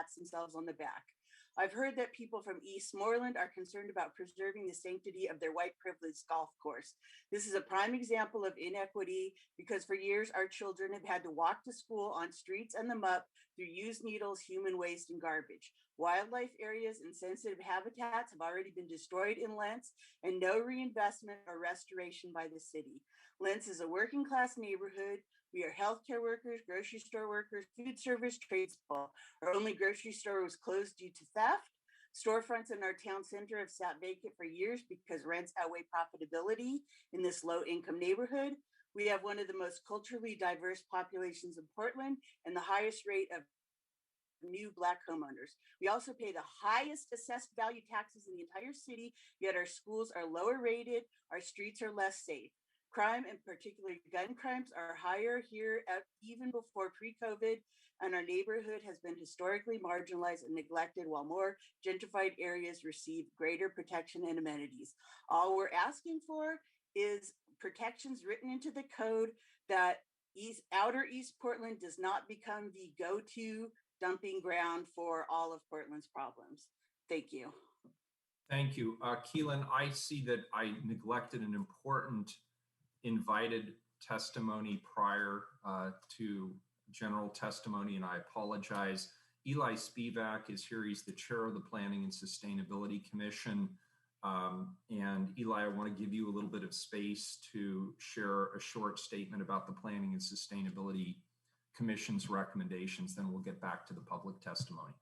pats themselves on the back. I've heard that people from Eastmoreland are concerned about preserving the sanctity of their white privilege golf course. This is a prime example of inequity because for years our children have had to walk to school on streets and the muck through used needles, human waste, and garbage. Wildlife areas and sensitive habitats have already been destroyed in Lentz and no reinvestment or restoration by the city. Lentz is a working class neighborhood. We are healthcare workers, grocery store workers, food service tradespeople. Our only grocery store was closed due to theft. Storefronts in our town center have sat vacant for years because rents outweigh profitability in this low income neighborhood. We have one of the most culturally diverse populations in Portland and the highest rate of new Black homeowners. We also pay the highest assessed value taxes in the entire city, yet our schools are lower rated, our streets are less safe. Crime, and particularly gun crimes, are higher here even before pre-COVID, and our neighborhood has been historically marginalized and neglected while more gentrified areas receive greater protection and amenities. All we're asking for is protections written into the code that outer East Portland does not become the go-to dumping ground for all of Portland's problems. Thank you. Thank you. Keelan, I see that I neglected an important invited testimony prior to general testimony, and I apologize. Eli Spivak is here. He's the chair of the Planning and Sustainability Commission. And Eli, I want to give you a little bit of space to share a short statement about the Planning and Sustainability Commission's recommendations. Then we'll get back to the public testimony.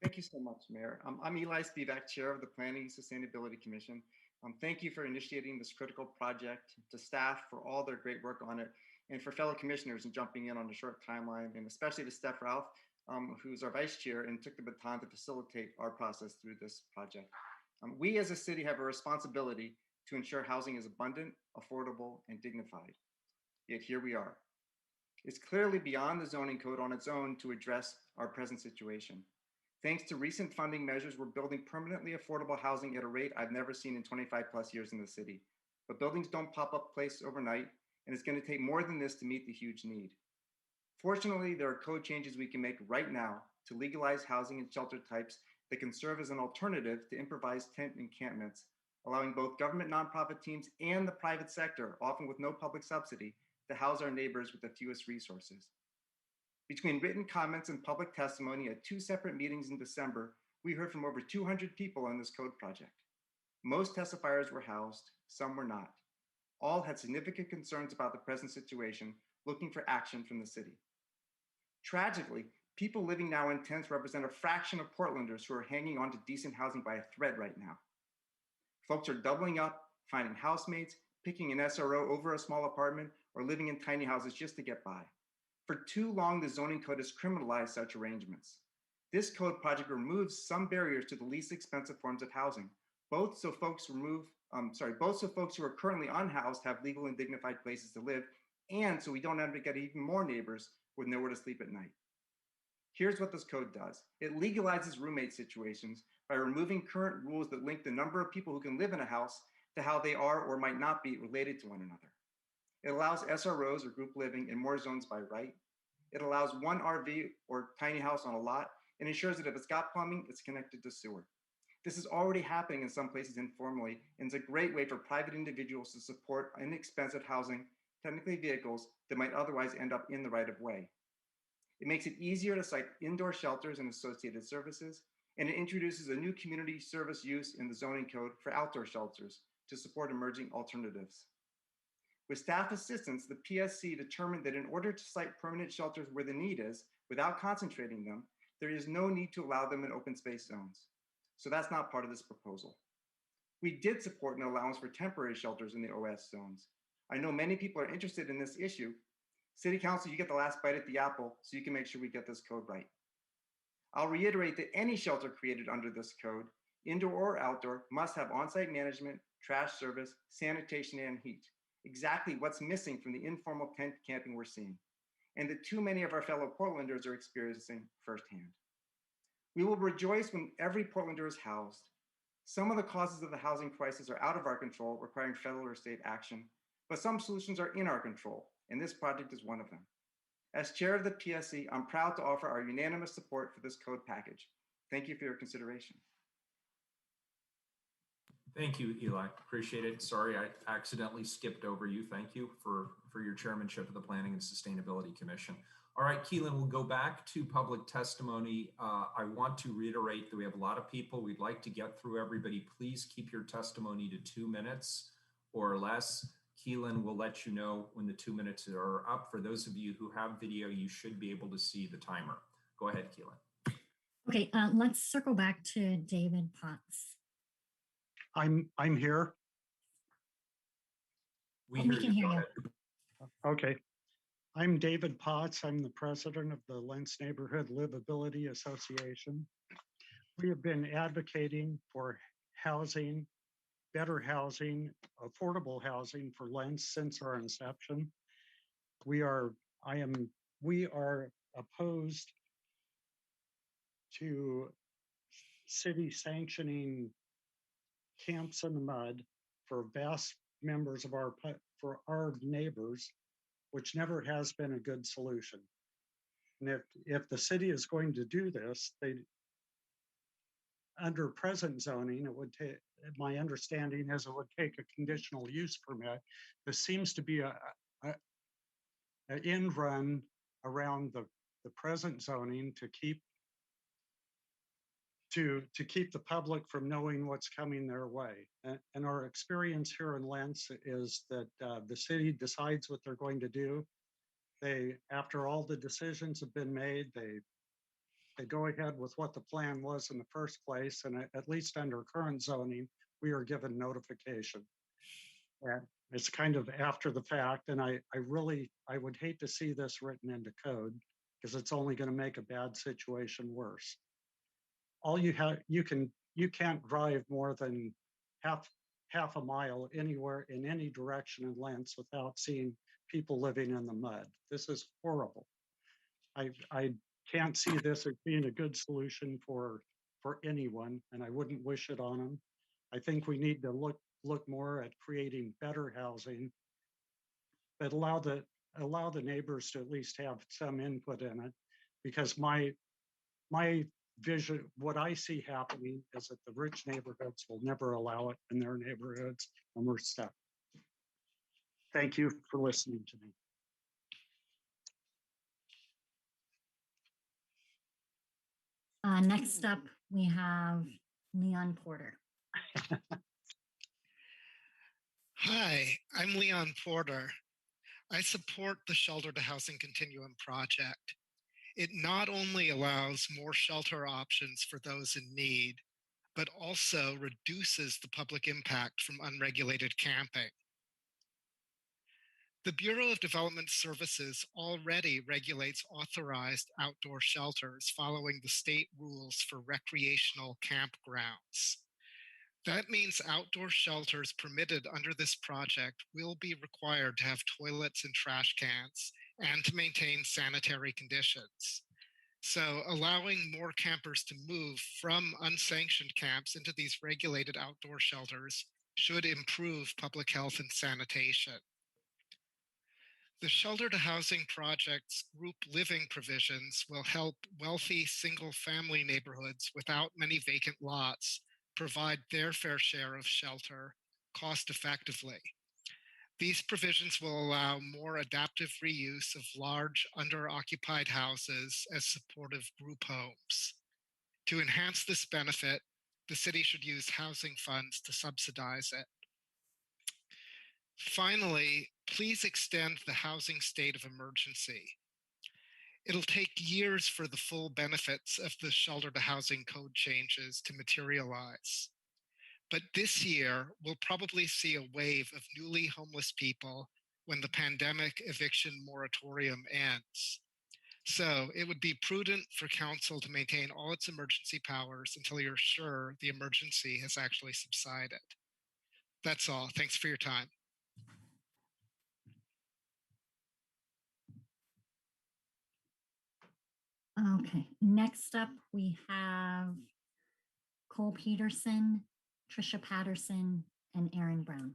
Thank you so much, Mayor. I'm Eli Spivak, chair of the Planning and Sustainability Commission. Thank you for initiating this critical project, to staff for all their great work on it, and for fellow commissioners and jumping in on a short timeline, and especially to Steph Ralph, who's our vice chair and took the baton to facilitate our process through this project. We as a city have a responsibility to ensure housing is abundant, affordable, and dignified. Yet here we are. It's clearly beyond the zoning code on its own to address our present situation. Thanks to recent funding measures, we're building permanently affordable housing at a rate I've never seen in 25 plus years in the city. But buildings don't pop up place overnight, and it's going to take more than this to meet the huge need. Fortunately, there are code changes we can make right now to legalize housing and shelter types that can serve as an alternative to improvised tent encampments, allowing both government nonprofit teams and the private sector, often with no public subsidy, to house our neighbors with the fewest resources. Between written comments and public testimony at 2 separate meetings in December, we heard from over 200 people on this code project. Most testifiers were housed, some were not. All had significant concerns about the present situation, looking for action from the city. Tragically, people living now in tents represent a fraction of Portlanders who are hanging on to decent housing by a thread right now. Folks are doubling up, finding housemates, picking an SRO over a small apartment, or living in tiny houses just to get by. For too long, the zoning code has criminalized such arrangements. This code project removes some barriers to the least expensive forms of housing, both so folks who are currently unhoused have legal and dignified places to live, and so we don't end up getting even more neighbors with nowhere to sleep at night. Here's what this code does. It legalizes roommate situations by removing current rules that link the number of people who can live in a house to how they are or might not be related to one another. It allows SROs or group living in more zones by right. It allows one RV or tiny house on a lot and ensures that if it's got plumbing, it's connected to sewer. This is already happening in some places informally, and it's a great way for private individuals to support inexpensive housing, technically vehicles, that might otherwise end up in the right of way. It makes it easier to site indoor shelters and associated services, and it introduces a new community service use in the zoning code for outdoor shelters to support emerging alternatives. With staff assistance, the PSC determined that in order to site permanent shelters where the need is, without concentrating them, there is no need to allow them in open space zones. So that's not part of this proposal. We did support an allowance for temporary shelters in the OS zones. I know many people are interested in this issue. City Council, you get the last bite at the apple, so you can make sure we get this code right. I'll reiterate that any shelter created under this code, indoor or outdoor, must have on-site management, trash service, sanitation, and heat. Exactly what's missing from the informal tent camping we're seeing, and that too many of our fellow Portlanders are experiencing firsthand. We will rejoice when every Portlander is housed. Some of the causes of the housing crisis are out of our control, requiring federal or state action, but some solutions are in our control, and this project is one of them. As chair of the PSC, I'm proud to offer our unanimous support for this code package. Thank you for your consideration. Thank you, Eli. Appreciate it. Sorry, I accidentally skipped over you. Thank you for your chairmanship of the Planning and Sustainability Commission. All right, Keelan, we'll go back to public testimony. I want to reiterate that we have a lot of people. We'd like to get through everybody. Please keep your testimony to 2 minutes or less. Keelan will let you know when the 2 minutes are up. For those of you who have video, you should be able to see the timer. Go ahead, Keelan. Okay, let's circle back to David Potts. I'm here. We can hear you. Okay. I'm David Potts. I'm the president of the Lentz Neighborhood Livability Association. We have been advocating for housing, better housing, affordable housing for Lentz since our inception. We are opposed to city sanctioning camps in the mud for vast members of for our neighbors, which never has been a good solution. And if the city is going to do this, under present zoning, it would take, my understanding is it would take a conditional use permit. This seems to be an end run around the present zoning to keep the public from knowing what's coming their way. And our experience here in Lentz is that the city decides what they're going to do. After all the decisions have been made, they go ahead with what the plan was in the first place. And at least under current zoning, we are given notification. And it's kind of after the fact. And I would hate to see this written into code because it's only going to make a bad situation worse. All you can't drive more than half a mile anywhere in any direction in Lentz without seeing people living in the mud. This is horrible. I can't see this as being a good solution for anyone, and I wouldn't wish it on them. I think we need to look more at creating better housing, but allow the neighbors to at least have some input in it, because my vision, what I see happening is that the rich neighborhoods will never allow it in their neighborhoods, and we're stuck. Thank you for listening to me. Next up, we have Leon Porter. Hi, I'm Leon Porter. I support the Shelter to Housing Continuum project. It not only allows more shelter options for those in need, but also reduces the public impact from unregulated camping. The Bureau of Development Services already regulates authorized outdoor shelters following the state rules for recreational campgrounds. That means outdoor shelters permitted under this project will be required to have toilets and trash cans and to maintain sanitary conditions. So allowing more campers to move from unsanctioned camps into these regulated outdoor shelters should improve public health and sanitation. The Shelter to Housing Project's group living provisions will help wealthy single-family neighborhoods without many vacant lots provide their fair share of shelter cost-effectively. These provisions will allow more adaptive reuse of large under-occupied houses as supportive group homes. To enhance this benefit, the city should use housing funds to subsidize it. Finally, please extend the housing state of emergency. It'll take years for the full benefits of the shelter to housing code changes to materialize. But this year, we'll probably see a wave of newly homeless people when the pandemic eviction moratorium ends. So it would be prudent for council to maintain all its emergency powers until you're sure the emergency has actually subsided. That's all. Thanks for your time. Okay, next up we have Kol Peterson, Trisha Patterson, and Aaron Brown.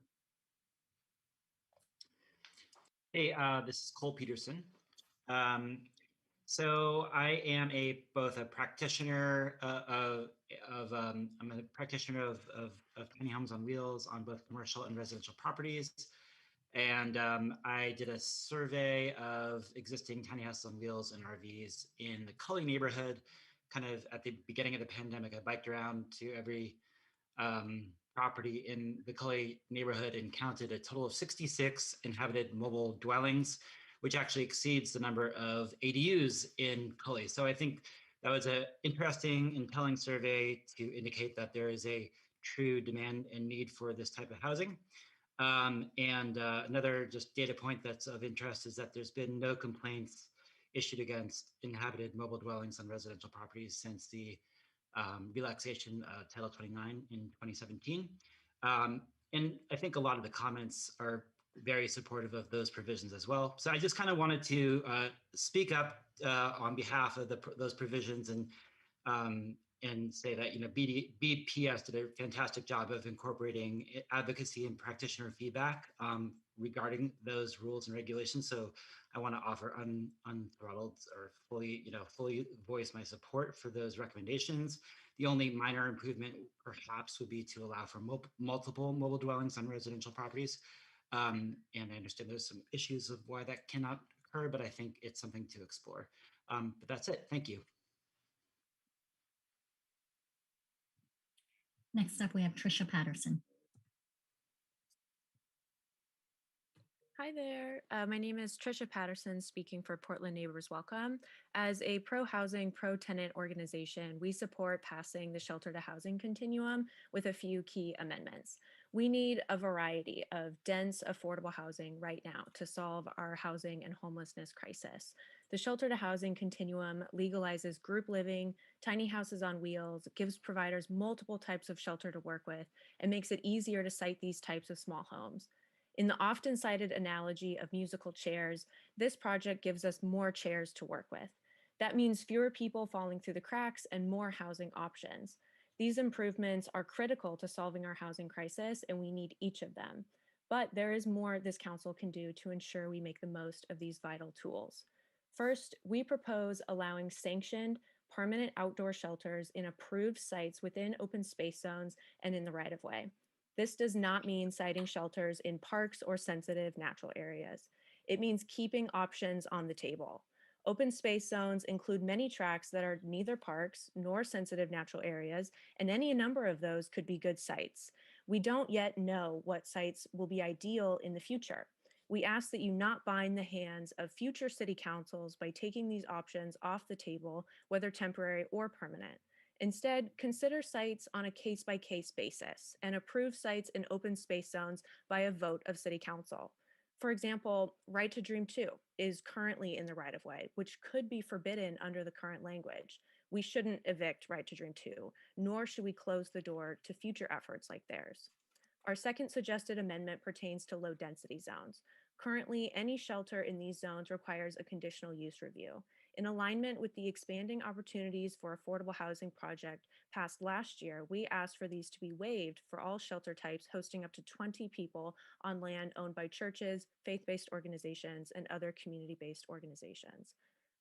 Hey, this is Kol Peterson. So I am both a practitioner I'm a practitioner of tiny homes on wheels on both commercial and residential properties. And I did a survey of existing tiny houses on wheels and RVs in the Cully neighborhood. Kind of at the beginning of the pandemic, I biked around to every property in the Cully neighborhood and counted a total of 66 inhabited mobile dwellings, which actually exceeds the number of ADUs in Cully. So I think that was an interesting and telling survey to indicate that there is a true demand and need for this type of housing. Another just data point that's of interest is that there's been no complaints issued against inhabited mobile dwellings on residential properties since the relaxation Title 29 in 2017. And I think a lot of the comments are very supportive of those provisions as well. So I just kind of wanted to speak up on behalf of those provisions and say that, you know, BPS did a fantastic job of incorporating advocacy and practitioner feedback regarding those rules and regulations. So I want to offer unthrottled or fully voice my support for those recommendations. The only minor improvement perhaps would be to allow for multiple mobile dwellings on residential properties. And I understand there's some issues of why that cannot occur, but I think it's something to explore. But that's it. Thank you. Next up, we have Trisha Patterson. Hi there. My name is Trisha Patterson, speaking for Portland Neighbors Welcome. As a pro-housing, pro-tenant organization, we support passing the shelter to housing continuum with a few key amendments. We need a variety of dense, affordable housing right now to solve our housing and homelessness crisis. The shelter to housing continuum legalizes group living, tiny houses on wheels, gives providers multiple types of shelter to work with, and makes it easier to site these types of small homes. In the often cited analogy of musical chairs, this project gives us more chairs to work with. That means fewer people falling through the cracks and more housing options. These improvements are critical to solving our housing crisis, and we need each of them. But there is more this council can do to ensure we make the most of these vital tools. First, we propose allowing sanctioned, permanent outdoor shelters in approved sites within open space zones and in the right-of-way. This does not mean siting shelters in parks or sensitive natural areas. It means keeping options on the table. Open space zones include many tracts that are neither parks nor sensitive natural areas, and any number of those could be good sites. We don't yet know what sites will be ideal in the future. We ask that you not bind the hands of future city councils by taking these options off the table, whether temporary or permanent. Instead, consider sites on a case-by-case basis and approve sites in open space zones by a vote of City Council. For example, Right to Dream 2 is currently in the right-of-way, which could be forbidden under the current language. We shouldn't evict Right to Dream 2, nor should we close the door to future efforts like theirs. Our second suggested amendment pertains to low-density zones. Currently, any shelter in these zones requires a conditional use review. In alignment with the Expanding Opportunities for Affordable Housing project passed last year, we asked for these to be waived for all shelter types hosting up to 20 people on land owned by churches, faith-based organizations, and other community-based organizations.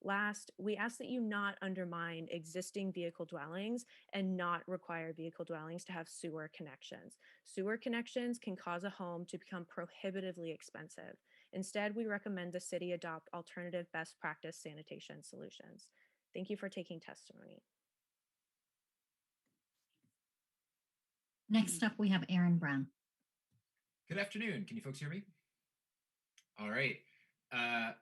Last, we ask that you not undermine existing vehicle dwellings and not require vehicle dwellings to have sewer connections. Sewer connections can cause a home to become prohibitively expensive. Instead, we recommend the city adopt alternative best practice sanitation solutions. Thank you for taking testimony. Next up, we have Aaron Brown. Good afternoon. Can you folks hear me? All right.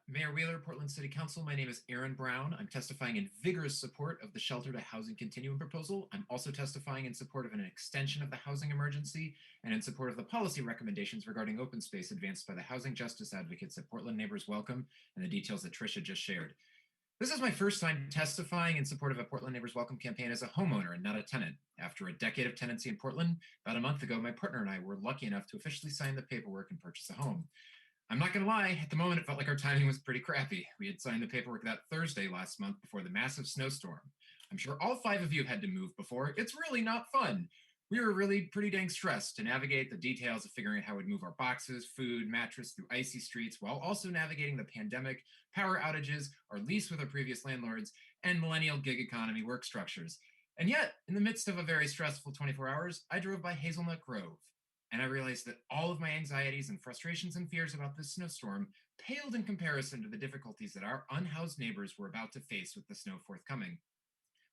Mayor Wheeler, Portland City Council, my name is Aaron Brown. I'm testifying in vigorous support of the Shelter to Housing Continuum proposal. I'm also testifying in support of an extension of the housing emergency and in support of the policy recommendations regarding open space advanced by the housing justice advocates at Portland Neighbors Welcome and the details that Trisha just shared. This is my first time testifying in support of a Portland Neighbors Welcome campaign as a homeowner and not a tenant. After a decade of tenancy in Portland, about a month ago, my partner and I were lucky enough to officially sign the paperwork and purchase a home. I'm not gonna lie, at the moment it felt like our timing was pretty crappy. We had signed the paperwork that Thursday last month before the massive snowstorm. I'm sure all 5 of you had to move before. It's really not fun. We were really pretty dang stressed to navigate the details of figuring out how we'd move our boxes, food, mattress through icy streets while also navigating the pandemic, power outages, our lease with our previous landlords, and millennial gig economy work structures. And yet, in the midst of a very stressful 24 hours, I drove by Hazelnut Grove, and I realized that all of my anxieties and frustrations and fears about this snowstorm paled in comparison to the difficulties that our unhoused neighbors were about to face with the snow forthcoming.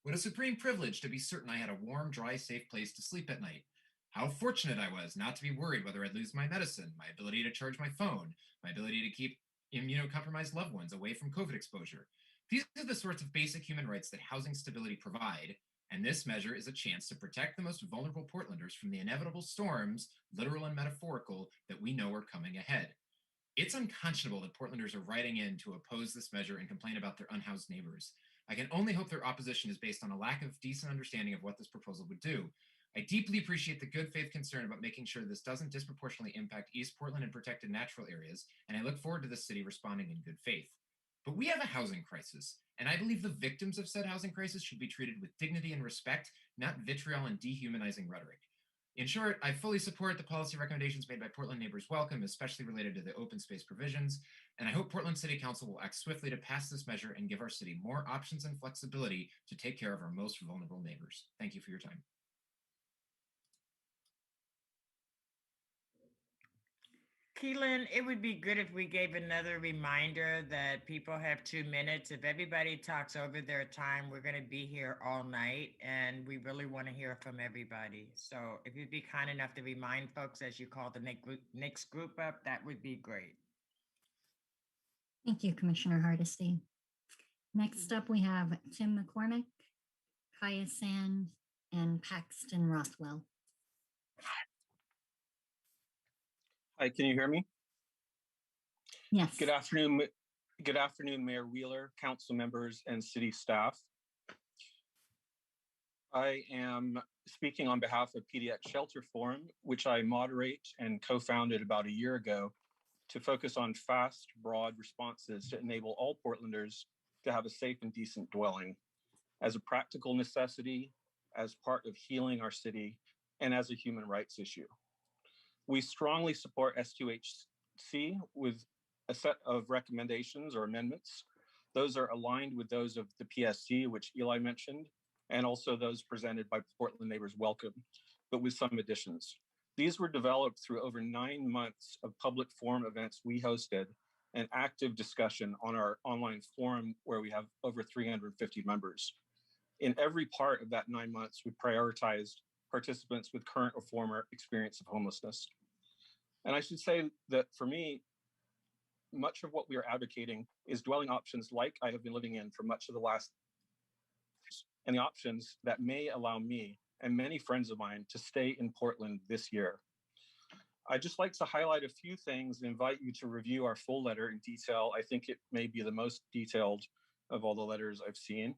What a supreme privilege to be certain I had a warm, dry, safe place to sleep at night. How fortunate I was not to be worried whether I'd lose my medicine, my ability to charge my phone, my ability to keep immunocompromised loved ones away from COVID exposure. These are the sorts of basic human rights that housing stability provide, and this measure is a chance to protect the most vulnerable Portlanders from the inevitable storms, literal and metaphorical, that we know are coming ahead. It's unconscionable that Portlanders are writing in to oppose this measure and complain about their unhoused neighbors. I can only hope their opposition is based on a lack of decent understanding of what this proposal would do. I deeply appreciate the good faith concern about making sure this doesn't disproportionately impact East Portland and protected natural areas, and I look forward to the city responding in good faith. But we have a housing crisis, and I believe the victims of said housing crisis should be treated with dignity and respect, not vitriol and dehumanizing rhetoric. In short, I fully support the policy recommendations made by Portland Neighbors Welcome, especially related to the open space provisions, and I hope Portland City Council will act swiftly to pass this measure and give our city more options and flexibility to take care of our most vulnerable neighbors. Thank you for your time. Keelan, it would be good if we gave another reminder that people have 2 minutes. If everybody talks over their time, we're going to be here all night and we really want to hear from everybody. So if you'd be kind enough to remind folks as you call the next group up, that would be great. Thank you, Commissioner Hardesty. Next up, we have Tim McCormick, Kaia Sand, and Paxton Rothwell. Hi, can you hear me? Yes. Good afternoon, Mayor Wheeler, council members, and city staff. I am speaking on behalf of PDX Shelter Forum, which I moderate and co-founded about a year ago to focus on fast, broad responses to enable all Portlanders to have a safe and decent dwelling as a practical necessity, as part of healing our city, and as a human rights issue. We strongly support S2HC with a set of recommendations or amendments. Those are aligned with those of the PSC, which Eli mentioned, and also those presented by Portland Neighbors Welcome, but with some additions. These were developed through over 9 months of public forum events we hosted and active discussion on our online forum where we have over 350 members. In every part of that 9 months, we prioritized participants with current or former experience of homelessness. And I should say that for me, much of what we are advocating is dwelling options like I have been living in for much of the last years, and the options that may allow me and many friends of mine to stay in Portland this year. I'd just like to highlight a few things and invite you to review our full letter in detail. I think it may be the most detailed of all the letters I've seen,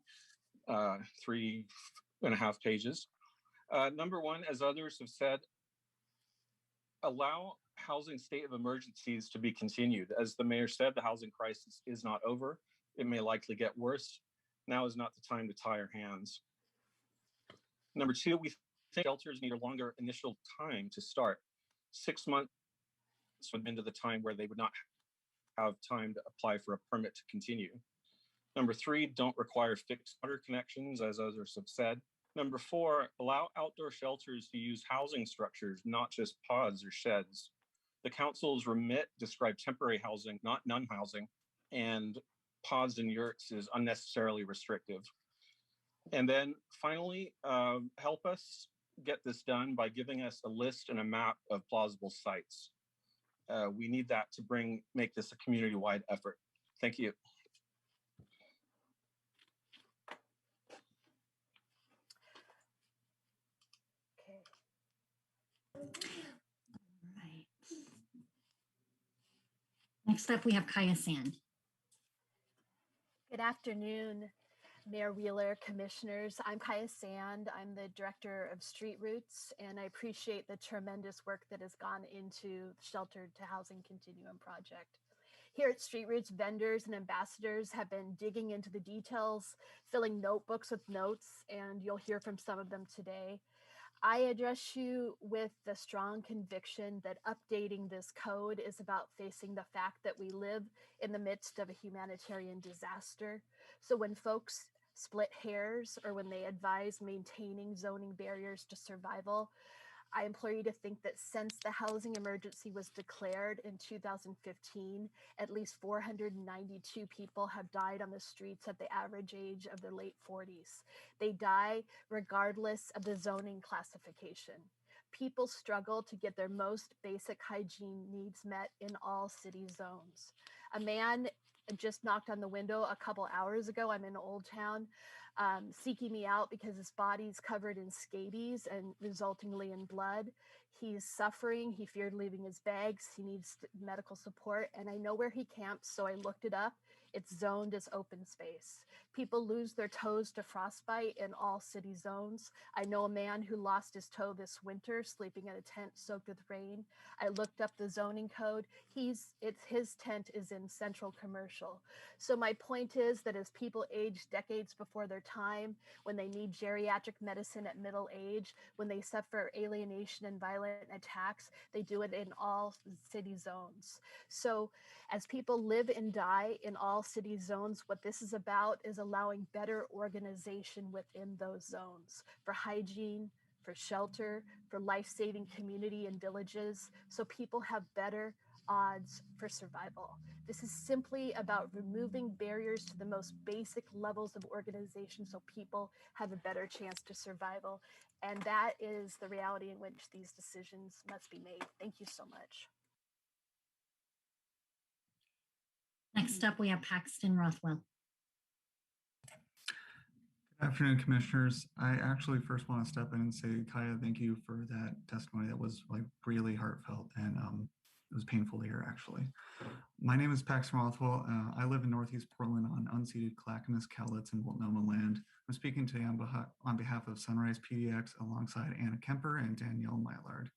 3.5 pages. Number one, as others have said, allow housing state of emergencies to be continued. As the mayor said, the housing crisis is not over. It may likely get worse. Now is not the time to tie our hands. Number two, we think shelters need a longer initial time to start. 6 months would be into the time where they would not have time to apply for a permit to continue. Number three, don't require fixed water connections, as others have said. Number four, allow outdoor shelters to use housing structures, not just pods or sheds. The council's remit described temporary housing, not none housing, and pods and yurts is unnecessarily restrictive. And then finally, help us get this done by giving us a list and a map of plausible sites. We need that to make this a community-wide effort. Thank you. Right. Next up, we have Kaia Sand. Good afternoon, Mayor Wheeler, commissioners. I'm Kaia Sand. I'm the director of Street Roots, and I appreciate the tremendous work that has gone into the Shelter to Housing Continuum project. Here at Street Roots, vendors and ambassadors have been digging into the details, filling notebooks with notes, and you'll hear from some of them today. I address you with the strong conviction that updating this code is about facing the fact that we live in the midst of a humanitarian disaster. So when folks split hairs or when they advise maintaining zoning barriers to survival, I implore you to think that since the housing emergency was declared in 2015, at least 492 people have died on the streets at the average age of their late 40s. They die regardless of the zoning classification. People struggle to get their most basic hygiene needs met in all city zones. A man just knocked on the window a couple hours ago. I'm in Old Town, seeking me out because his body's covered in scabies and resultingly in blood. He's suffering. He feared leaving his bags. He needs medical support. And I know where he camps, so I looked it up. It's zoned as open space. People lose their toes to frostbite in all city zones. I know a man who lost his toe this winter sleeping in a tent soaked with rain. I looked up the zoning code. His tent is in central commercial. So my point is that as people age decades before their time, when they need geriatric medicine at middle age, when they suffer alienation and violent attacks, they do it in all city zones. So as people live and die in all city zones, what this is about is allowing better organization within those zones for hygiene, for shelter, for life-saving community and villages, so people have better odds for survival. This is simply about removing barriers to the most basic levels of organization so people have a better chance to survival. And that is the reality in which these decisions must be made. Thank you so much. Next up, we have Paxton Rothwell. Good afternoon, commissioners. I actually first want to step in and say, Kaia, thank you for that testimony. That was like really heartfelt and it was painful to hear, actually. My name is Paxton Rothwell. I live in Northeast Portland on unceded Clackamas, Cowlitz, and Multnomah land. I'm speaking today on behalf of Sunrise PDX alongside Anna Kemper and Danielle Mylard.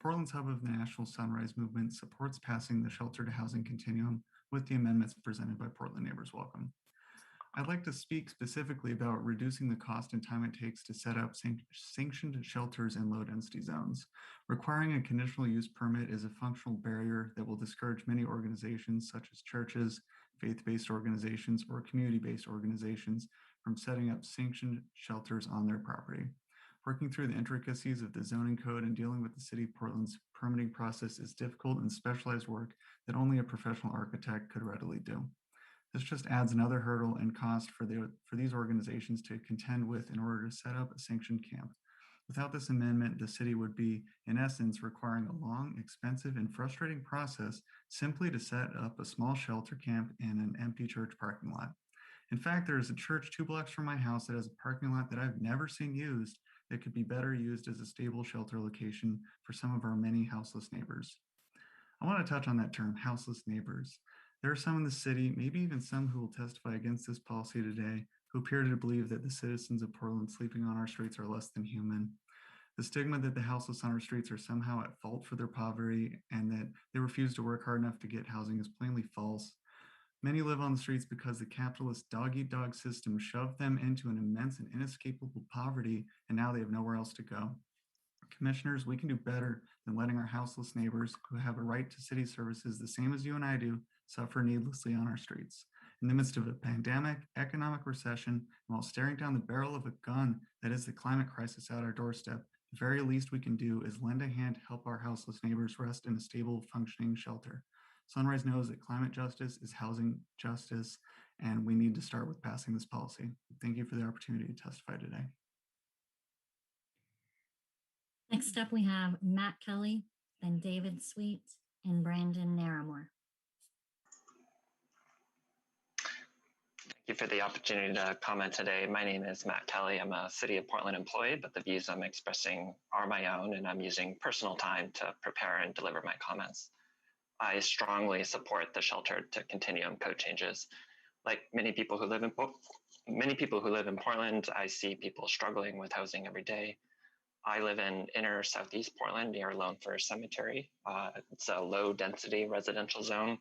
Portland's hub of the National Sunrise Movement supports passing the shelter to housing continuum with the amendments presented by Portland Neighbors Welcome. I'd like to speak specifically about reducing the cost and time it takes to set up sanctioned shelters in low-density zones. Requiring a conditional use permit is a functional barrier that will discourage many organizations such as churches, faith-based organizations, or community-based organizations from setting up sanctioned shelters on their property. Working through the intricacies of the zoning code and dealing with the City of Portland's permitting process is difficult and specialized work that only a professional architect could readily do. This just adds another hurdle and cost for these organizations to contend with in order to set up a sanctioned camp. Without this amendment, the city would be, in essence, requiring a long, expensive, and frustrating process simply to set up a small shelter camp in an empty church parking lot. In fact, there is a church 2 blocks from my house that has a parking lot that I've never seen used that could be better used as a stable shelter location for some of our many houseless neighbors. I want to touch on that term, houseless neighbors. There are some in the city, maybe even some who will testify against this policy today, who appear to believe that the citizens of Portland sleeping on our streets are less than human. The stigma that the houseless on our streets are somehow at fault for their poverty and that they refuse to work hard enough to get housing is plainly false. Many live on the streets because the capitalist dog-eat-dog system shoved them into an immense and inescapable poverty, and now they have nowhere else to go. Commissioners, we can do better than letting our houseless neighbors who have a right to city services the same as you and I do suffer needlessly on our streets. In the midst of a pandemic, economic recession, and while staring down the barrel of a gun that is the climate crisis at our doorstep, the very least we can do is lend a hand to help our houseless neighbors rest in a stable, functioning shelter. Sunrise knows that climate justice is housing justice, and we need to start with passing this policy. Thank you for the opportunity to testify today. Next up, we have Matt Kelly, then David Sweet, and Brandon Naramore. Thank you for the opportunity to comment today. My name is Matt Kelly. I'm a City of Portland employee, but the views I'm expressing are my own, and I'm using personal time to prepare and deliver my comments. I strongly support the shelter to continuum code changes. Like many people who live in Portland, I see people struggling with housing every day. I live in inner Southeast Portland near Lone Fir Cemetery. It's a low density residential zone,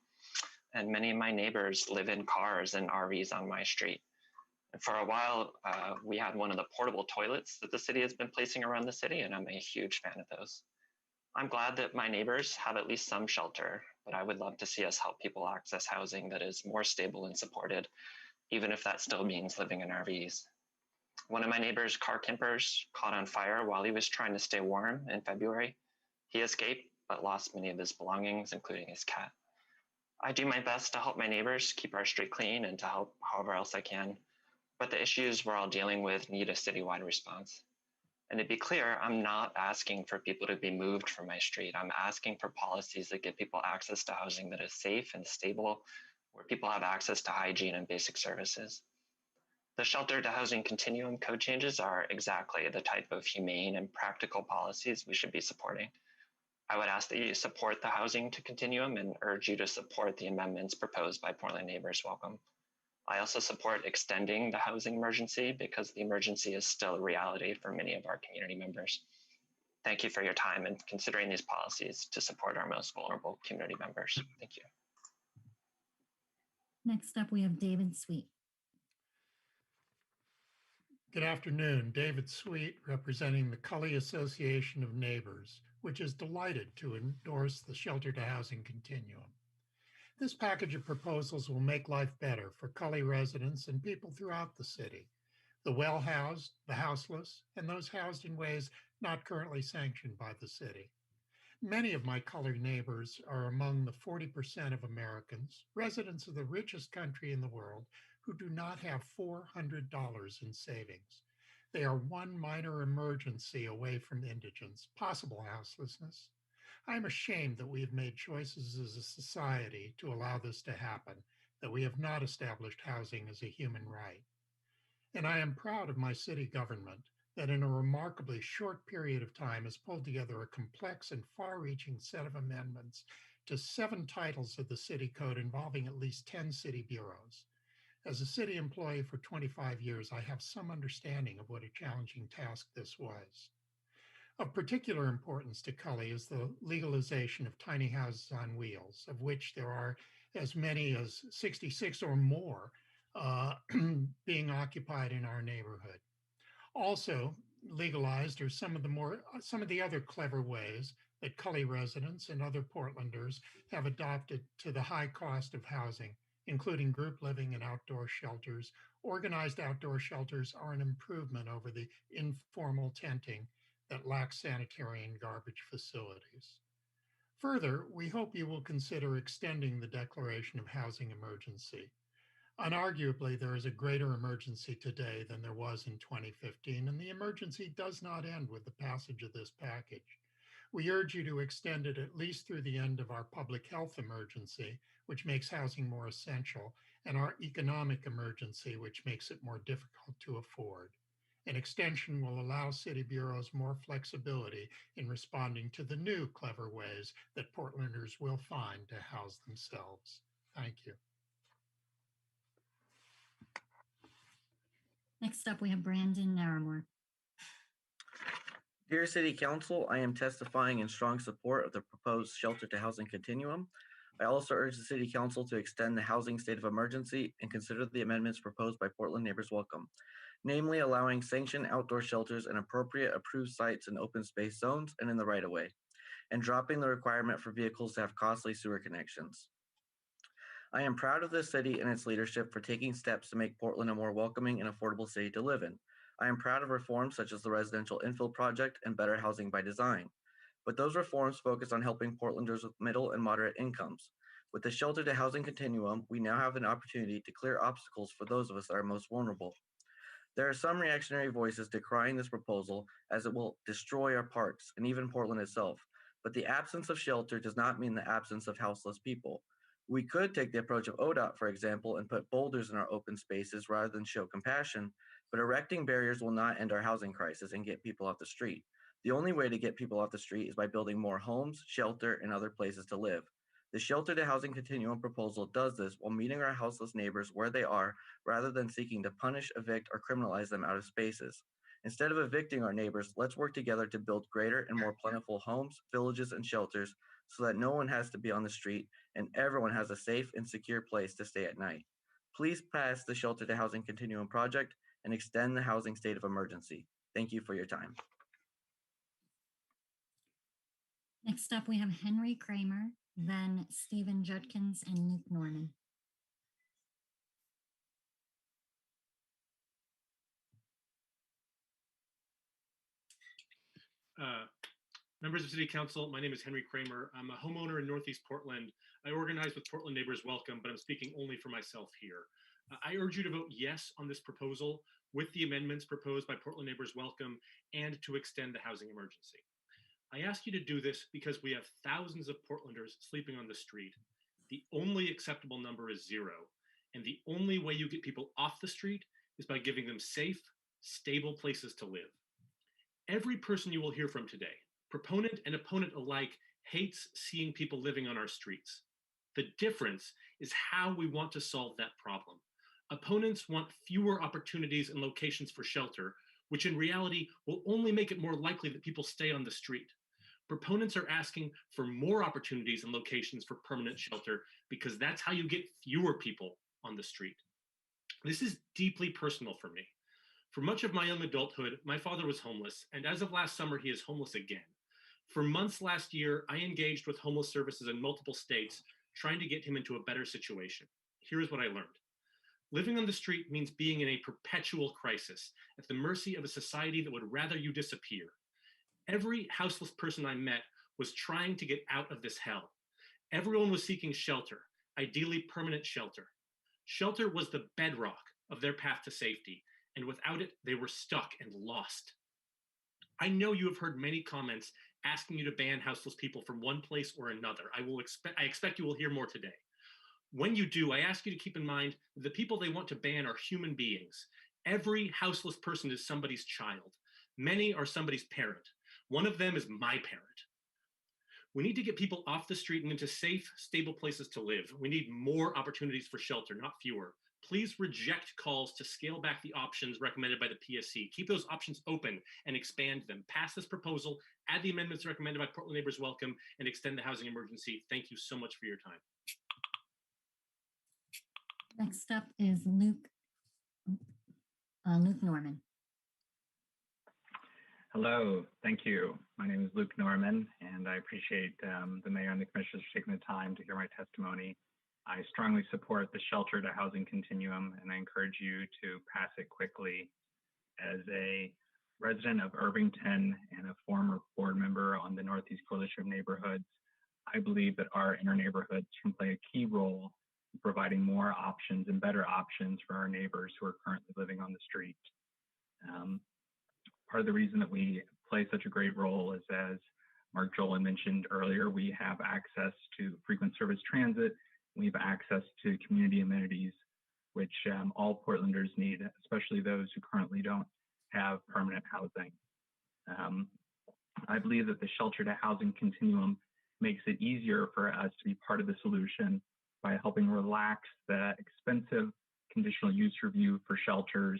and many of my neighbors live in cars and RVs on my street. And for a while, we had one of the portable toilets that the city has been placing around the city, and I'm a huge fan of those. I'm glad that my neighbors have at least some shelter, but I would love to see us help people access housing that is more stable and supported, even if that still means living in RVs. One of my neighbor's car campers caught on fire while he was trying to stay warm in February. He escaped, but lost many of his belongings, including his cat. I do my best to help my neighbors keep our street clean and to help however else I can, but the issues we're all dealing with need a citywide response. And to be clear, I'm not asking for people to be moved from my street. I'm asking for policies that give people access to housing that is safe and stable, where people have access to hygiene and basic services. The shelter to housing continuum code changes are exactly the type of humane and practical policies we should be supporting. I would ask that you support the housing to continuum and urge you to support the amendments proposed by Portland Neighbors Welcome. I also support extending the housing emergency because the emergency is still a reality for many of our community members. Thank you for your time and considering these policies to support our most vulnerable community members. Thank you. Next up, we have David Sweet. Good afternoon, David Sweet, representing the Cully Association of Neighbors, which is delighted to endorse the Shelter to Housing Continuum. This package of proposals will make life better for Cully residents and people throughout the city, the well-housed, the houseless, and those housed in ways not currently sanctioned by the city. Many of my Cully neighbors are among the 40% of Americans, residents of the richest country in the world, who do not have $400 in savings. They are one minor emergency away from indigence, possible houselessness. I am ashamed that we have made choices as a society to allow this to happen, that we have not established housing as a human right. And I am proud of my city government that in a remarkably short period of time has pulled together a complex and far-reaching set of amendments to 7 titles of the city code involving at least 10 city bureaus. As a city employee for 25 years, I have some understanding of what a challenging task this was. Of particular importance to Cully is the legalization of tiny houses on wheels, of which there are as many as 66 or more being occupied in our neighborhood. Also legalized are some of the other clever ways that Cully residents and other Portlanders have adopted to the high cost of housing, including group living and outdoor shelters. Organized outdoor shelters are an improvement over the informal tenting that lacks sanitary and garbage facilities. Further, we hope you will consider extending the declaration of housing emergency. Unarguably, there is a greater emergency today than there was in 2015, and the emergency does not end with the passage of this package. We urge you to extend it at least through the end of our public health emergency, which makes housing more essential, and our economic emergency, which makes it more difficult to afford. An extension will allow city bureaus more flexibility in responding to the new clever ways that Portlanders will find to house themselves. Thank you. Next up, we have Brandon Naramore. Dear City Council, I am testifying in strong support of the proposed shelter to housing continuum. I also urge the City Council to extend the housing state of emergency and consider the amendments proposed by Portland Neighbors Welcome, namely allowing sanctioned outdoor shelters in appropriate approved sites in open space zones and in the right-of-way, and dropping the requirement for vehicles to have costly sewer connections. I am proud of this city and its leadership for taking steps to make Portland a more welcoming and affordable city to live in. I am proud of reforms such as the residential infill project and better housing by design. But those reforms focus on helping Portlanders with middle and moderate incomes. With the shelter to housing continuum, we now have an opportunity to clear obstacles for those of us that are most vulnerable. There are some reactionary voices decrying this proposal as it will destroy our parks and even Portland itself. But the absence of shelter does not mean the absence of houseless people. We could take the approach of ODOT, for example, and put boulders in our open spaces rather than show compassion, but erecting barriers will not end our housing crisis and get people off the street. The only way to get people off the street is by building more homes, shelter, and other places to live. The shelter to housing continuum proposal does this while meeting our houseless neighbors where they are, rather than seeking to punish, evict, or criminalize them out of spaces. Instead of evicting our neighbors, let's work together to build greater and more plentiful homes, villages, and shelters so that no one has to be on the street and everyone has a safe and secure place to stay at night. Please pass the Shelter to Housing Continuum project and extend the housing state of emergency. Thank you for your time. Next up, we have Henry Kramer, then Stephen Judkins and Luke Norman. Members of City Council, my name is Henry Kramer. I'm a homeowner in Northeast Portland. I organize with Portland Neighbors Welcome, but I'm speaking only for myself here. I urge you to vote yes on this proposal with the amendments proposed by Portland Neighbors Welcome and to extend the housing emergency. I ask you to do this because we have thousands of Portlanders sleeping on the street. The only acceptable number is 0, and the only way you get people off the street is by giving them safe, stable places to live. Every person you will hear from today, proponent and opponent alike, hates seeing people living on our streets. The difference is how we want to solve that problem. Opponents want fewer opportunities and locations for shelter, which in reality will only make it more likely that people stay on the street. Proponents are asking for more opportunities and locations for permanent shelter because that's how you get fewer people on the street. This is deeply personal for me. For much of my young adulthood, my father was homeless, and as of last summer, he is homeless again. For months last year, I engaged with homeless services in multiple states, trying to get him into a better situation. Here's what I learned. Living on the street means being in a perpetual crisis, at the mercy of a society that would rather you disappear. Every houseless person I met was trying to get out of this hell. Everyone was seeking shelter, ideally permanent shelter. Shelter was the bedrock of their path to safety, and without it, they were stuck and lost. I know you have heard many comments asking you to ban houseless people from one place or another. I expect you will hear more today. When you do, I ask you to keep in mind that the people they want to ban are human beings. Every houseless person is somebody's child. Many are somebody's parent. One of them is my parent. We need to get people off the street and into safe, stable places to live. We need more opportunities for shelter, not fewer. Please reject calls to scale back the options recommended by the PSC. Keep those options open and expand them. Pass this proposal, add the amendments recommended by Portland Neighbors Welcome, and extend the housing emergency. Thank you so much for your time. Next up is Luke Norman. Hello, thank you. My name is Luke Norman, and I appreciate the mayor and the commissioners for taking the time to hear my testimony. I strongly support the shelter to housing continuum, and I encourage you to pass it quickly. As a resident of Irvington and a former board member on the Northeast Coalition of Neighborhoods, I believe that our inner neighborhoods can play a key role in providing more options and better options for our neighbors who are currently living on the street. Part of the reason that we play such a great role is, as Mark Jolan mentioned earlier, we have access to frequent service transit. We have access to community amenities, which all Portlanders need, especially those who currently don't have permanent housing. I believe that the shelter to housing continuum makes it easier for us to be part of the solution by helping relax the expensive conditional use review for shelters,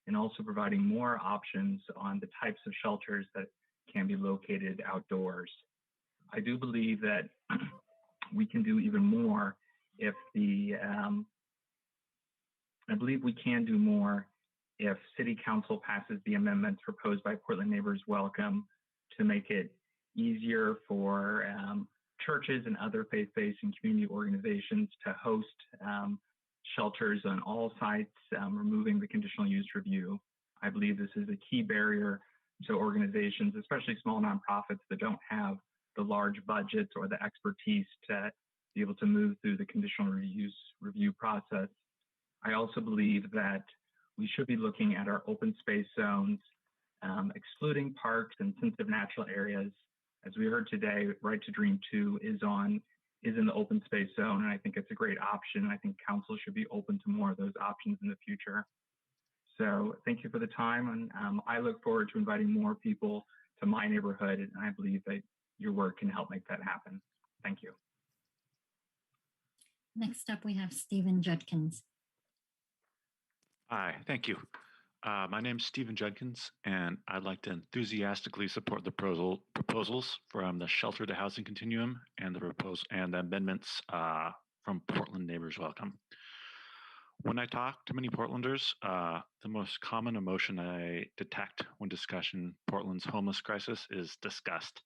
and also providing more options on the types of shelters that can be located outdoors. I do believe that we can do even more if I believe we can do more if City Council passes the amendments proposed by Portland Neighbors Welcome to make it easier for churches and other faith-based and community organizations to host shelters on all sites, removing the conditional use review. I believe this is a key barrier to organizations, especially small nonprofits that don't have the large budgets or the expertise to be able to move through the conditional use review process. I also believe that we should be looking at our open space zones, excluding parks and sensitive natural areas. As we heard today, Right to Dream 2 is in the open space zone, and I think it's a great option. I think council should be open to more of those options in the future. So thank you for the time, and I look forward to inviting more people to my neighborhood, and I believe that your work can help make that happen. Thank you. Next up, we have Stephen Judkins. Hi, thank you. My name is Stephen Judkins, and I'd like to enthusiastically support the proposals from the Shelter to Housing Continuum and the amendments from Portland Neighbors Welcome. When I talk to many Portlanders, the most common emotion I detect when discussing Portland's homeless crisis is disgust.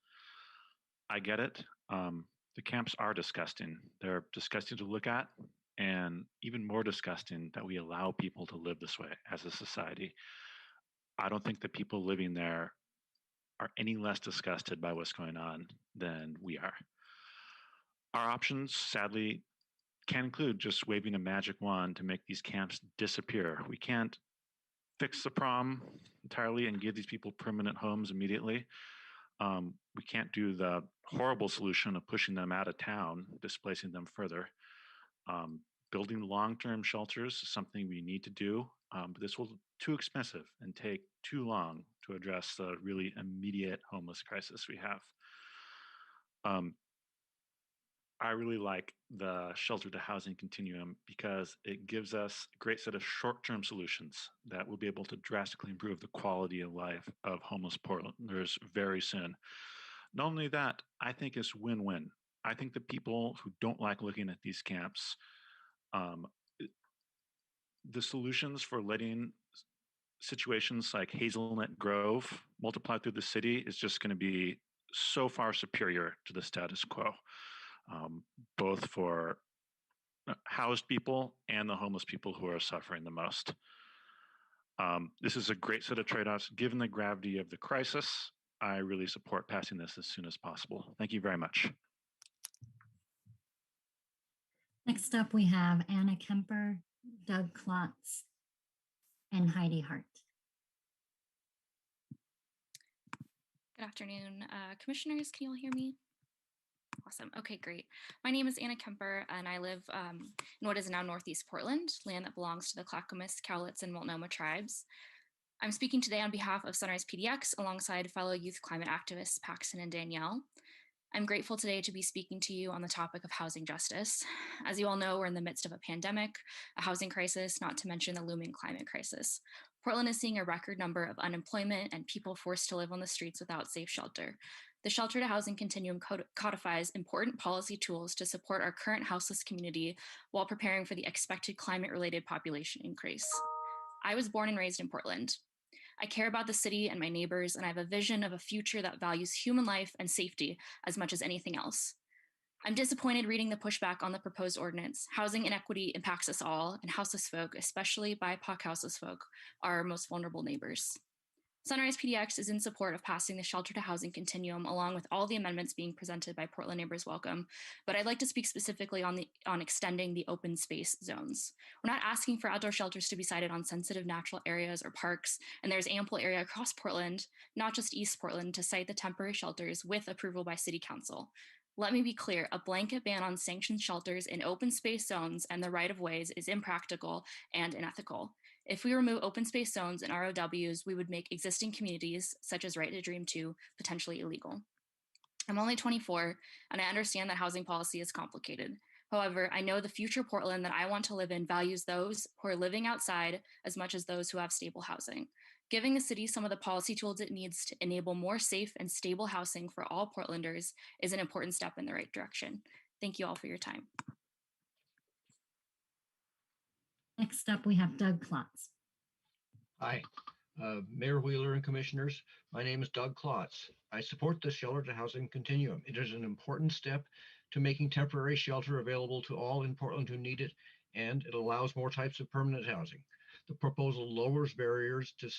I get it. The camps are disgusting. They're disgusting to look at, and even more disgusting that we allow people to live this way as a society. I don't think the people living there are any less disgusted by what's going on than we are. Our options, sadly, can include just waving a magic wand to make these camps disappear. We can't fix the problem entirely and give these people permanent homes immediately. We can't do the horrible solution of pushing them out of town, displacing them further. Building long-term shelters is something we need to do, but this will be too expensive and take too long to address the really immediate homeless crisis we have. I really like the shelter to housing continuum because it gives us a great set of short-term solutions that will be able to drastically improve the quality of life of homeless Portlanders very soon. Not only that, I think it's win-win. I think the people who don't like looking at these camps, the solutions for letting situations like Hazelnut Grove multiply through the city is just going to be so far superior to the status quo, both for housed people and the homeless people who are suffering the most. This is a great set of trade-offs. Given the gravity of the crisis, I really support passing this as soon as possible. Thank you very much. Next up, we have Anna Kemper, Doug Klotz, and Heidi Hart. Good afternoon, commissioners. Can you all hear me? Awesome. Okay, great. My name is Anna Kemper, and I live in what is now Northeast Portland, land that belongs to the Clackamas, Cowlitz, and Multnomah tribes. I'm speaking today on behalf of Sunrise PDX alongside fellow youth climate activists Paxton and Danielle. I'm grateful today to be speaking to you on the topic of housing justice. As you all know, we're in the midst of a pandemic, a housing crisis, not to mention the looming climate crisis. Portland is seeing a record number of unemployment and people forced to live on the streets without safe shelter. The shelter to housing continuum codifies important policy tools to support our current houseless community while preparing for the expected climate-related population increase. I was born and raised in Portland. I care about the city and my neighbors, and I have a vision of a future that values human life and safety as much as anything else. I'm disappointed reading the pushback on the proposed ordinance. Housing inequity impacts us all, and houseless folk, especially BIPOC houseless folk, are our most vulnerable neighbors. Sunrise PDX is in support of passing the shelter to housing continuum along with all the amendments being presented by Portland Neighbors Welcome, but I'd like to speak specifically on extending the open space zones. We're not asking for outdoor shelters to be sited on sensitive natural areas or parks, and there's ample area across Portland, not just East Portland, to site the temporary shelters with approval by City Council. Let me be clear, a blanket ban on sanctioned shelters in open space zones and the right-of-ways is impractical and unethical. If we remove open space zones and ROWs, we would make existing communities, such as Right to Dream 2, potentially illegal. I'm only 24, and I understand that housing policy is complicated. However, I know the future Portland that I want to live in values those who are living outside as much as those who have stable housing. Giving the city some of the policy tools it needs to enable more safe and stable housing for all Portlanders is an important step in the right direction. Thank you all for your time. Next up, we have Doug Klotz. Hi, Mayor Wheeler and Commissioners. My name is Doug Klotz. I support the shelter to housing continuum. It is an important step to making temporary shelter available to all in Portland who need it, and it allows more types of permanent housing. The proposal lowers barriers to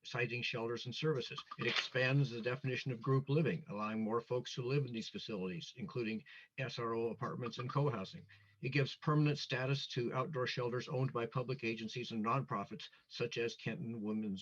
siting shelters and services. It expands the definition of group living, allowing more folks to live in these facilities, including SRO apartments and co-housing. It gives permanent status to outdoor shelters owned by public agencies and nonprofits, such as Kenton Women's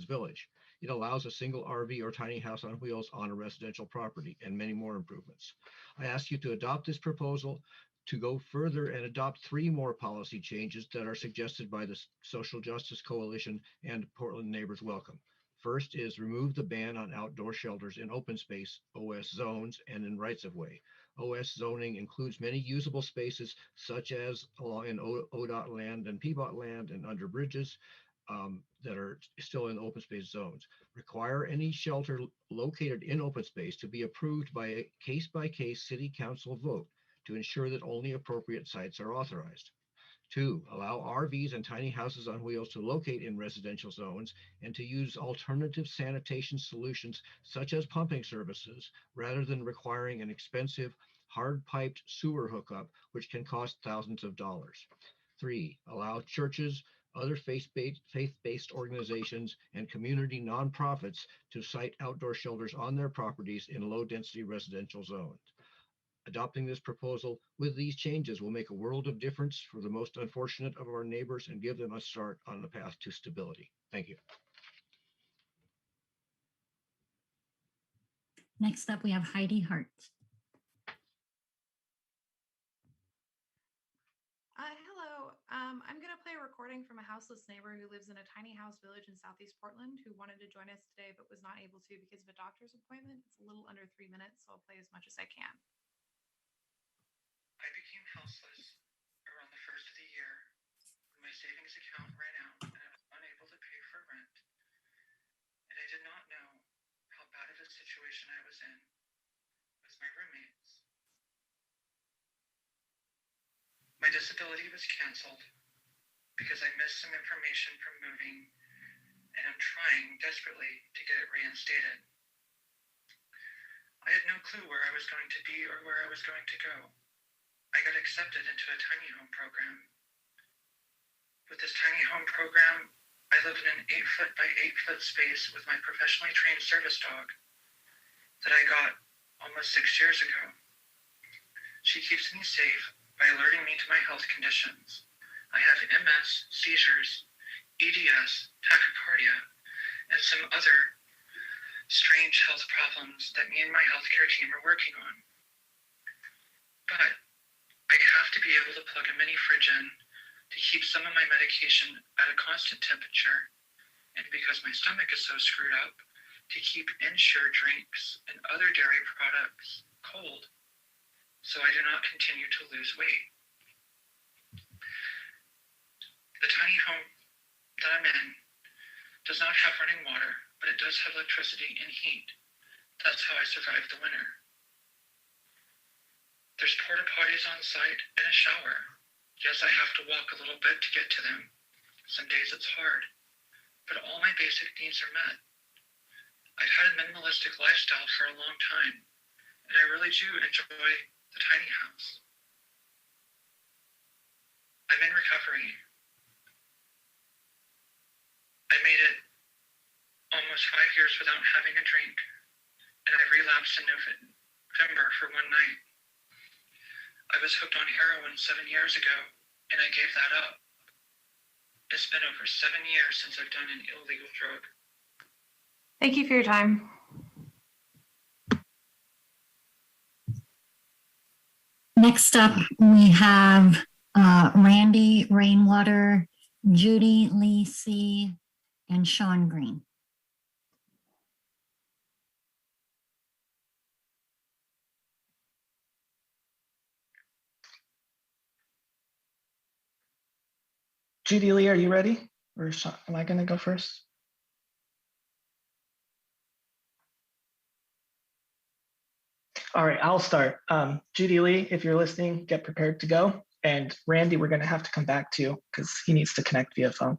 Village. It allows a single RV or tiny house on wheels on a residential property, and many more improvements. I ask you to adopt this proposal, to go further and adopt 3 more policy changes that are suggested by the Social Justice Coalition and Portland Neighbors Welcome. First is remove the ban on outdoor shelters in open space, OS zones, and in rights-of-way. OS zoning includes many usable spaces, such as along in ODOT land and PBOT land and under bridges that are still in open space zones. Require any shelter located in open space to be approved by a case-by-case city council vote to ensure that only appropriate sites are authorized. 2, allow RVs and tiny houses on wheels to locate in residential zones and to use alternative sanitation solutions such as pumping services rather than requiring an expensive hard-piped sewer hookup, which can cost thousands of dollars. 3, allow churches, other faith-based organizations, and community nonprofits to site outdoor shelters on their properties in low-density residential zones. Adopting this proposal with these changes will make a world of difference for the most unfortunate of our neighbors and give them a start on the path to stability. Thank you. Next up, we have Heidi Hart. Hello. I'm going to play a recording from a houseless neighbor who lives in a tiny house village in Southeast Portland who wanted to join us today but was not able to because of a doctor's appointment. It's a little under 3 minutes, so I'll play as much as I can. I became houseless around the first of the year when my savings account ran out and I was unable to pay for rent. And I did not know how bad of a situation I was in with my roommates. My disability was canceled because I missed some information from moving and I'm trying desperately to get it reinstated. I had no clue where I was going to be or where I was going to go. I got accepted into a tiny home program. With this tiny home program, I lived in an 8-foot by 8-foot space with my professionally trained service dog that I got almost 6 years ago. She keeps me safe by alerting me to my health conditions. I have MS, seizures, EDS, tachycardia, and some other strange health problems that me and my healthcare team are working on. But I have to be able to plug a mini fridge in to keep some of my medication at a constant temperature, and because my stomach is so screwed up, to keep Ensure drinks and other dairy products cold so I do not continue to lose weight. The tiny home that I'm in does not have running water, but it does have electricity and heat. That's how I survived the winter. There's porta potties on site and a shower. Yes, I have to walk a little bit to get to them. Some days it's hard, but all my basic needs are met. I've had a minimalistic lifestyle for a long time, and I really do enjoy the tiny house. I'm in recovery. I made it almost 5 years without having a drink, and I relapsed in November for one night. I was hooked on heroin 7 years ago, and I gave that up. It's been over 7 years since I've done an illegal drug. Thank you for your time. Next up, we have Randy Rainwater, Judy Lee C., and Sean Green. Judy Lee, are you ready? Or am I going to go first? All right, I'll start. Judy Lee, if you're listening, get prepared to go. And Randy, we're going to have to come back to you because he needs to connect via phone.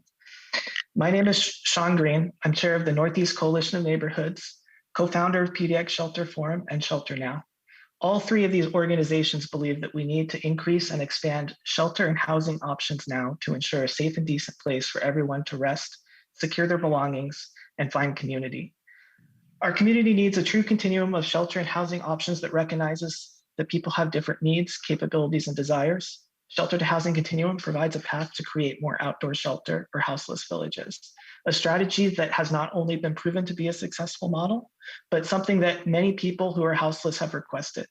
My name is Sean Green. I'm chair of the Northeast Coalition of Neighborhoods, co-founder of PDX Shelter Forum and Shelter Now. All three of these organizations believe that we need to increase and expand shelter and housing options now to ensure a safe and decent place for everyone to rest, secure their belongings, and find community. Our community needs a true continuum of shelter and housing options that recognizes that people have different needs, capabilities, and desires. Shelter to Housing Continuum provides a path to create more outdoor shelter or houseless villages, a strategy that has not only been proven to be a successful model, but something that many people who are houseless have requested.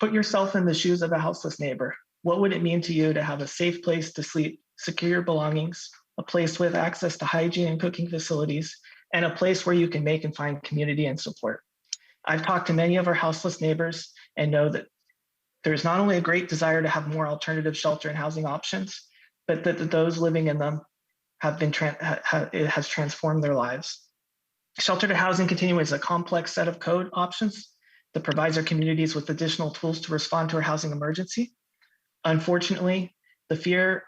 Put yourself in the shoes of a houseless neighbor. What would it mean to you to have a safe place to sleep, secure your belongings, a place with access to hygiene and cooking facilities, and a place where you can make and find community and support? I've talked to many of our houseless neighbors and know that there's not only a great desire to have more alternative shelter and housing options, but that those living in them it has transformed their lives. Shelter to Housing Continuum is a complex set of code options that provides our communities with additional tools to respond to our housing emergency. Unfortunately, the fear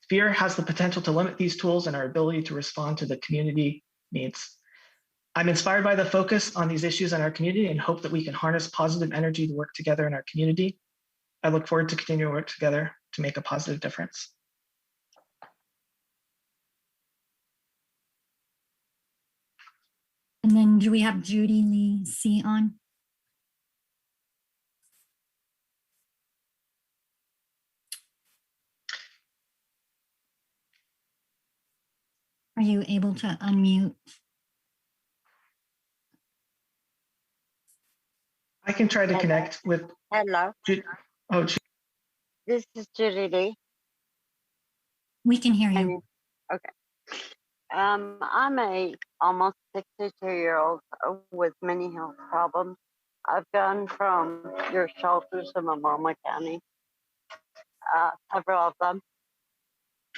fear has the potential to limit these tools and our ability to respond to the community needs. I'm inspired by the focus on these issues in our community and hope that we can harness positive energy to work together in our community. I look forward to continuing to work together to make a positive difference. And then do we have Judy Lee C on? Are you able to unmute? I can try to connect with. Hello. Oh, this is Judy Lee. We can hear you. Okay. I'm a almost 62-year-old with many health problems. I've gone from your shelters in Multnomah County, several of them.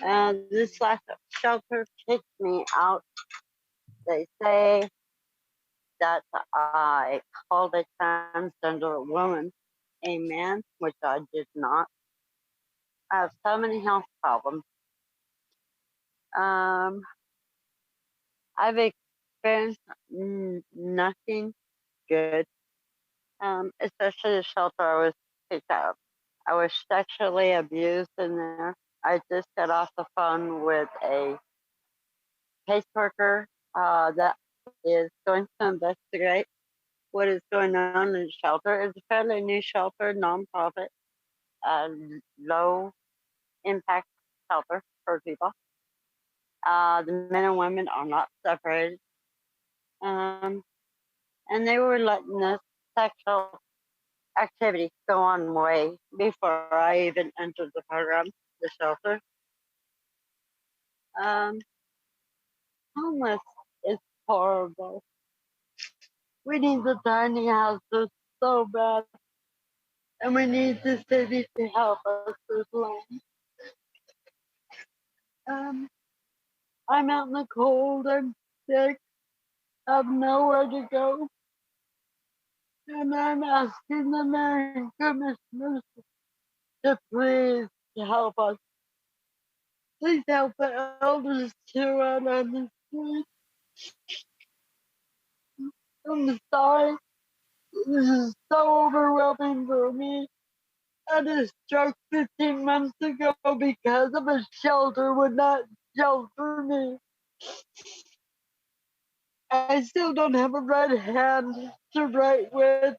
And this last shelter kicked me out. They say that I called a transgender woman a man, which I did not. I have so many health problems. I've experienced nothing good, especially the shelter I was kicked out. I was sexually abused in there. I just got off the phone with a caseworker that is going to investigate what is going on in the shelter. It's a fairly new shelter, nonprofit, low impact shelter for people. The men and women are not separated. And they were letting this sexual activity go on way before I even entered the program, the shelter. Homeless is horrible. We need the tiny houses so bad. And we need the city to help us with land. I'm out in the cold, I'm sick, I have nowhere to go. And I'm asking the mayor and commissioners to please help us. Please help the elders too out on the street. I'm sorry. This is so overwhelming for me. I had a stroke 15 months ago because of a shelter would not shelter me. I still don't have a right hand to write with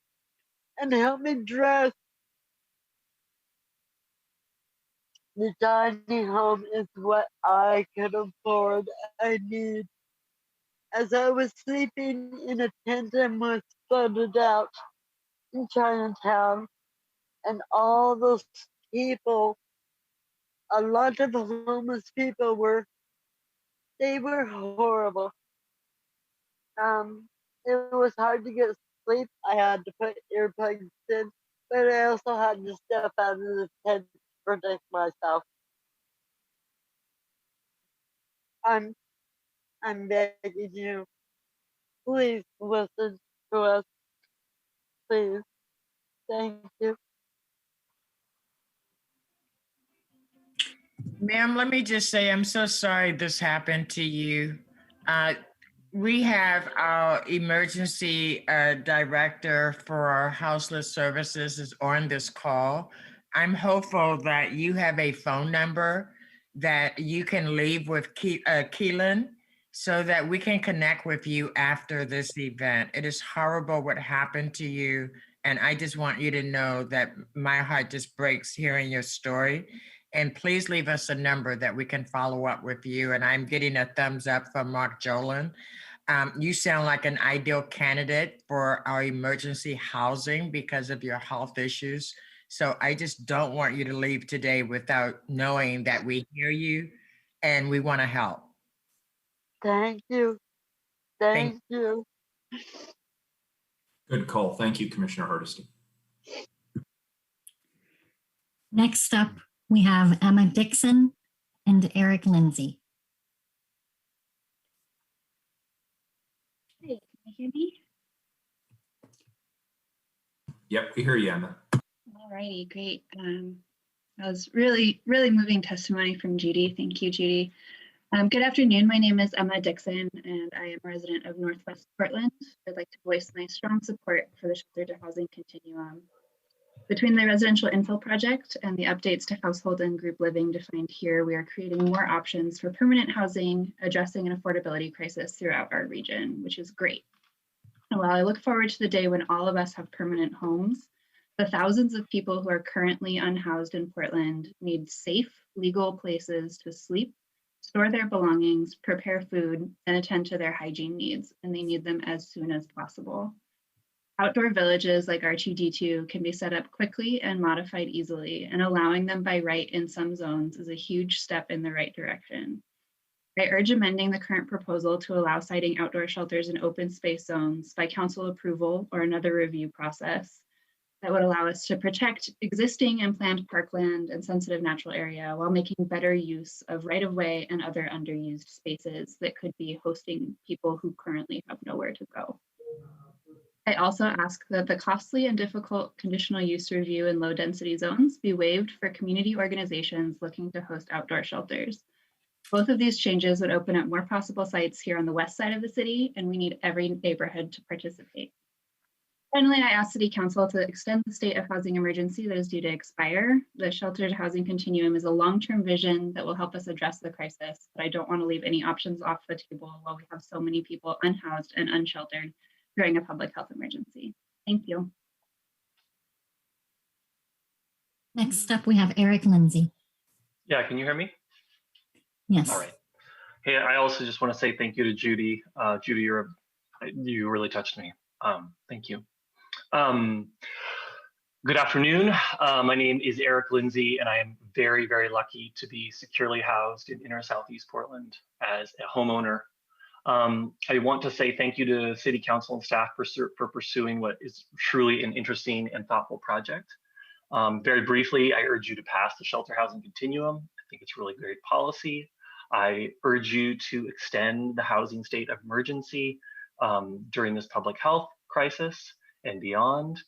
and help me dress. The tiny home is what I can afford. I need. As I was sleeping in a tent and was flooded out in Chinatown, and all those people, a lot of homeless people they were horrible. It was hard to get sleep. I had to put earplugs in, but I also had to step out of the tent to protect myself. I'm begging you, please listen to us. Please. Thank you. Ma'am, let me just say, I'm so sorry this happened to you. We have our emergency director for our houseless services is on this call. I'm hopeful that you have a phone number that you can leave with Keelan so that we can connect with you after this event. It is horrible what happened to you. And I just want you to know that my heart just breaks hearing your story. And please leave us a number that we can follow up with you. And I'm getting a thumbs up from Mark Jolin. You sound like an ideal candidate for our emergency housing because of your health issues. So I just don't want you to leave today without knowing that we hear you and we want to help. Thank you. Thank you. Good call. Thank you, Commissioner Hardesty. Next up, we have Emma Dixon and Eric Lindsay. Hey, can you hear me? Yep, we hear you, Emma. All righty, great. That was really moving testimony from Judy. Thank you, Judy. Good afternoon. My name is Emma Dixon, and I am a resident of Northwest Portland. I'd like to voice my strong support for the shelter to housing continuum. Between the residential infill project and the updates to household and group living defined here, we are creating more options for permanent housing, addressing an affordability crisis throughout our region, which is great. And while I look forward to the day when all of us have permanent homes, the thousands of people who are currently unhoused in Portland need safe, legal places to sleep, store their belongings, prepare food, and attend to their hygiene needs, and they need them as soon as possible. Outdoor villages like R2D2 can be set up quickly and modified easily, and allowing them by right in some zones is a huge step in the right direction. I urge amending the current proposal to allow siting outdoor shelters in open space zones by council approval or another review process that would allow us to protect existing and planned parkland and sensitive natural area while making better use of right-of-way and other underused spaces that could be hosting people who currently have nowhere to go. I also ask that the costly and difficult conditional use review in low density zones be waived for community organizations looking to host outdoor shelters. Both of these changes would open up more possible sites here on the west side of the city, and we need every neighborhood to participate. Finally, I ask City Council to extend the state of housing emergency that is due to expire. The shelter to housing continuum is a long-term vision that will help us address the crisis, but I don't want to leave any options off the table while we have so many people unhoused and unsheltered during a public health emergency. Thank you. Next up, we have Eric Lindsay. Yeah, can you hear me? Yes. All right. Hey, I also just want to say thank you to Judy. Judy, you really touched me. Thank you. Good afternoon. My name is Eric Lindsay, and I am very, very lucky to be securely housed in inner Southeast Portland as a homeowner. I want to say thank you to City Council and staff for pursuing what is truly an interesting and thoughtful project. Very briefly, I urge you to pass the shelter housing continuum. I think it's really great policy. I urge you to extend the housing state of emergency during this public health crisis and beyond.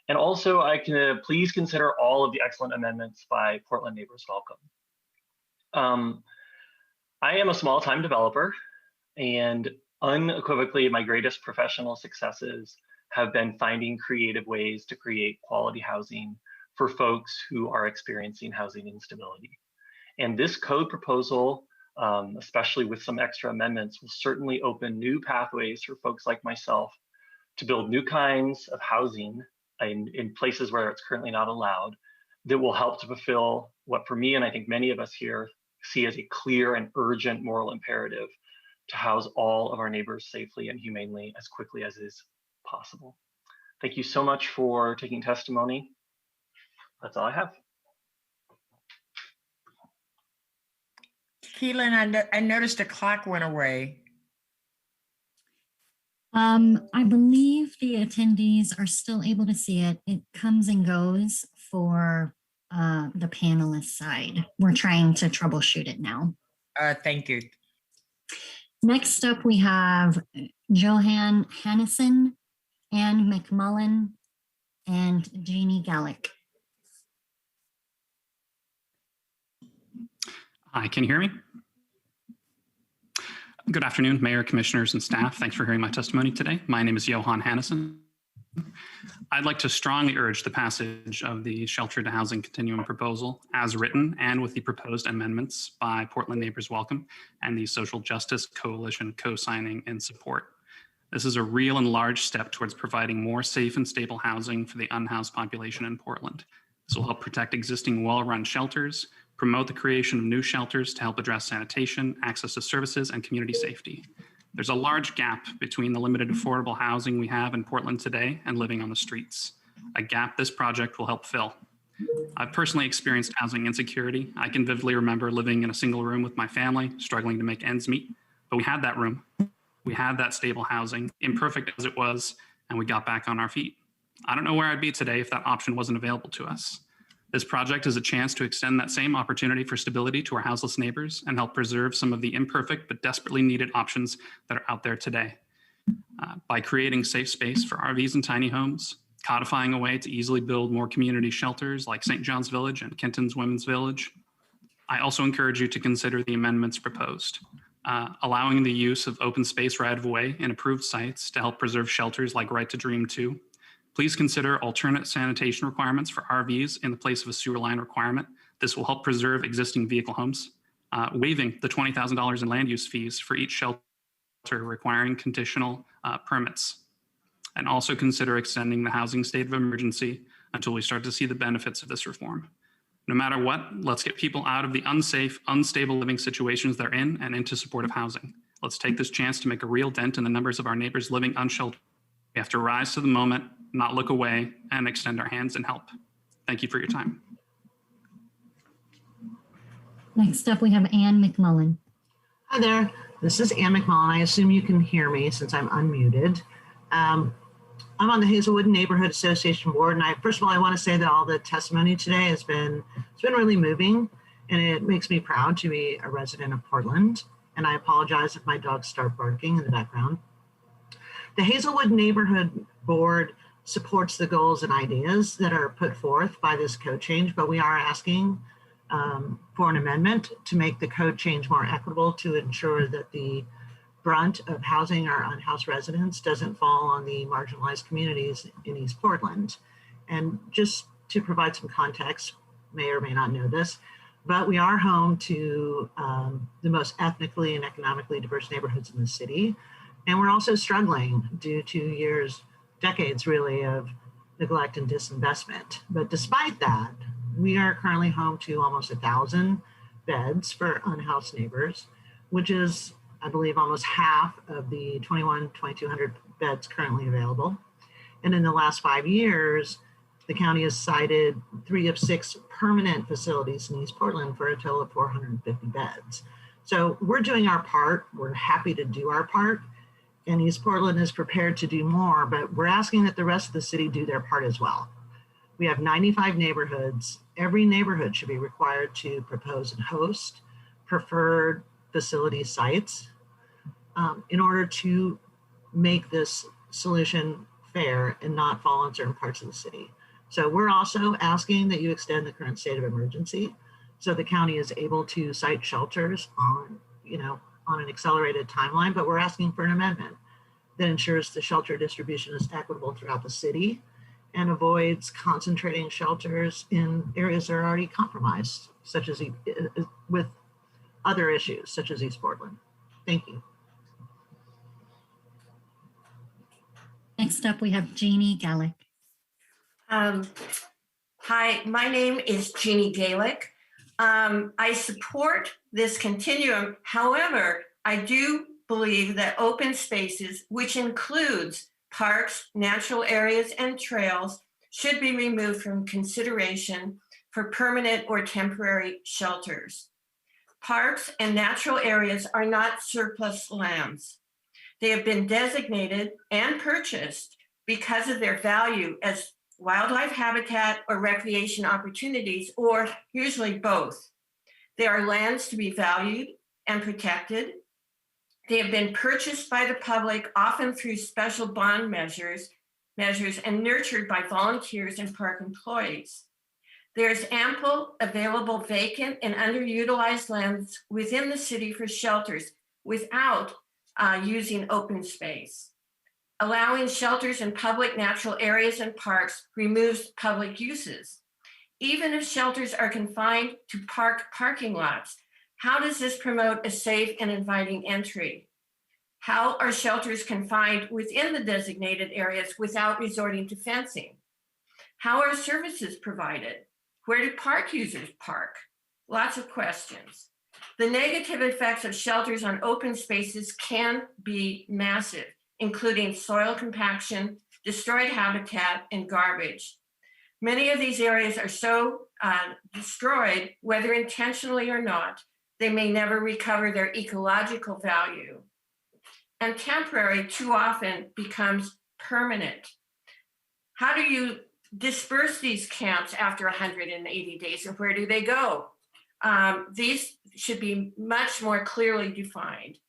And also, I can please consider all of the excellent amendments by Portland Neighbors Welcome. I am a small-time developer, and unequivocally, my greatest professional successes have been finding creative ways to create quality housing for folks who are experiencing housing instability. And this code proposal, especially with some extra amendments, will certainly open new pathways for folks like myself to build new kinds of housing in places where it's currently not allowed, that will help to fulfill what, for me and I think many of us here, see as a clear and urgent moral imperative to house all of our neighbors safely and humanely as quickly as is possible. Thank you so much for taking testimony. That's all I have. Keelan, I noticed the clock went away. I believe the attendees are still able to see it. It comes and goes for the panelist side. We're trying to troubleshoot it now. Thank you. Next up, we have Joanne Hannison, Anne McMullen, and Jeannie Galick. Hi, can you hear me? Good afternoon, Mayor, Commissioners, and staff. Thanks for hearing my testimony today. My name is Johan Hannison. I'd like to strongly urge the passage of the Shelter to Housing Continuum proposal as written and with the proposed amendments by Portland Neighbors Welcome and the Social Justice Coalition co-signing in support. This is a real and large step towards providing more safe and stable housing for the unhoused population in Portland. This will help protect existing well-run shelters, promote the creation of new shelters to help address sanitation, access to services, and community safety. There's a large gap between the limited affordable housing we have in Portland today and living on the streets, a gap this project will help fill. I've personally experienced housing insecurity. I can vividly remember living in a single room with my family, struggling to make ends meet, but we had that room. We had that stable housing, imperfect as it was, and we got back on our feet. I don't know where I'd be today if that option wasn't available to us. This project is a chance to extend that same opportunity for stability to our houseless neighbors and help preserve some of the imperfect but desperately needed options that are out there today. By creating safe space for RVs and tiny homes, codifying a way to easily build more community shelters like St. John's Village and Kenton's Women's Village. I also encourage you to consider the amendments proposed, allowing the use of open space right-of-way in approved sites to help preserve shelters like Right to Dream 2. Please consider alternate sanitation requirements for RVs in the place of a sewer line requirement. This will help preserve existing vehicle homes. Waiving the $20,000 in land use fees for each shelter requiring conditional permits. And also consider extending the housing state of emergency until we start to see the benefits of this reform. No matter what, let's get people out of the unsafe, unstable living situations they're in and into supportive housing. Let's take this chance to make a real dent in the numbers of our neighbors living unsheltered. We have to rise to the moment, not look away, and extend our hands and help. Thank you for your time. Next up, we have Ann McMullen. Hi there, this is Ann McMullen. I assume you can hear me since I'm unmuted. I'm on the Hazelwood Neighborhood Association board, and first of all, I want to say that all the testimony today it's been really moving, and it makes me proud to be a resident of Portland. And I apologize if my dogs start barking in the background. The Hazelwood Neighborhood Board supports the goals and ideas that are put forth by this code change, but we are asking for an amendment to make the code change more equitable to ensure that the brunt of housing our unhoused residents doesn't fall on the marginalized communities in East Portland. And just to provide some context, may or may not know this, but we are home to the most ethnically and economically diverse neighborhoods in the city. And we're also struggling due to decades really of neglect and disinvestment. But despite that, we are currently home to almost 1,000 beds for unhoused neighbors, which is, I believe, almost half of the 2,200 beds currently available. And in the last 5 years, the county has cited 3 of 6 permanent facilities in East Portland for a total of 450 beds. So we're doing our part. We're happy to do our part. And East Portland is prepared to do more, but we're asking that the rest of the city do their part as well. We have 95 neighborhoods. Every neighborhood should be required to propose and host preferred facility sites in order to make this solution fair and not fall on certain parts of the city. So we're also asking that you extend the current state of emergency so the county is able to site shelters on an accelerated timeline, but we're asking for an amendment that ensures the shelter distribution is equitable throughout the city and avoids concentrating shelters in areas that are already compromised, such as with other issues, such as East Portland. Thank you. Next up, we have Jeannie Galick. Hi, my name is Jeanne Galick. I support this continuum. However, I do believe that open spaces, which includes parks, natural areas, and trails, should be removed from consideration for permanent or temporary shelters. Parks and natural areas are not surplus lands. They have been designated and purchased because of their value as wildlife habitat or recreation opportunities, or usually both. They are lands to be valued and protected. They have been purchased by the public, often through special bond measures and nurtured by volunteers and park employees. There's ample available vacant and underutilized lands within the city for shelters without using open space. Allowing shelters in public natural areas and parks removes public uses. Even if shelters are confined to parking lots, how does this promote a safe and inviting entry? How are shelters confined within the designated areas without resorting to fencing? How are services provided? Where do park users park? Lots of questions. The negative effects of shelters on open spaces can be massive, including soil compaction, destroyed habitat, and garbage. Many of these areas are so destroyed, whether intentionally or not, they may never recover their ecological value. And temporary too often becomes permanent. How do you disperse these camps after 180 days, and where do they go? These should be much more clearly defined.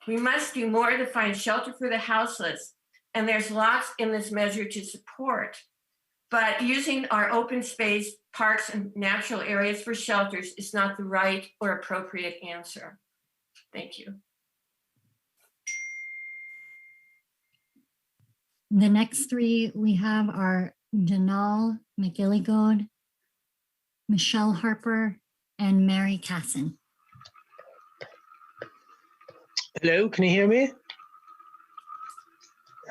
We must do more to find shelter for the houseless, and there's lots in this measure to support. But using our open space, parks, and natural areas for shelters is not the right or appropriate answer. Thank you. The next three we have are Janal McGilligod, Michelle Harper, and Mary Casson. Hello, can you hear me?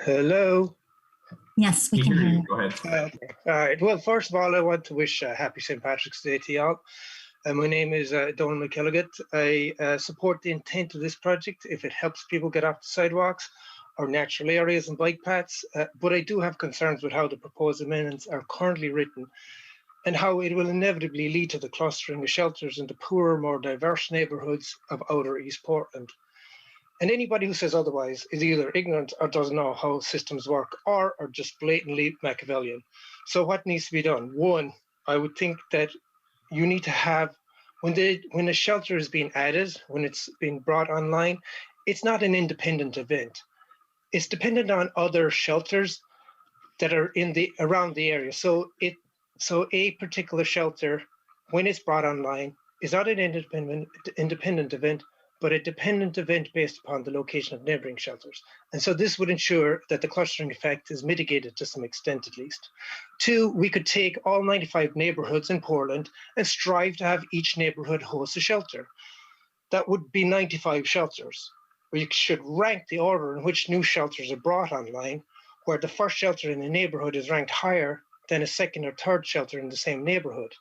Hello. Yes, we can hear you. Go ahead. Okay. All right. Well, first of all, I want to wish happy St. Patrick's Day to y'all. My name is Donald McKilligan. I support the intent of this project if it helps people get off the sidewalks or natural areas and bike paths. But I do have concerns with how the proposed amendments are currently written and how it will inevitably lead to the clustering of shelters in the poorer, more diverse neighbourhoods of outer East Portland. And anybody who says otherwise is either ignorant or doesn't know how systems work or are just blatantly Machiavellian. So what needs to be done? One, I would think that you need to have, when a shelter is being added, when it's being brought online, it's not an independent event. It's dependent on other shelters that are around the area. So a particular shelter, when it's brought online, is not an independent event, but a dependent event based upon the location of neighbouring shelters. And so this would ensure that the clustering effect is mitigated to some extent at least. Two, we could take all 95 neighbourhoods in Portland and strive to have each neighbourhood host a shelter. That would be 95 shelters. We should rank the order in which new shelters are brought online, where the first shelter in a neighbourhood is ranked higher than a second or third shelter in the same neighbourhood.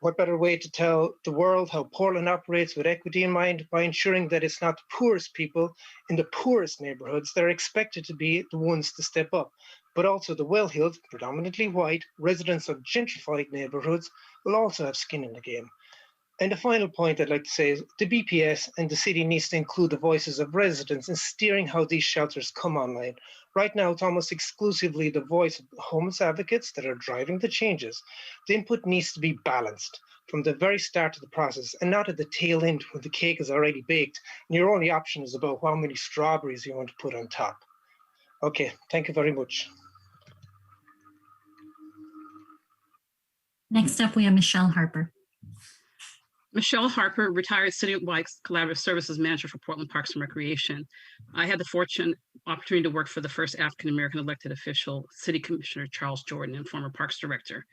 What better way to tell the world how Portland operates with equity in mind by ensuring that it's not the poorest people in the poorest neighbourhoods that are expected to be the ones to step up, but also the well-heeled, predominantly white, residents of gentrified neighbourhoods will also have skin in the game. And the final point I'd like to say is the BPS and the city needs to include the voices of residents in steering how these shelters come online. Right now, it's almost exclusively the voice of homeless advocates that are driving the changes. The input needs to be balanced from the very start of the process and not at the tail end when the cake is already baked and your only option is about how many strawberries you want to put on top. Okay, thank you very much. Next up, we have Michelle Harper. Michelle Harper, retired citywide collaborative services manager for Portland Parks and Recreation. I had the opportunity to work for the first African-American elected official, City Commissioner Charles Jordan, and former Parks Director.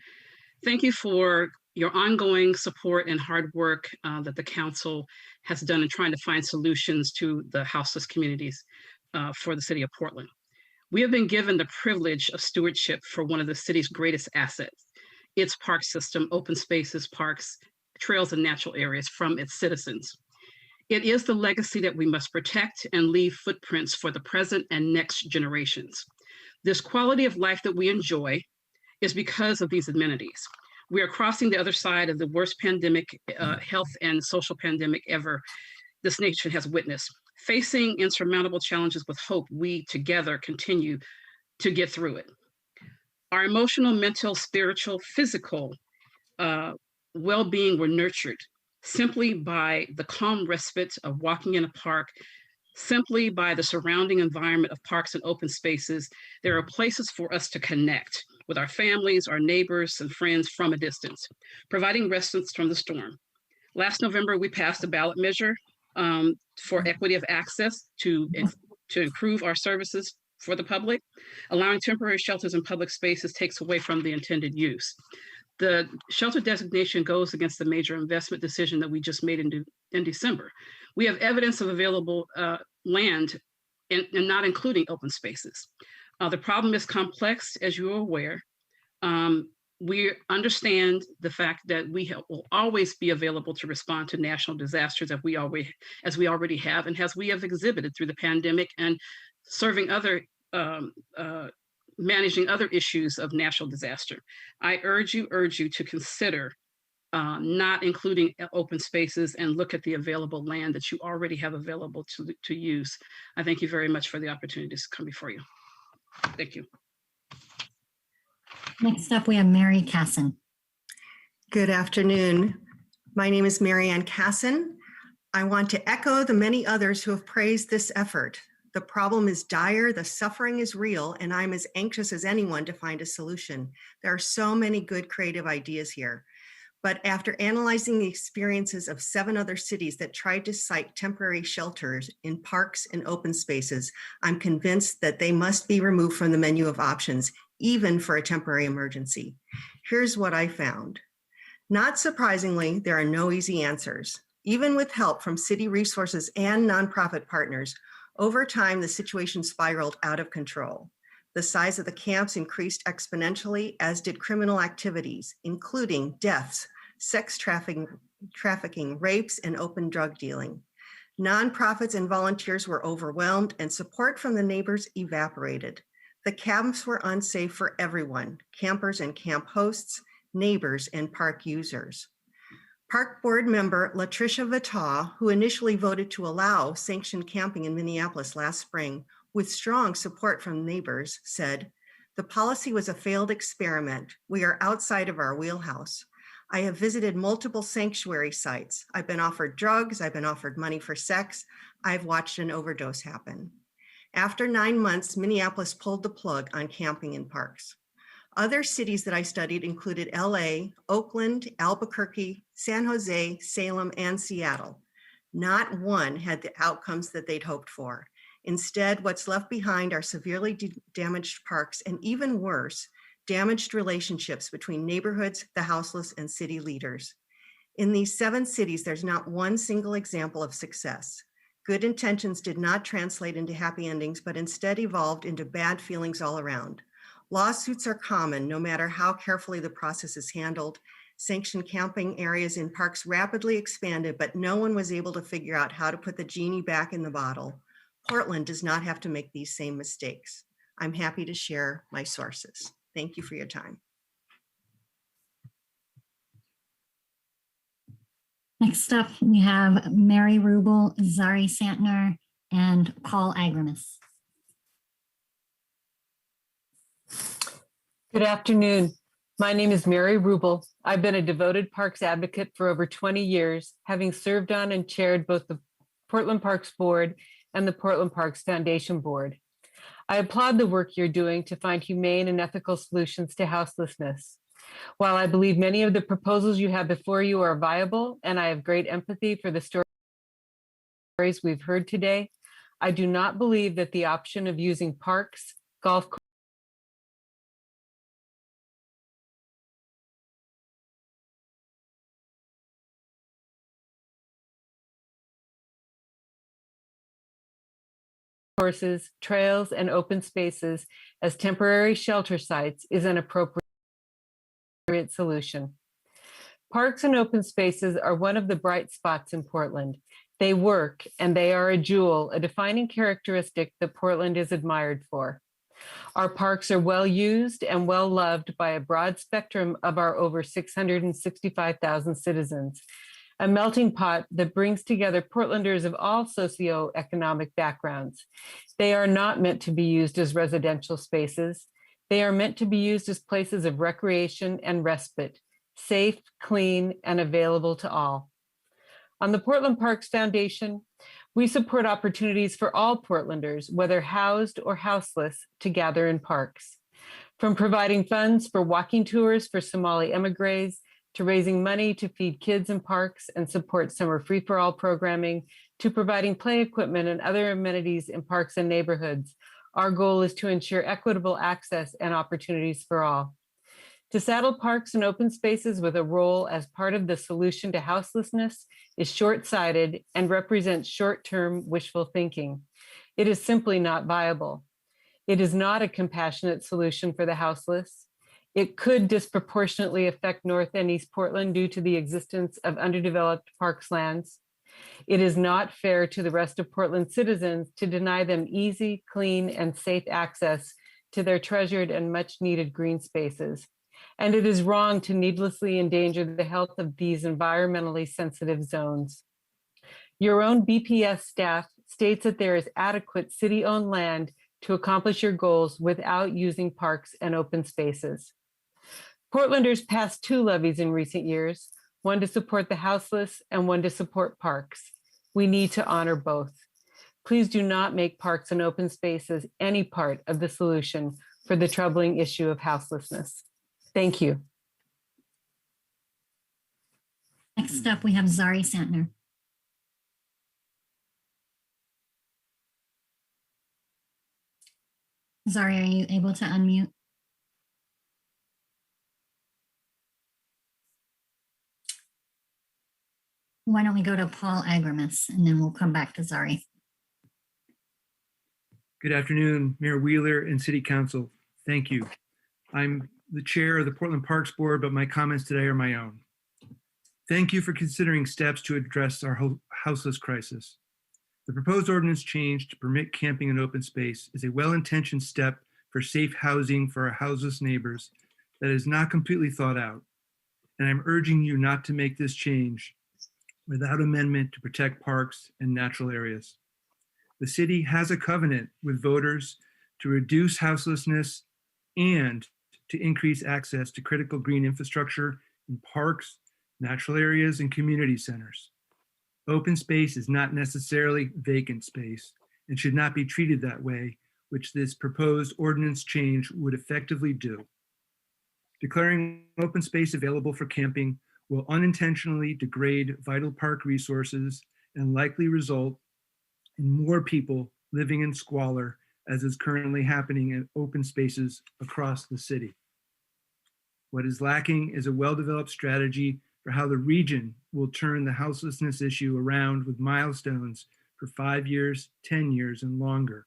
Thank you for your ongoing support and hard work that the council has done in trying to find solutions to the houseless communities for the city of Portland. We have been given the privilege of stewardship for one of the city's greatest assets, its park system, open spaces, parks, trails, and natural areas from its citizens. It is the legacy that we must protect and leave footprints for the present and next generations. This quality of life that we enjoy is because of these amenities. We are crossing the other side of the worst pandemic, health and social pandemic ever this nation has witnessed. Facing insurmountable challenges with hope, we together continue to get through it. Our emotional, mental, spiritual, physical well-being were nurtured simply by the calm respite of walking in a park, simply by the surrounding environment of parks and open spaces. There are places for us to connect with our families, our neighbors, and friends from a distance, providing respite from the storm. Last November, we passed a ballot measure for equity of access to improve our services for the public. Allowing temporary shelters in public spaces takes away from the intended use. The shelter designation goes against the major investment decision that we just made in December. We have evidence of available land and not including open spaces. The problem is complex, as you are aware. We understand the fact that we will always be available to respond to national disasters as we already have, and as we have exhibited through the pandemic and serving other managing other issues of national disaster. I urge you to consider not including open spaces and look at the available land that you already have available to use. I thank you very much for the opportunity to come before you. Thank you. Next up, we have Mary Casson. Good afternoon. My name is Mary Ann Casson. I want to echo the many others who have praised this effort. The problem is dire, the suffering is real, and I'm as anxious as anyone to find a solution. There are so many good creative ideas here. But after analyzing the experiences of 7 other cities that tried to site temporary shelters in parks and open spaces, I'm convinced that they must be removed from the menu of options, even for a temporary emergency. Here's what I found. Not surprisingly, there are no easy answers. Even with help from city resources and nonprofit partners, over time, the situation spiraled out of control. The size of the camps increased exponentially, as did criminal activities, including deaths, sex trafficking, rapes, and open drug dealing. Nonprofits and volunteers were overwhelmed, and support from the neighbors evaporated. The camps were unsafe for everyone, campers and camp hosts, neighbors, and park users. Park Board member Trisha Patt, who initially voted to allow sanctioned camping in Minneapolis last spring with strong support from neighbors, said, "The policy was a failed experiment. We are outside of our wheelhouse. I have visited multiple sanctuary sites. I've been offered drugs. I've been offered money for sex. I've watched an overdose happen." After 9 months, Minneapolis pulled the plug on camping in parks. Other cities that I studied included LA, Oakland, Albuquerque, San Jose, Salem, and Seattle. Not one had the outcomes that they'd hoped for. Instead, what's left behind are severely damaged parks, and even worse, damaged relationships between neighborhoods, the houseless, and city leaders. In these 7 cities, there's not one single example of success. Good intentions did not translate into happy endings, but instead evolved into bad feelings all around. Lawsuits are common, no matter how carefully the process is handled. Sanctioned camping areas in parks rapidly expanded, but no one was able to figure out how to put the genie back in the bottle. Portland does not have to make these same mistakes. I'm happy to share my sources. Thank you for your time. Next up, we have Mary Rubel, Zari Santner, and Paul Agramus. Good afternoon. My name is Mary Rubel. I've been a devoted parks advocate for over 20 years, having served on and chaired both the Portland Parks Board and the Portland Parks Foundation Board. I applaud the work you're doing to find humane and ethical solutions to houselessness. While I believe many of the proposals you have before you are viable, and I have great empathy for the stories we've heard today, I do not believe that the option of using parks, golf courses, trails, and open spaces as temporary shelter sites is an appropriate solution. Parks and open spaces are one of the bright spots in Portland. They work, and they are a jewel, a defining characteristic that Portland is admired for. Our parks are well used and well loved by a broad spectrum of our over 665,000 citizens, a melting pot that brings together Portlanders of all socioeconomic backgrounds. They are not meant to be used as residential spaces. They are meant to be used as places of recreation and respite, safe, clean, and available to all. On the Portland Parks Foundation, we support opportunities for all Portlanders, whether housed or houseless, to gather in parks. From providing funds for walking tours for Somali emigres, to raising money to feed kids in parks and support summer free-for-all programming, to providing play equipment and other amenities in parks and neighborhoods, our goal is to ensure equitable access and opportunities for all. To saddle parks and open spaces with a role as part of the solution to houselessness is short-sighted and represents short-term wishful thinking. It is simply not viable. It is not a compassionate solution for the houseless. It could disproportionately affect North and East Portland due to the existence of underdeveloped parks lands. It is not fair to the rest of Portland citizens to deny them easy, clean, and safe access to their treasured and much needed green spaces. And it is wrong to needlessly endanger the health of these environmentally sensitive zones. Your own BPS staff states that there is adequate city-owned land to accomplish your goals without using parks and open spaces. Portlanders passed 2 levies in recent years, one to support the houseless and one to support parks. We need to honor both. Please do not make parks and open spaces any part of the solution for the troubling issue of houselessness. Thank you. Next up, we have Zari Santner. Zari, are you able to unmute? Why don't we go to Paul Agramus and then we'll come back to Zari. Good afternoon, Mayor Wheeler and City Council. Thank you. I'm the chair of the Portland Parks Board, but my comments today are my own. Thank you for considering steps to address our houseless crisis. The proposed ordinance change to permit camping in open space is a well-intentioned step for safe housing for our houseless neighbors that is not completely thought out. And I'm urging you not to make this change without amendment to protect parks and natural areas. The city has a covenant with voters to reduce houselessness and to increase access to critical green infrastructure in parks, natural areas, and community centers. Open space is not necessarily vacant space and should not be treated that way, which this proposed ordinance change would effectively do. Declaring open space available for camping will unintentionally degrade vital park resources and likely result in more people living in squalor, as is currently happening in open spaces across the city. What is lacking is a well-developed strategy for how the region will turn the houselessness issue around with milestones for 5 years, 10 years, and longer.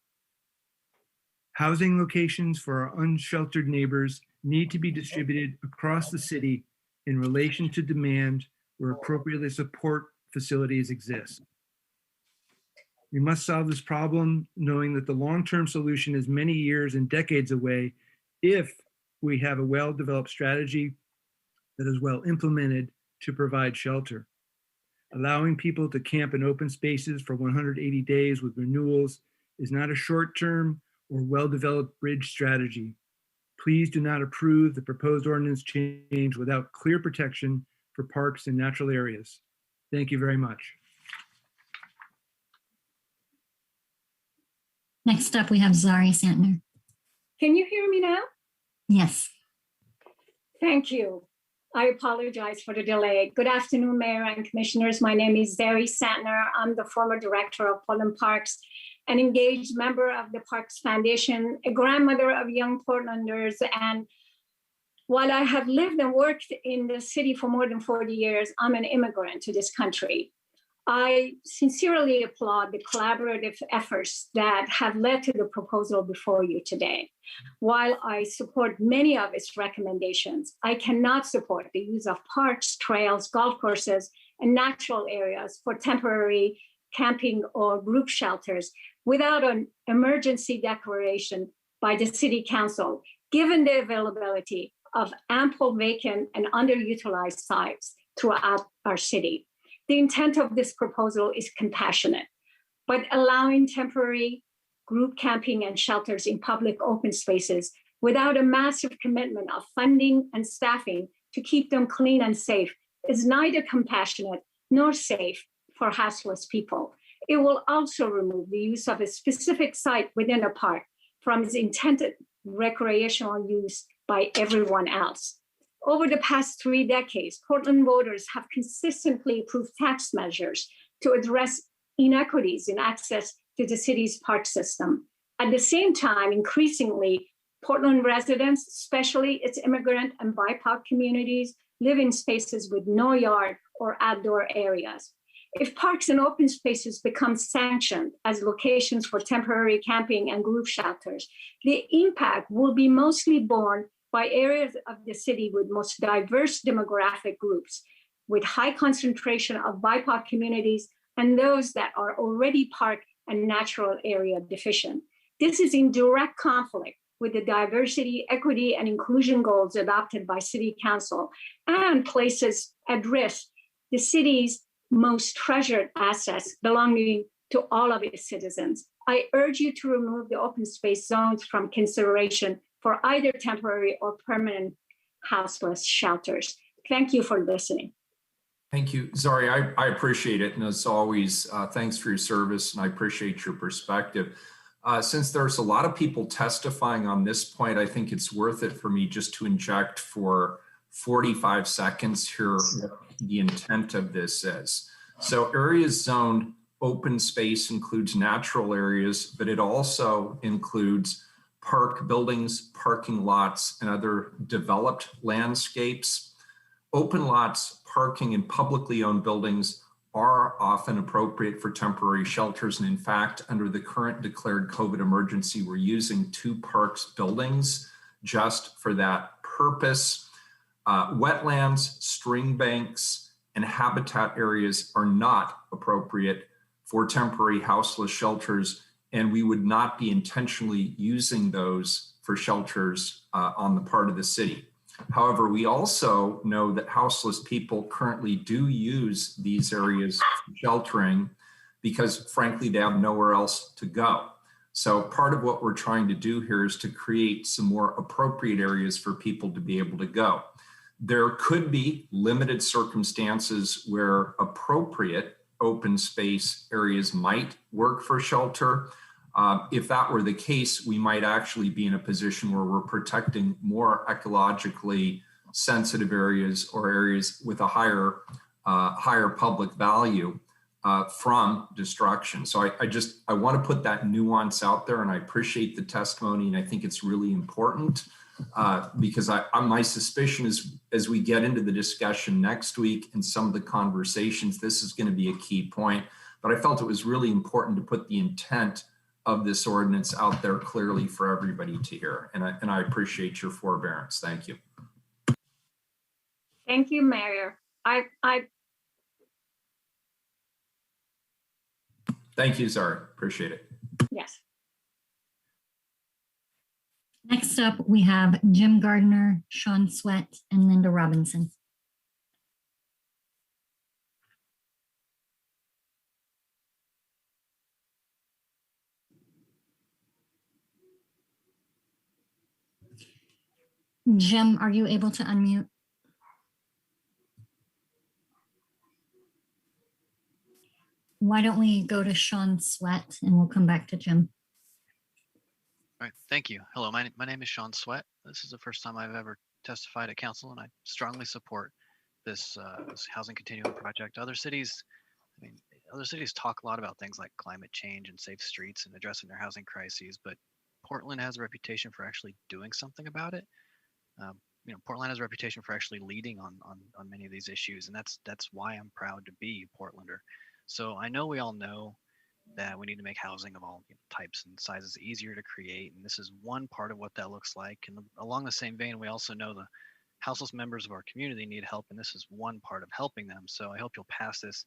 Housing locations for our unsheltered neighbors need to be distributed across the city in relation to demand where appropriately support facilities exist. We must solve this problem knowing that the long-term solution is many years and decades away if we have a well-developed strategy that is well implemented to provide shelter. Allowing people to camp in open spaces for 180 days with renewals is not a short-term or well-developed bridge strategy. Please do not approve the proposed ordinance change without clear protection for parks and natural areas. Thank you very much. Next up, we have Zari Santner. Can you hear me now? Yes. Thank you. I apologize for the delay. Good afternoon, Mayor and Commissioners. My name is Zari Santner. I'm the former director of Portland Parks, an engaged member of the Parks Foundation, a grandmother of young Portlanders. And while I have lived and worked in the city for more than 40 years, I'm an immigrant to this country. I sincerely applaud the collaborative efforts that have led to the proposal before you today. While I support many of its recommendations, I cannot support the use of parks, trails, golf courses, and natural areas for temporary camping or group shelters without an emergency declaration by the City Council, given the availability of ample vacant and underutilized sites throughout our city. The intent of this proposal is compassionate, but allowing temporary group camping and shelters in public open spaces without a massive commitment of funding and staffing to keep them clean and safe is neither compassionate nor safe for houseless people. It will also remove the use of a specific site within a park from its intended recreational use by everyone else. Over the past 3 decades, Portland voters have consistently approved tax measures to address inequities in access to the city's park system. At the same time, increasingly, Portland residents, especially its immigrant and BIPOC communities, live in spaces with no yard or outdoor areas. If parks and open spaces become sanctioned as locations for temporary camping and group shelters, the impact will be mostly borne by areas of the city with most diverse demographic groups, with high concentration of BIPOC communities and those that are already park and natural area deficient. This is in direct conflict with the diversity, equity, and inclusion goals adopted by City Council and places at risk the city's most treasured assets belonging to all of its citizens. I urge you to remove the open space zones from consideration for either temporary or permanent houseless shelters. Thank you for listening. Thank you, Zari. I appreciate it. And as always, thanks for your service, and I appreciate your perspective. Since there's a lot of people testifying on this point, I think it's worth it for me just to inject for 45 seconds here what the intent of this is. So areas zoned open space includes natural areas, but it also includes park buildings, parking lots, and other developed landscapes. Open lots, parking, and publicly owned buildings are often appropriate for temporary shelters. And in fact, under the current declared COVID emergency, we're using 2 parks buildings just for that purpose. Wetlands, stream banks, and habitat areas are not appropriate for temporary houseless shelters, and we would not be intentionally using those for shelters on the part of the city. However, we also know that houseless people currently do use these areas for sheltering because, frankly, they have nowhere else to go. So part of what we're trying to do here is to create some more appropriate areas for people to be able to go. There could be limited circumstances where appropriate open space areas might work for shelter. If that were the case, we might actually be in a position where we're protecting more ecologically sensitive areas or areas with a higher public value from destruction. So I want to put that nuance out there, and I appreciate the testimony, and I think it's really important because my suspicion is as we get into the discussion next week and some of the conversations, this is going to be a key point. But I felt it was really important to put the intent of this ordinance out there clearly for everybody to hear. And I appreciate your forbearance. Thank you. Thank you, Mayor. Thank you, Zari. Appreciate it. Yes. Next up, we have Jim Gardner, Sean Sweat, and Linda Robinson. Jim, are you able to unmute? Why don't we go to Sean Sweat and we'll come back to Jim. All right, thank you. Hello, my name is Sean Sweat. This is the first time I've ever testified at council, and I strongly support this housing continuum project. Other cities talk a lot about things like climate change and safe streets and addressing their housing crises, but Portland has a reputation for actually doing something about it. Portland has a reputation for actually leading on many of these issues, and that's why I'm proud to be a Portlander. So I know we all know that we need to make housing of all types and sizes easier to create, and this is one part of what that looks like. And along the same vein, we also know the houseless members of our community need help, and this is one part of helping them. So I hope you'll pass this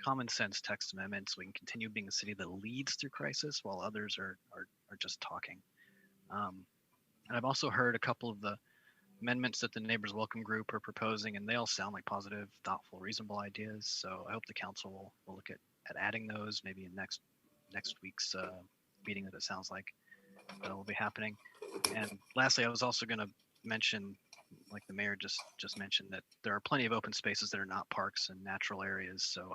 common sense text amendment so we can continue being a city that leads through crisis while others are just talking. And I've also heard a couple of the amendments that the Neighbors Welcome Group are proposing, and they all sound like positive, thoughtful, reasonable ideas. So I hope the council will look at adding those maybe in next week's meeting that it sounds like will be happening. And lastly, I was also going to mention, like the mayor just mentioned, that there are plenty of open spaces that are not parks and natural areas. So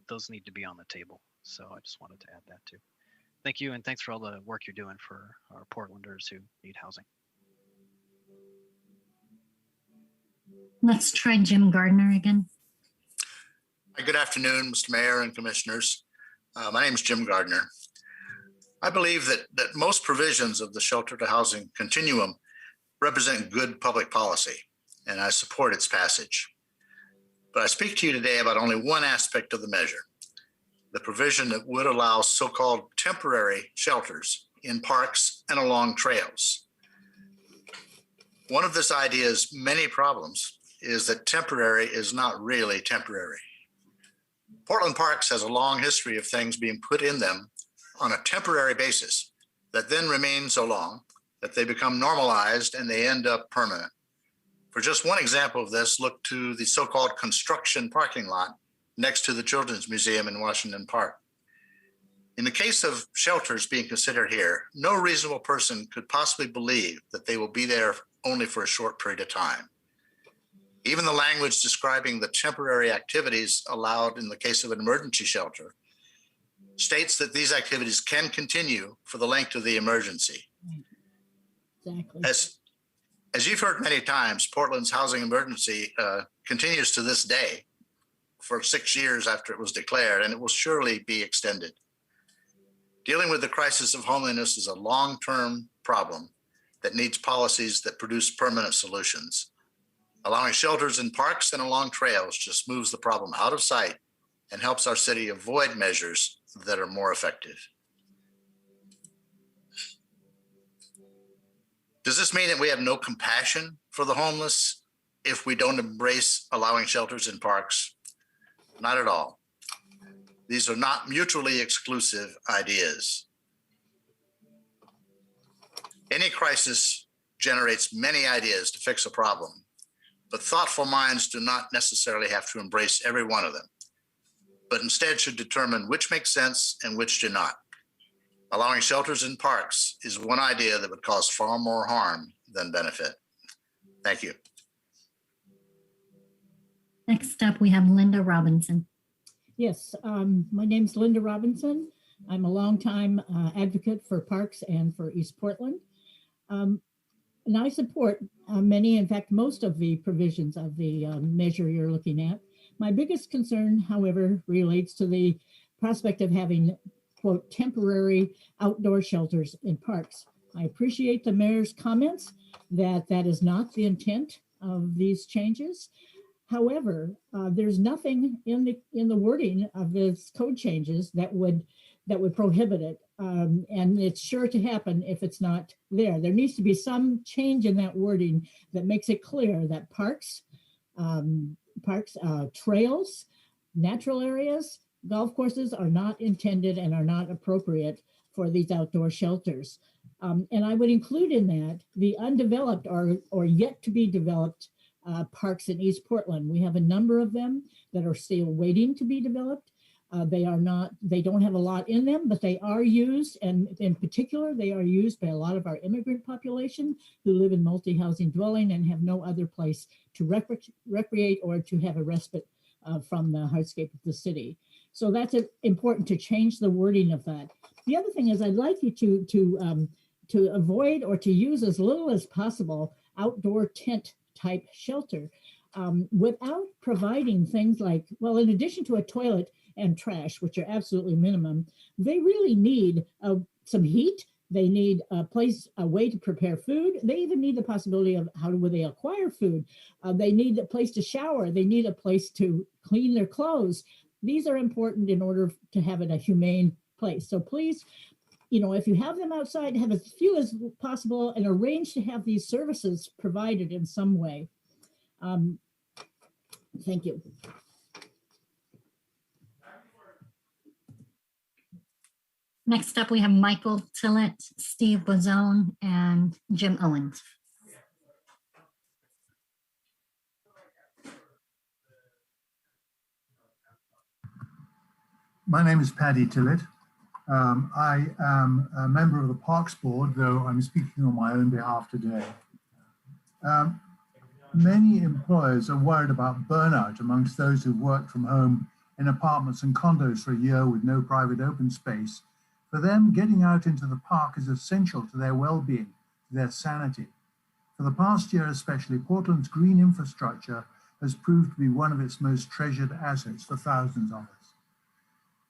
those need to be on the table. So I just wanted to add that too. Thank you, and thanks for all the work you're doing for our Portlanders who need housing. Let's try Jim Gardner again. Good afternoon, Mr. Mayor and Commissioners. My name is Jim Gardner. I believe that most provisions of the shelter to housing continuum represent good public policy, and I support its passage. But I speak to you today about only one aspect of the measure, the provision that would allow so-called temporary shelters in parks and along trails. One of this idea's many problems is that temporary is not really temporary. Portland Parks has a long history of things being put in them on a temporary basis that then remain so long that they become normalized and they end up permanent. For just one example of this, look to the so-called construction parking lot next to the Children's Museum in Washington Park. In the case of shelters being considered here, no reasonable person could possibly believe that they will be there only for a short period of time. Even the language describing the temporary activities allowed in the case of an emergency shelter states that these activities can continue for the length of the emergency. Exactly. As you've heard many times, Portland's housing emergency continues to this day for 6 years after it was declared, and it will surely be extended. Dealing with the crisis of homelessness is a long-term problem that needs policies that produce permanent solutions. Allowing shelters in parks and along trails just moves the problem out of sight and helps our city avoid measures that are more effective. Does this mean that we have no compassion for the homeless if we don't embrace allowing shelters in parks? Not at all. These are not mutually exclusive ideas. Any crisis generates many ideas to fix a problem, but thoughtful minds do not necessarily have to embrace every one of them, but instead should determine which make sense and which do not. Allowing shelters in parks is one idea that would cause far more harm than benefit. Thank you. Next up, we have Linda Robinson. Yes, my name's Linda Robinson. I'm a longtime advocate for parks and for East Portland. And I support many, in fact, most of the provisions of the measure you're looking at. My biggest concern, however, relates to the prospect of having, quote, temporary outdoor shelters in parks. I appreciate the mayor's comments that that is not the intent of these changes. However, there's nothing in the wording of this code changes that would prohibit it, and it's sure to happen if it's not there. There needs to be some change in that wording that makes it clear that parks, trails, natural areas, golf courses are not intended and are not appropriate for these outdoor shelters. And I would include in that the undeveloped or yet to be developed parks in East Portland. We have a number of them that are still waiting to be developed. They don't have a lot in them, but they are used, and in particular, they are used by a lot of our immigrant population who live in multi-housing dwelling and have no other place to recreate or to have a respite from the hardscape of the city. So that's important to change the wording of that. The other thing is I'd like you to avoid or to use as little as possible outdoor tent type shelter without providing things like, well, in addition to a toilet and trash, which are absolutely minimum, they really need some heat. They need a way to prepare food. They even need the possibility of how would they acquire food. They need a place to shower. They need a place to clean their clothes. These are important in order to have it a humane place. So please, if you have them outside, have as few as possible and arrange to have these services provided in some way. Thank you. Next up, we have Michael Tillett, Steve Bozzone, and Jim Owens. My name is Paddy Tillett. I am a member of the Parks Board, though I'm speaking on my own behalf today. Many employers are worried about burnout amongst those who've worked from home in apartments and condos for a year with no private open space. For them, getting out into the park is essential to their well-being, to their sanity. For the past year especially, Portland's green infrastructure has proved to be one of its most treasured assets for thousands of us.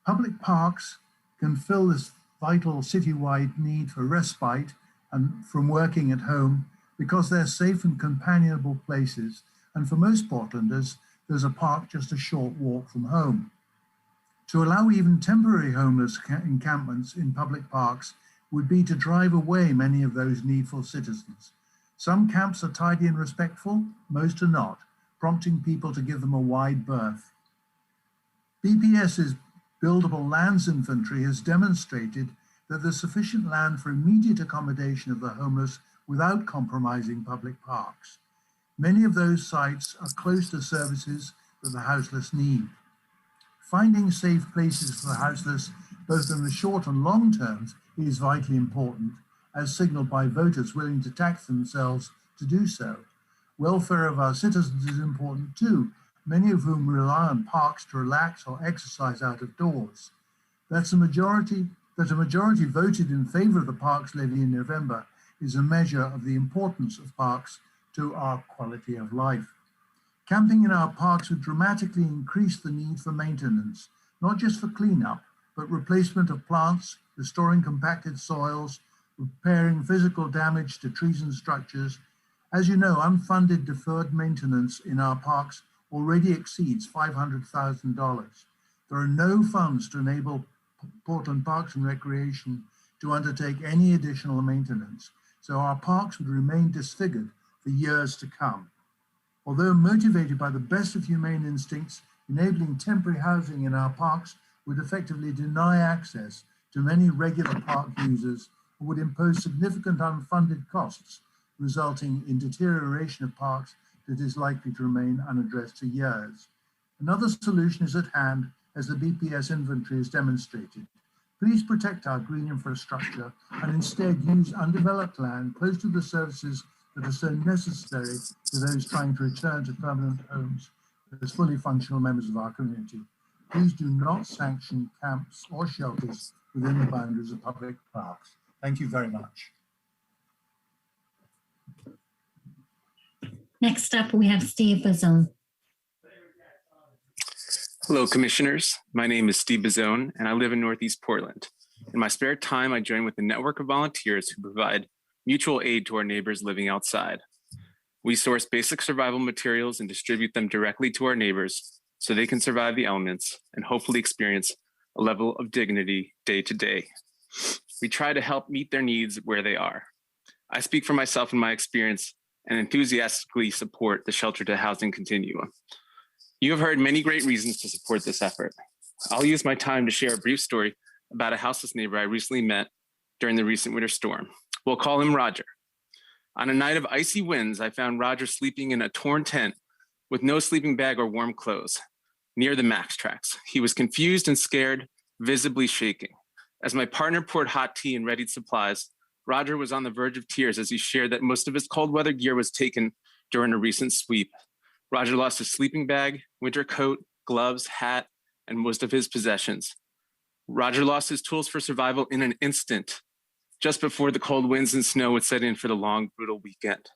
Public parks can fill this vital citywide need for respite and from working at home because they're safe and companionable places. And for most Portlanders, there's a park just a short walk from home. To allow even temporary homeless encampments in public parks would be to drive away many of those needful citizens. Some camps are tidy and respectful, most are not, prompting people to give them a wide berth. BPS's buildable lands inventory has demonstrated that there's sufficient land for immediate accommodation of the homeless without compromising public parks. Many of those sites are close to services that the houseless need. Finding safe places for the houseless, both in the short and long terms, is vitally important, as signaled by voters willing to tax themselves to do so. Welfare of our citizens is important too, many of whom rely on parks to relax or exercise out of doors. That a majority voted in favor of the parks levy in November is a measure of the importance of parks to our quality of life. Camping in our parks would dramatically increase the need for maintenance, not just for cleanup, but replacement of plants, restoring compacted soils, repairing physical damage to trees and structures. As you know, unfunded deferred maintenance in our parks already exceeds $500,000. There are no funds to enable Portland Parks and Recreation to undertake any additional maintenance, so our parks would remain disfigured for years to come. Although motivated by the best of humane instincts, enabling temporary housing in our parks would effectively deny access to many regular park users and would impose significant unfunded costs, resulting in deterioration of parks that is likely to remain unaddressed for years. Another solution is at hand, as the BPS inventory has demonstrated. Please protect our green infrastructure and instead use undeveloped land close to the services that are so necessary to those trying to return to permanent homes as fully functional members of our community. Please do not sanction camps or shelters within the boundaries of public parks. Thank you very much. Next up, we have Steve Bazone. Hello, commissioners. My name is Steve Bazone, and I live in Northeast Portland. In my spare time, I join with a network of volunteers who provide mutual aid to our neighbors living outside. We source basic survival materials and distribute them directly to our neighbors so they can survive the elements and hopefully experience a level of dignity day to day. We try to help meet their needs where they are. I speak for myself and my experience and enthusiastically support the shelter to housing continuum. You have heard many great reasons to support this effort. I'll use my time to share a brief story about a houseless neighbor I recently met during the recent winter storm. We'll call him Roger. On a night of icy winds, I found Roger sleeping in a torn tent with no sleeping bag or warm clothes near the Max tracks. He was confused and scared, visibly shaking. As my partner poured hot tea and readied supplies, Roger was on the verge of tears as he shared that most of his cold weather gear was taken during a recent sweep. Roger lost his sleeping bag, winter coat, gloves, hat, and most of his possessions. Roger lost his tools for survival in an instant, just before the cold winds and snow would set in for the long, brutal weekend.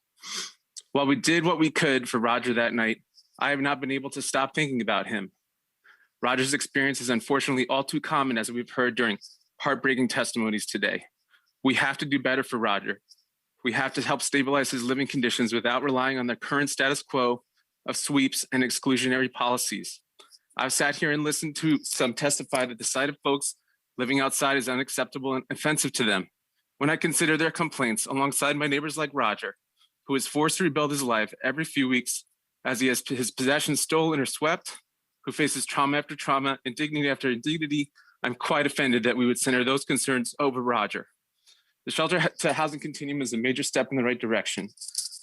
While we did what we could for Roger that night, I have not been able to stop thinking about him. Roger's experience is unfortunately all too common, as we've heard during heartbreaking testimonies today. We have to do better for Roger. We have to help stabilize his living conditions without relying on the current status quo of sweeps and exclusionary policies. I've sat here and listened to some testify that the sight of folks living outside is unacceptable and offensive to them. When I consider their complaints alongside my neighbors like Roger, who is forced to rebuild his life every few weeks as he has his possessions stolen or swept, who faces trauma after trauma, indignity after indignity, I'm quite offended that we would center those concerns over Roger. The shelter to housing continuum is a major step in the right direction.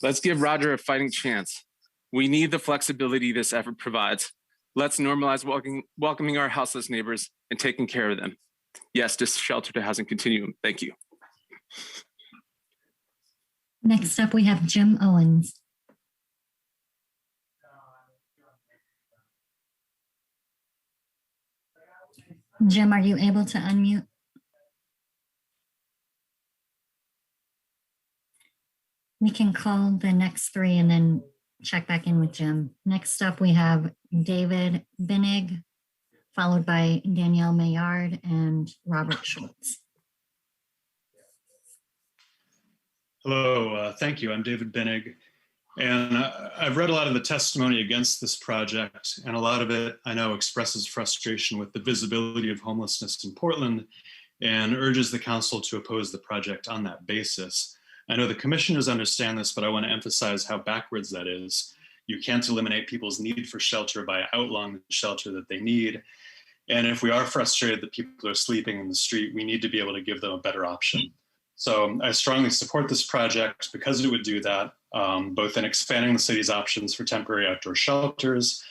Let's give Roger a fighting chance. We need the flexibility this effort provides. Let's normalize welcoming our houseless neighbors and taking care of them. Yes, to shelter to housing continuum. Thank you. Next up, we have Jim Owens. Jim, are you able to unmute? We can call the next three and then check back in with Jim. Next up, we have David Binnig, followed by Danielle Maillard and Robert Schultz. Hello, thank you. I'm David Binnig, and I've read a lot of the testimony against this project, and a lot of it I know expresses frustration with the visibility of homelessness in Portland and urges the council to oppose the project on that basis. I know the commissioners understand this, but I want to emphasize how backwards that is. You can't eliminate people's need for shelter by outlawing the shelter that they need. And if we are frustrated that people are sleeping in the street, we need to be able to give them a better option. So I strongly support this project because it would do that, both in expanding the city's options for temporary outdoor shelters.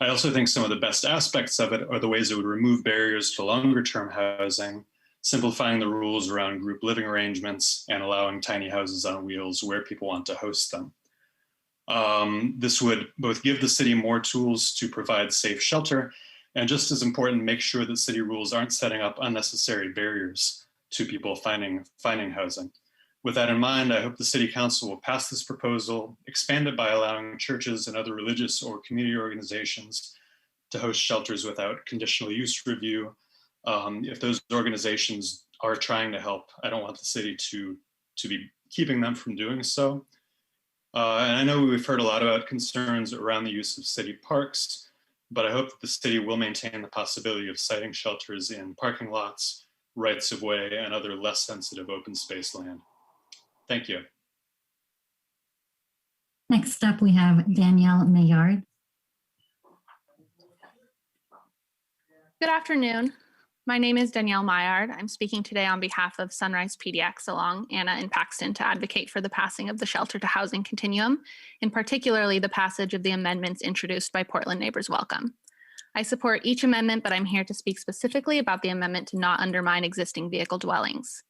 I also think some of the best aspects of it are the ways it would remove barriers to longer-term housing, simplifying the rules around group living arrangements, and allowing tiny houses on wheels where people want to host them. This would both give the city more tools to provide safe shelter, and just as important, make sure that city rules aren't setting up unnecessary barriers to people finding housing. With that in mind, I hope the City Council will pass this proposal, expand it by allowing churches and other religious or community organizations to host shelters without conditional use review. If those organizations are trying to help, I don't want the city to be keeping them from doing so. And I know we've heard a lot about concerns around the use of city parks, but I hope that the city will maintain the possibility of siting shelters in parking lots, rights of way, and other less sensitive open space land. Thank you. Next up, we have Danielle Maillard. Good afternoon. My name is Danielle Maillard. I'm speaking today on behalf of Sunrise PDX along Anna and Paxton to advocate for the passing of the shelter to housing continuum, and particularly the passage of the amendments introduced by Portland Neighbors Welcome. I support each amendment, but I'm here to speak specifically about the amendment to not undermine existing vehicle dwellings.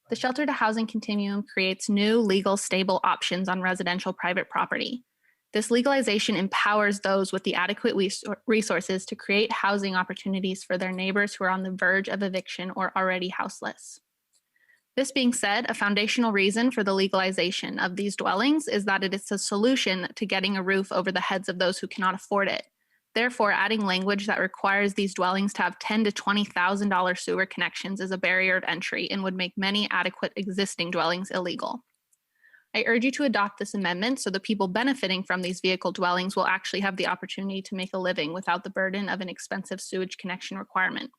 The shelter to housing continuum creates new, legal, stable options on residential private property. This legalization empowers those with the adequate resources to create housing opportunities for their neighbors who are on the verge of eviction or already houseless. This being said, a foundational reason for the legalization of these dwellings is that it is a solution to getting a roof over the heads of those who cannot afford it. Therefore, adding language that requires these dwellings to have $10,000 to $20,000 sewer connections is a barrier of entry and would make many adequate existing dwellings illegal. I urge you to adopt this amendment so the people benefiting from these vehicle dwellings will actually have the opportunity to make a living without the burden of an expensive sewage connection requirement.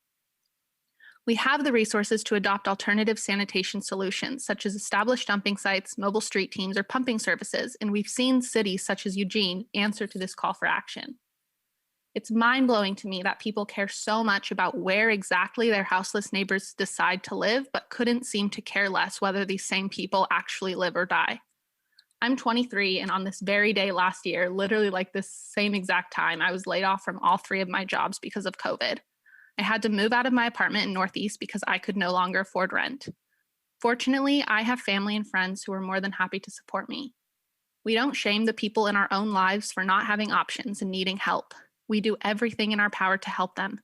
We have the resources to adopt alternative sanitation solutions, such as established dumping sites, mobile street teams, or pumping services, and we've seen cities such as Eugene answer to this call for action. It's mind-blowing to me that people care so much about where exactly their houseless neighbors decide to live, but couldn't seem to care less whether these same people actually live or die. I'm 23, and on this very day last year, literally like this same exact time, I was laid off from all 3 of my jobs because of COVID. I had to move out of my apartment in Northeast because I could no longer afford rent. Fortunately, I have family and friends who are more than happy to support me. We don't shame the people in our own lives for not having options and needing help. We do everything in our power to help them.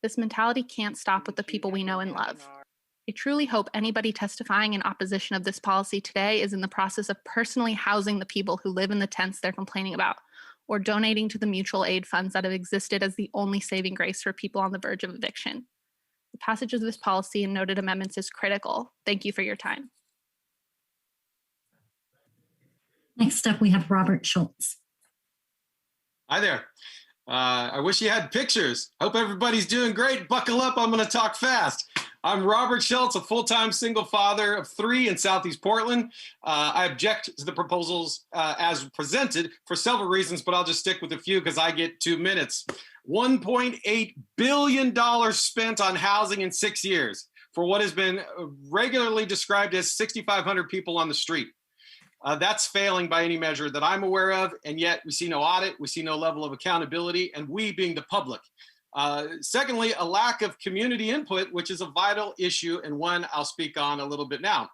This mentality can't stop with the people we know and love. I truly hope anybody testifying in opposition of this policy today is in the process of personally housing the people who live in the tents they're complaining about, or donating to the mutual aid funds that have existed as the only saving grace for people on the verge of eviction. The passage of this policy and noted amendments is critical. Thank you for your time. Next up, we have Robert Schultz. Hi there. I wish you had pictures. Hope everybody's doing great. Buckle up, I'm gonna talk fast. I'm Robert Schultz, a full-time single father of 3 in Southeast Portland. I object to the proposals as presented for several reasons, but I'll just stick with a few because I get 2 minutes. $1.8 billion spent on housing in 6 years for what has been regularly described as 6,500 people on the street. That's failing by any measure that I'm aware of, and yet we see no audit, we see no level of accountability, and we being the public. Secondly, a lack of community input, which is a vital issue and one I'll speak on a little bit now.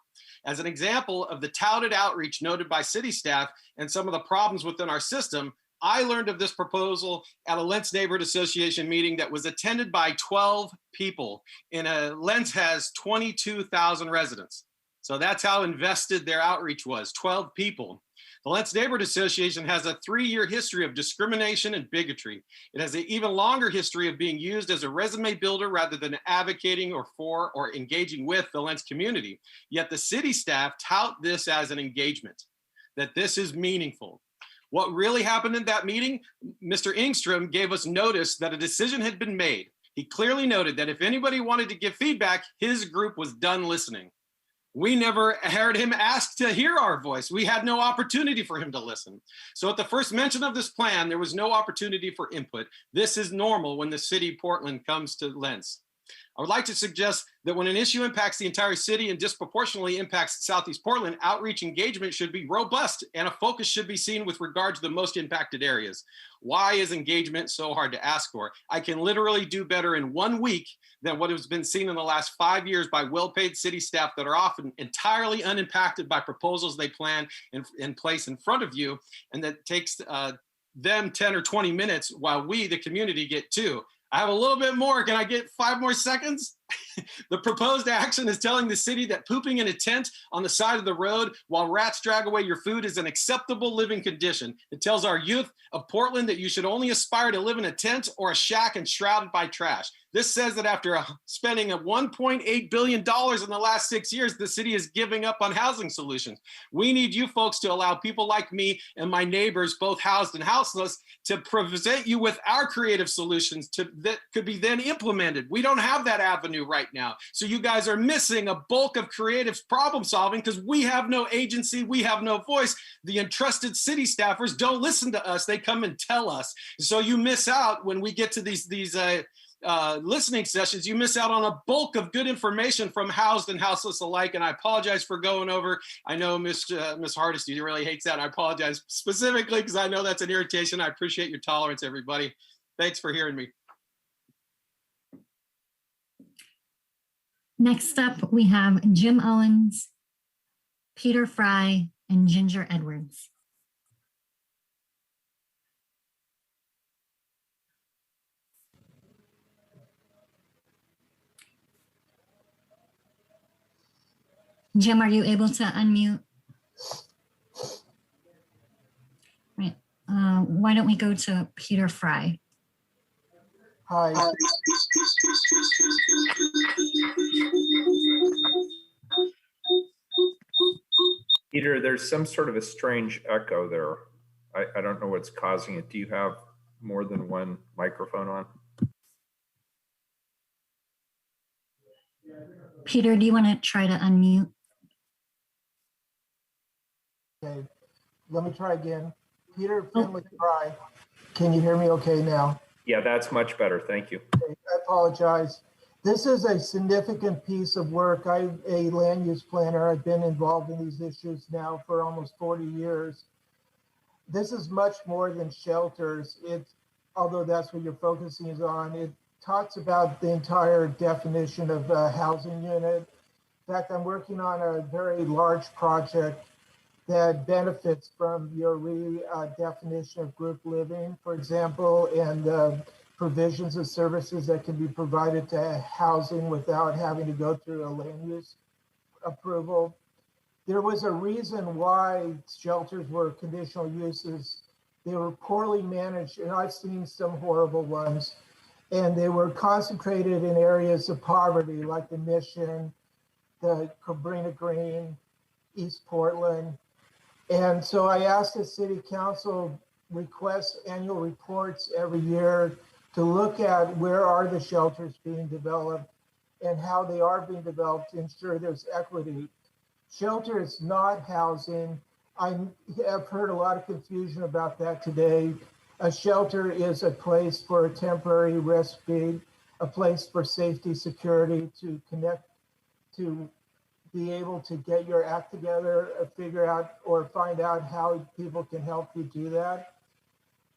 As an example of the touted outreach noted by city staff and some of the problems within our system, I learned of this proposal at a Lentz Neighborhood Association meeting that was attended by 12 people. Lentz has 22,000 residents. So that's how invested their outreach was, 12 people. The Lentz Neighborhood Association has a 3-year history of discrimination and bigotry. It has an even longer history of being used as a resume builder rather than advocating or for or engaging with the Lentz community. Yet the city staff tout this as an engagement, that this is meaningful. What really happened in that meeting? Mr. Engstrom gave us notice that a decision had been made. He clearly noted that if anybody wanted to give feedback, his group was done listening. We never heard him ask to hear our voice. We had no opportunity for him to listen. So at the first mention of this plan, there was no opportunity for input. This is normal when the city of Portland comes to Lentz. I would like to suggest that when an issue impacts the entire city and disproportionately impacts Southeast Portland, outreach engagement should be robust and a focus should be seen with regard to the most impacted areas. Why is engagement so hard to ask for? I can literally do better in 1 week than what has been seen in the last 5 years by well-paid city staff that are often entirely unimpacted by proposals they plan in place in front of you, and that takes them 10 or 20 minutes while we, the community, get 2. I have a little bit more. Can I get 5 more seconds? The proposed action is telling the city that pooping in a tent on the side of the road while rats drag away your food is an acceptable living condition. It tells our youth of Portland that you should only aspire to live in a tent or a shack enshrouded by trash. This says that after spending $1.8 billion in the last 6 years, the city is giving up on housing solutions. We need you folks to allow people like me and my neighbors, both housed and houseless, to present you with our creative solutions that could be then implemented. We don't have that avenue right now. So you guys are missing a bulk of creative problem solving because we have no agency, we have no voice. The entrusted city staffers don't listen to us, they come and tell us. So you miss out when we get to these listening sessions, you miss out on a bulk of good information from housed and houseless alike. And I apologize for going over. I know Miss Hardesty really hates that. I apologize specifically because I know that's an irritation. I appreciate your tolerance, everybody. Thanks for hearing me. Next up, we have Jim Owens, Peter Fry, and Ginger Edwards. Jim, are you able to unmute? Right. Why don't we go to Peter Fry? Hi. Peter, there's some sort of a strange echo there. I don't know what's causing it. Do you have more than one microphone on? Peter, do you want to try to unmute? Okay, let me try again. Peter Finley Fry. Can you hear me okay now? Yeah, that's much better. Thank you. Okay, I apologize. This is a significant piece of work. I'm a land use planner. I've been involved in these issues now for almost 40 years. This is much more than shelters. Although that's what you're focusing on, it talks about the entire definition of a housing unit. In fact, I'm working on a very large project that benefits from your redefinition of group living, for example, and provisions of services that can be provided to housing without having to go through a land use approval. There was a reason why shelters were conditional uses. They were poorly managed, and I've seen some horrible ones, and they were concentrated in areas of poverty like the Mission, the Cabrini Green, East Portland. And so I asked the city council request annual reports every year to look at where are the shelters being developed and how they are being developed to ensure there's equity. Shelter is not housing. I have heard a lot of confusion about that today. A shelter is a place for a temporary respite, a place for safety, security, to connect, to be able to get your act together, figure out or find out how people can help you do that.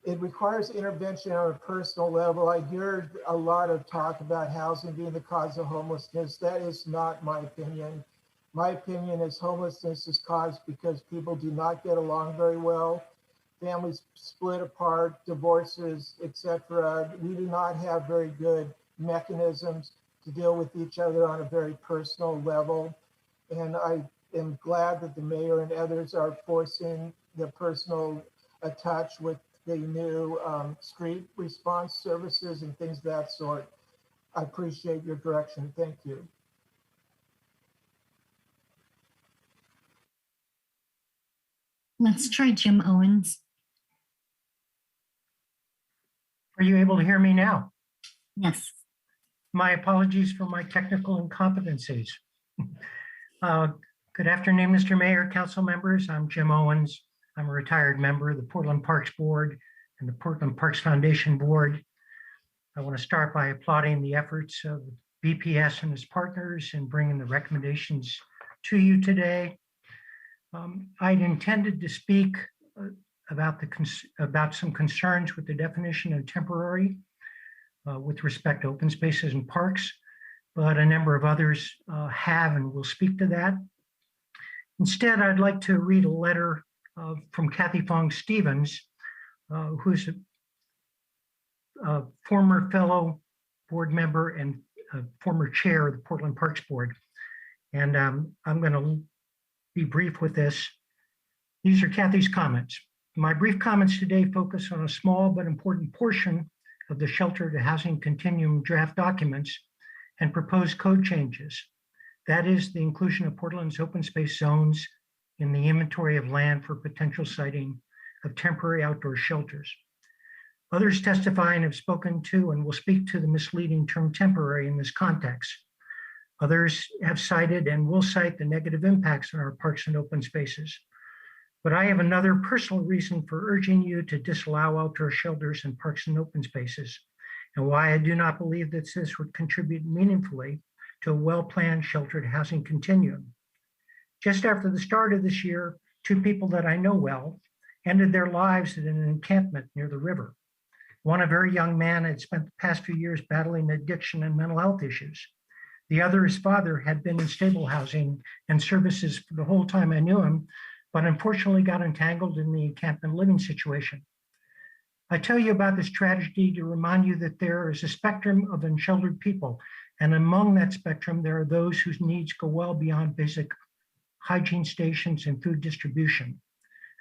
It requires intervention on a personal level. I hear a lot of talk about housing being the cause of homelessness. That is not my opinion. My opinion is homelessness is caused because people do not get along very well. Families split apart, divorces, etc. We do not have very good mechanisms to deal with each other on a very personal level. And I am glad that the mayor and others are forcing the personal touch with the new street response services and things of that sort. I appreciate your direction. Thank you. Let's try Jim Owens. Are you able to hear me now? Yes. My apologies for my technical incompetencies. Good afternoon, Mr. Mayor, council members. I'm Jim Owens. I'm a retired member of the Portland Parks Board and the Portland Parks Foundation Board. I want to start by applauding the efforts of BPS and its partners in bringing the recommendations to you today. I'd intended to speak about some concerns with the definition of temporary with respect to open spaces and parks, but a number of others have and will speak to that. Instead, I'd like to read a letter from Kathy Fong Stevens, who's a former fellow board member and former chair of the Portland Parks Board. And I'm going to be brief with this. These are Kathy's comments. My brief comments today focus on a small but important portion of the shelter to housing continuum draft documents and proposed code changes. That is the inclusion of Portland's open space zones in the inventory of land for potential siting of temporary outdoor shelters. Others testify and have spoken to and will speak to the misleading term temporary in this context. Others have cited and will cite the negative impacts on our parks and open spaces. But I have another personal reason for urging you to disallow outdoor shelters in parks and open spaces, and why I do not believe that this would contribute meaningfully to a well-planned sheltered housing continuum. Just after the start of this year, two people that I know well ended their lives at an encampment near the river. One, a very young man, had spent the past few years battling addiction and mental health issues. The other, his father, had been in stable housing and services for the whole time I knew him, but unfortunately got entangled in the encampment living situation. I tell you about this tragedy to remind you that there is a spectrum of unsheltered people, and among that spectrum, there are those whose needs go well beyond basic hygiene stations and food distribution.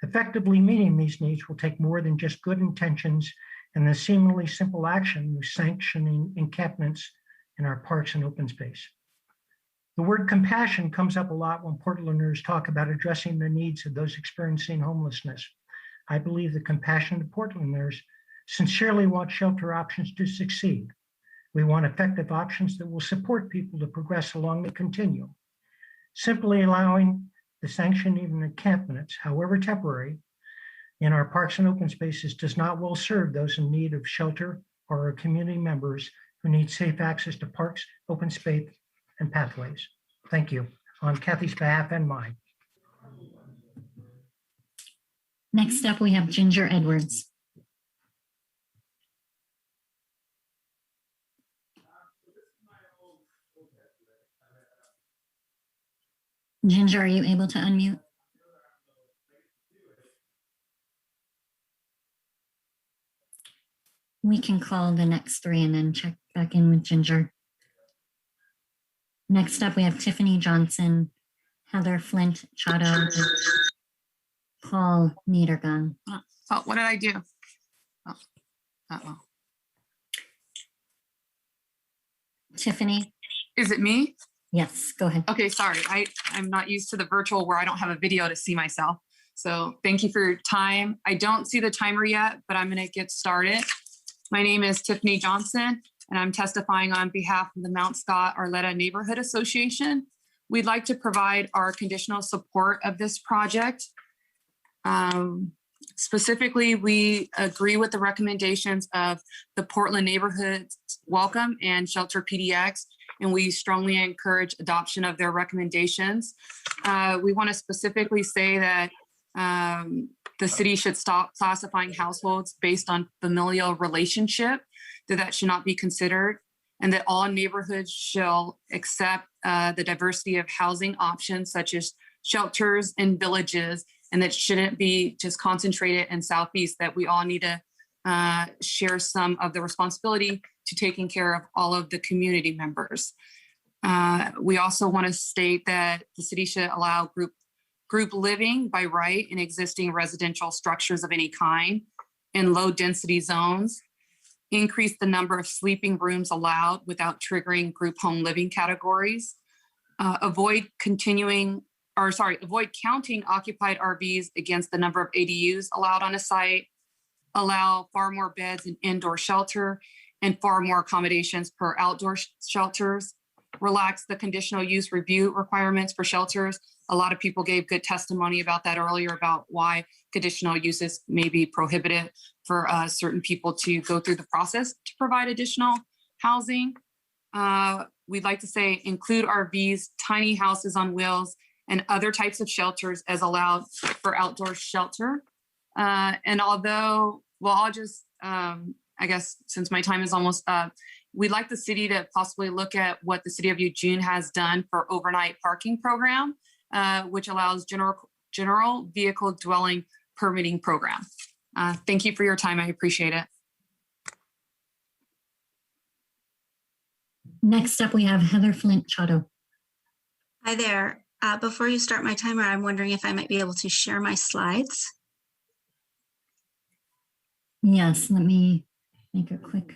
Effectively meeting these needs will take more than just good intentions and the seemingly simple action of sanctioning encampments in our parks and open space. The word compassion comes up a lot when Portlanders talk about addressing the needs of those experiencing homelessness. I believe the compassionate Portlanders sincerely want shelter options to succeed. We want effective options that will support people to progress along the continuum. Simply allowing the sanctioning of encampments, however temporary, in our parks and open spaces does not well serve those in need of shelter or our community members who need safe access to parks, open space, and pathways. Thank you on Kathy's behalf and mine. Next up, we have Ginger Edwards. Ginger, are you able to unmute? We can call the next three and then check back in with Ginger. Next up, we have Tiffany Johnson, Heather Flint Chato, Paul Niedergang. Oh, what did I do? Oh, uh-oh. Tiffany? Is it me? Yes, go ahead. Okay, sorry. I'm not used to the virtual where I don't have a video to see myself. So thank you for your time. I don't see the timer yet, but I'm going to get started. My name is Tiffany Johnson, and I'm testifying on behalf of the Mount Scott Arletta Neighborhood Association. We'd like to provide our conditional support of this project. Specifically, we agree with the recommendations of the Portland Neighborhood Welcome and Shelter PDX, and we strongly encourage adoption of their recommendations. We want to specifically say that the city should stop classifying households based on familial relationship, that should not be considered, and that all neighborhoods shall accept the diversity of housing options such as shelters and villages, and that shouldn't be just concentrated in Southeast, that we all need to share some of the responsibility to taking care of all of the community members. We also want to state that the city should allow group living by right in existing residential structures of any kind in low density zones, increase the number of sleeping rooms allowed without triggering group home living categories, avoid counting occupied RVs against the number of ADUs allowed on a site, allow far more beds in indoor shelter and far more accommodations per outdoor shelters, relax the conditional use review requirements for shelters. A lot of people gave good testimony about that earlier, about why conditional uses may be prohibited for certain people to go through the process to provide additional housing. we'd like to say include RVs, tiny houses on wheels, and other types of shelters as allowed for outdoor shelter. And although, well, I'll just, I guess since my time is almost up, we'd like the city to possibly look at what the city of Eugene has done for overnight parking program, which allows general vehicle dwelling permitting program. Thank you for your time. I appreciate it. Next up, we have Heather Flint Chato. Hi there. Before you start my timer, I'm wondering if I might be able to share my slides. Yes, let me make a quick.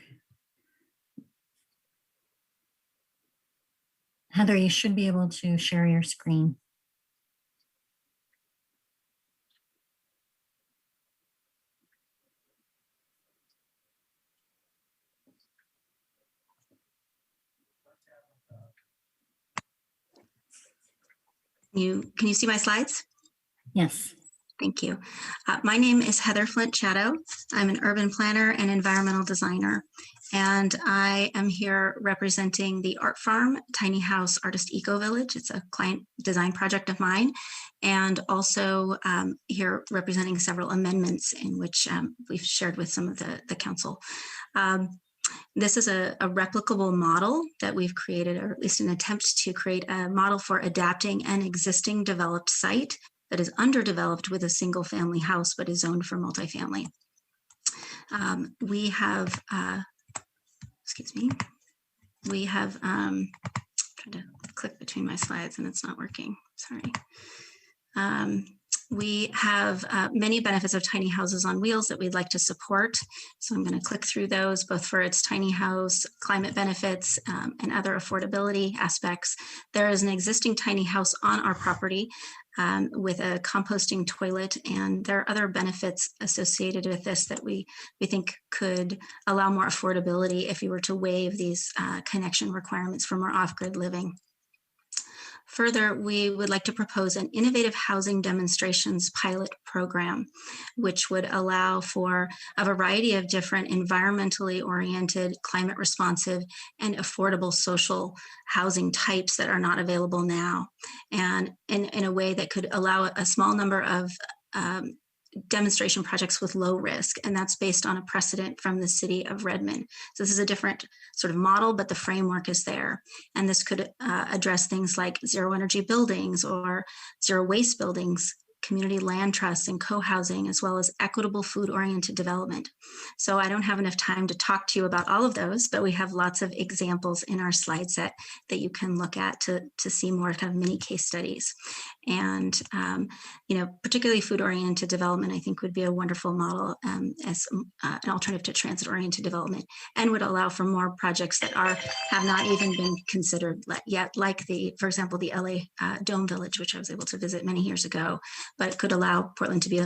Heather, you should be able to share your screen. Can you see my slides? Yes. Thank you. My name is Heather Flint Chato. I'm an urban planner and environmental designer, and I am here representing the Art Farm Tiny House Artist Eco Village. It's a client design project of mine, and also here representing several amendments in which we've shared with some of the council. This is a replicable model that we've created, or at least an attempt to create a model for adapting an existing developed site that is underdeveloped with a single family house, but is zoned for multifamily. We have, excuse me, we have, trying to click between my slides and it's not working, sorry. We have many benefits of tiny houses on wheels that we'd like to support. So I'm going to click through those, both for its tiny house, climate benefits, and other affordability aspects. There is an existing tiny house on our property with a composting toilet, and there are other benefits associated with this that we think could allow more affordability if you were to waive these connection requirements for more off-grid living. Further, we would like to propose an innovative housing demonstrations pilot program, which would allow for a variety of different environmentally oriented, climate responsive, and affordable social housing types that are not available now, and in a way that could allow a small number of demonstration projects with low risk, and that's based on a precedent from the city of Redmond. So this is a different sort of model, but the framework is there. And this could address things like zero energy buildings or zero waste buildings, community land trusts and co-housing, as well as equitable food-oriented development. So I don't have enough time to talk to you about all of those, but we have lots of examples in our slide set that you can look at to see more kind of mini case studies. And, you know, particularly food-oriented development, I think would be a wonderful model as an alternative to transit-oriented development, and would allow for more projects that have not even been considered yet, like for example, the LA Dome Village, which I was able to visit many years ago, but it could allow Portland to be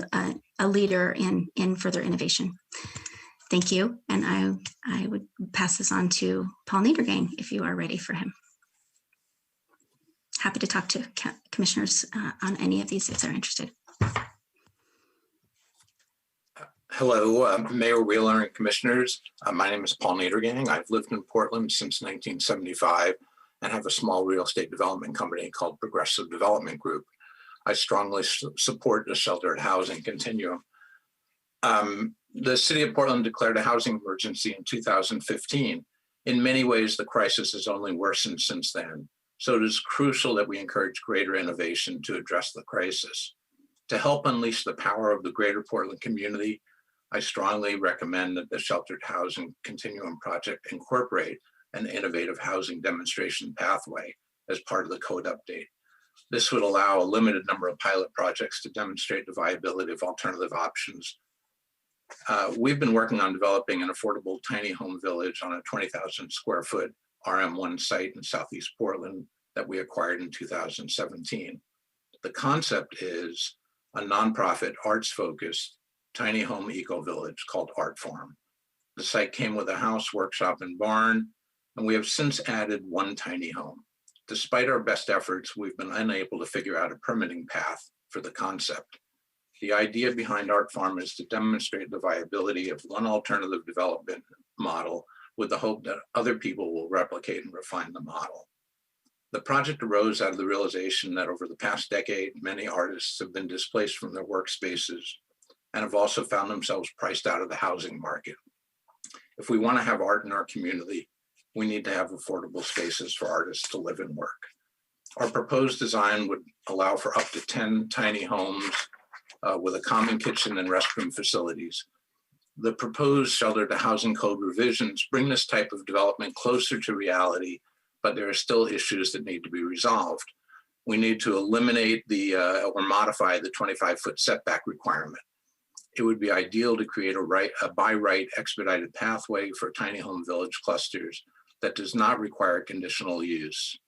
a leader in further innovation. Thank you. And I would pass this on to Paul Niedergang if you are ready for him. Happy to talk to commissioners on any of these if they're interested. Hello, Mayor Wheeler and commissioners. My name is Paul Niedergang. I've lived in Portland since 1975 and have a small real estate development company called Progressive Development Group. I strongly support the sheltered housing continuum. The city of Portland declared a housing emergency in 2015. In many ways, the crisis has only worsened since then. So it is crucial that we encourage greater innovation to address the crisis. To help unleash the power of the greater Portland community, I strongly recommend that the Sheltered Housing Continuum Project incorporate an innovative housing demonstration pathway as part of the code update. This would allow a limited number of pilot projects to demonstrate the viability of alternative options. We've been working on developing an affordable tiny home village on a 20,000 square foot RM1 site in Southeast Portland that we acquired in 2017. The concept is a nonprofit arts-focused tiny home eco-village called Art Farm. The site came with a house, workshop, and barn, and we have since added one tiny home. Despite our best efforts, we've been unable to figure out a permitting path for the concept. The idea behind Art Farm is to demonstrate the viability of one alternative development model with the hope that other people will replicate and refine the model. The project arose out of the realization that over the past decade, many artists have been displaced from their workspaces and have also found themselves priced out of the housing market. If we want to have art in our community, we need to have affordable spaces for artists to live and work. Our proposed design would allow for up to 10 tiny homes with a common kitchen and restroom facilities. The proposed shelter to housing code revisions bring this type of development closer to reality, but there are still issues that need to be resolved. We need to eliminate or modify the 25-foot setback requirement. It would be ideal to create a by right expedited pathway for tiny home village clusters that does not require conditional use.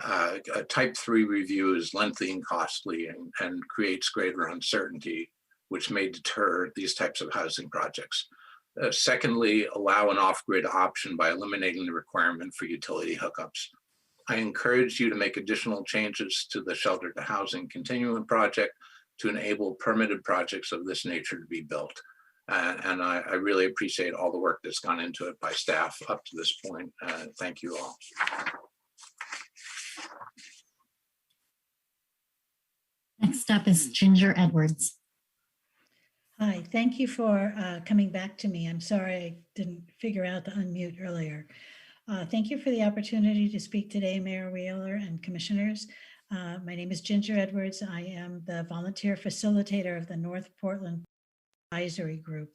A type 3 review is lengthy and costly and creates greater uncertainty, which may deter these types of housing projects. Secondly, allow an off-grid option by eliminating the requirement for utility hookups. I encourage you to make additional changes to the shelter to housing continuum project to enable permitted projects of this nature to be built. And I really appreciate all the work that's gone into it by staff up to this point. Thank you all. Next up is Ginger Edwards. Hi, thank you for coming back to me. I'm sorry I didn't figure out the unmute earlier. Thank you for the opportunity to speak today, Mayor Wheeler and commissioners. My name is Ginger Edwards. I am the volunteer facilitator of the North Portland Advisory Group.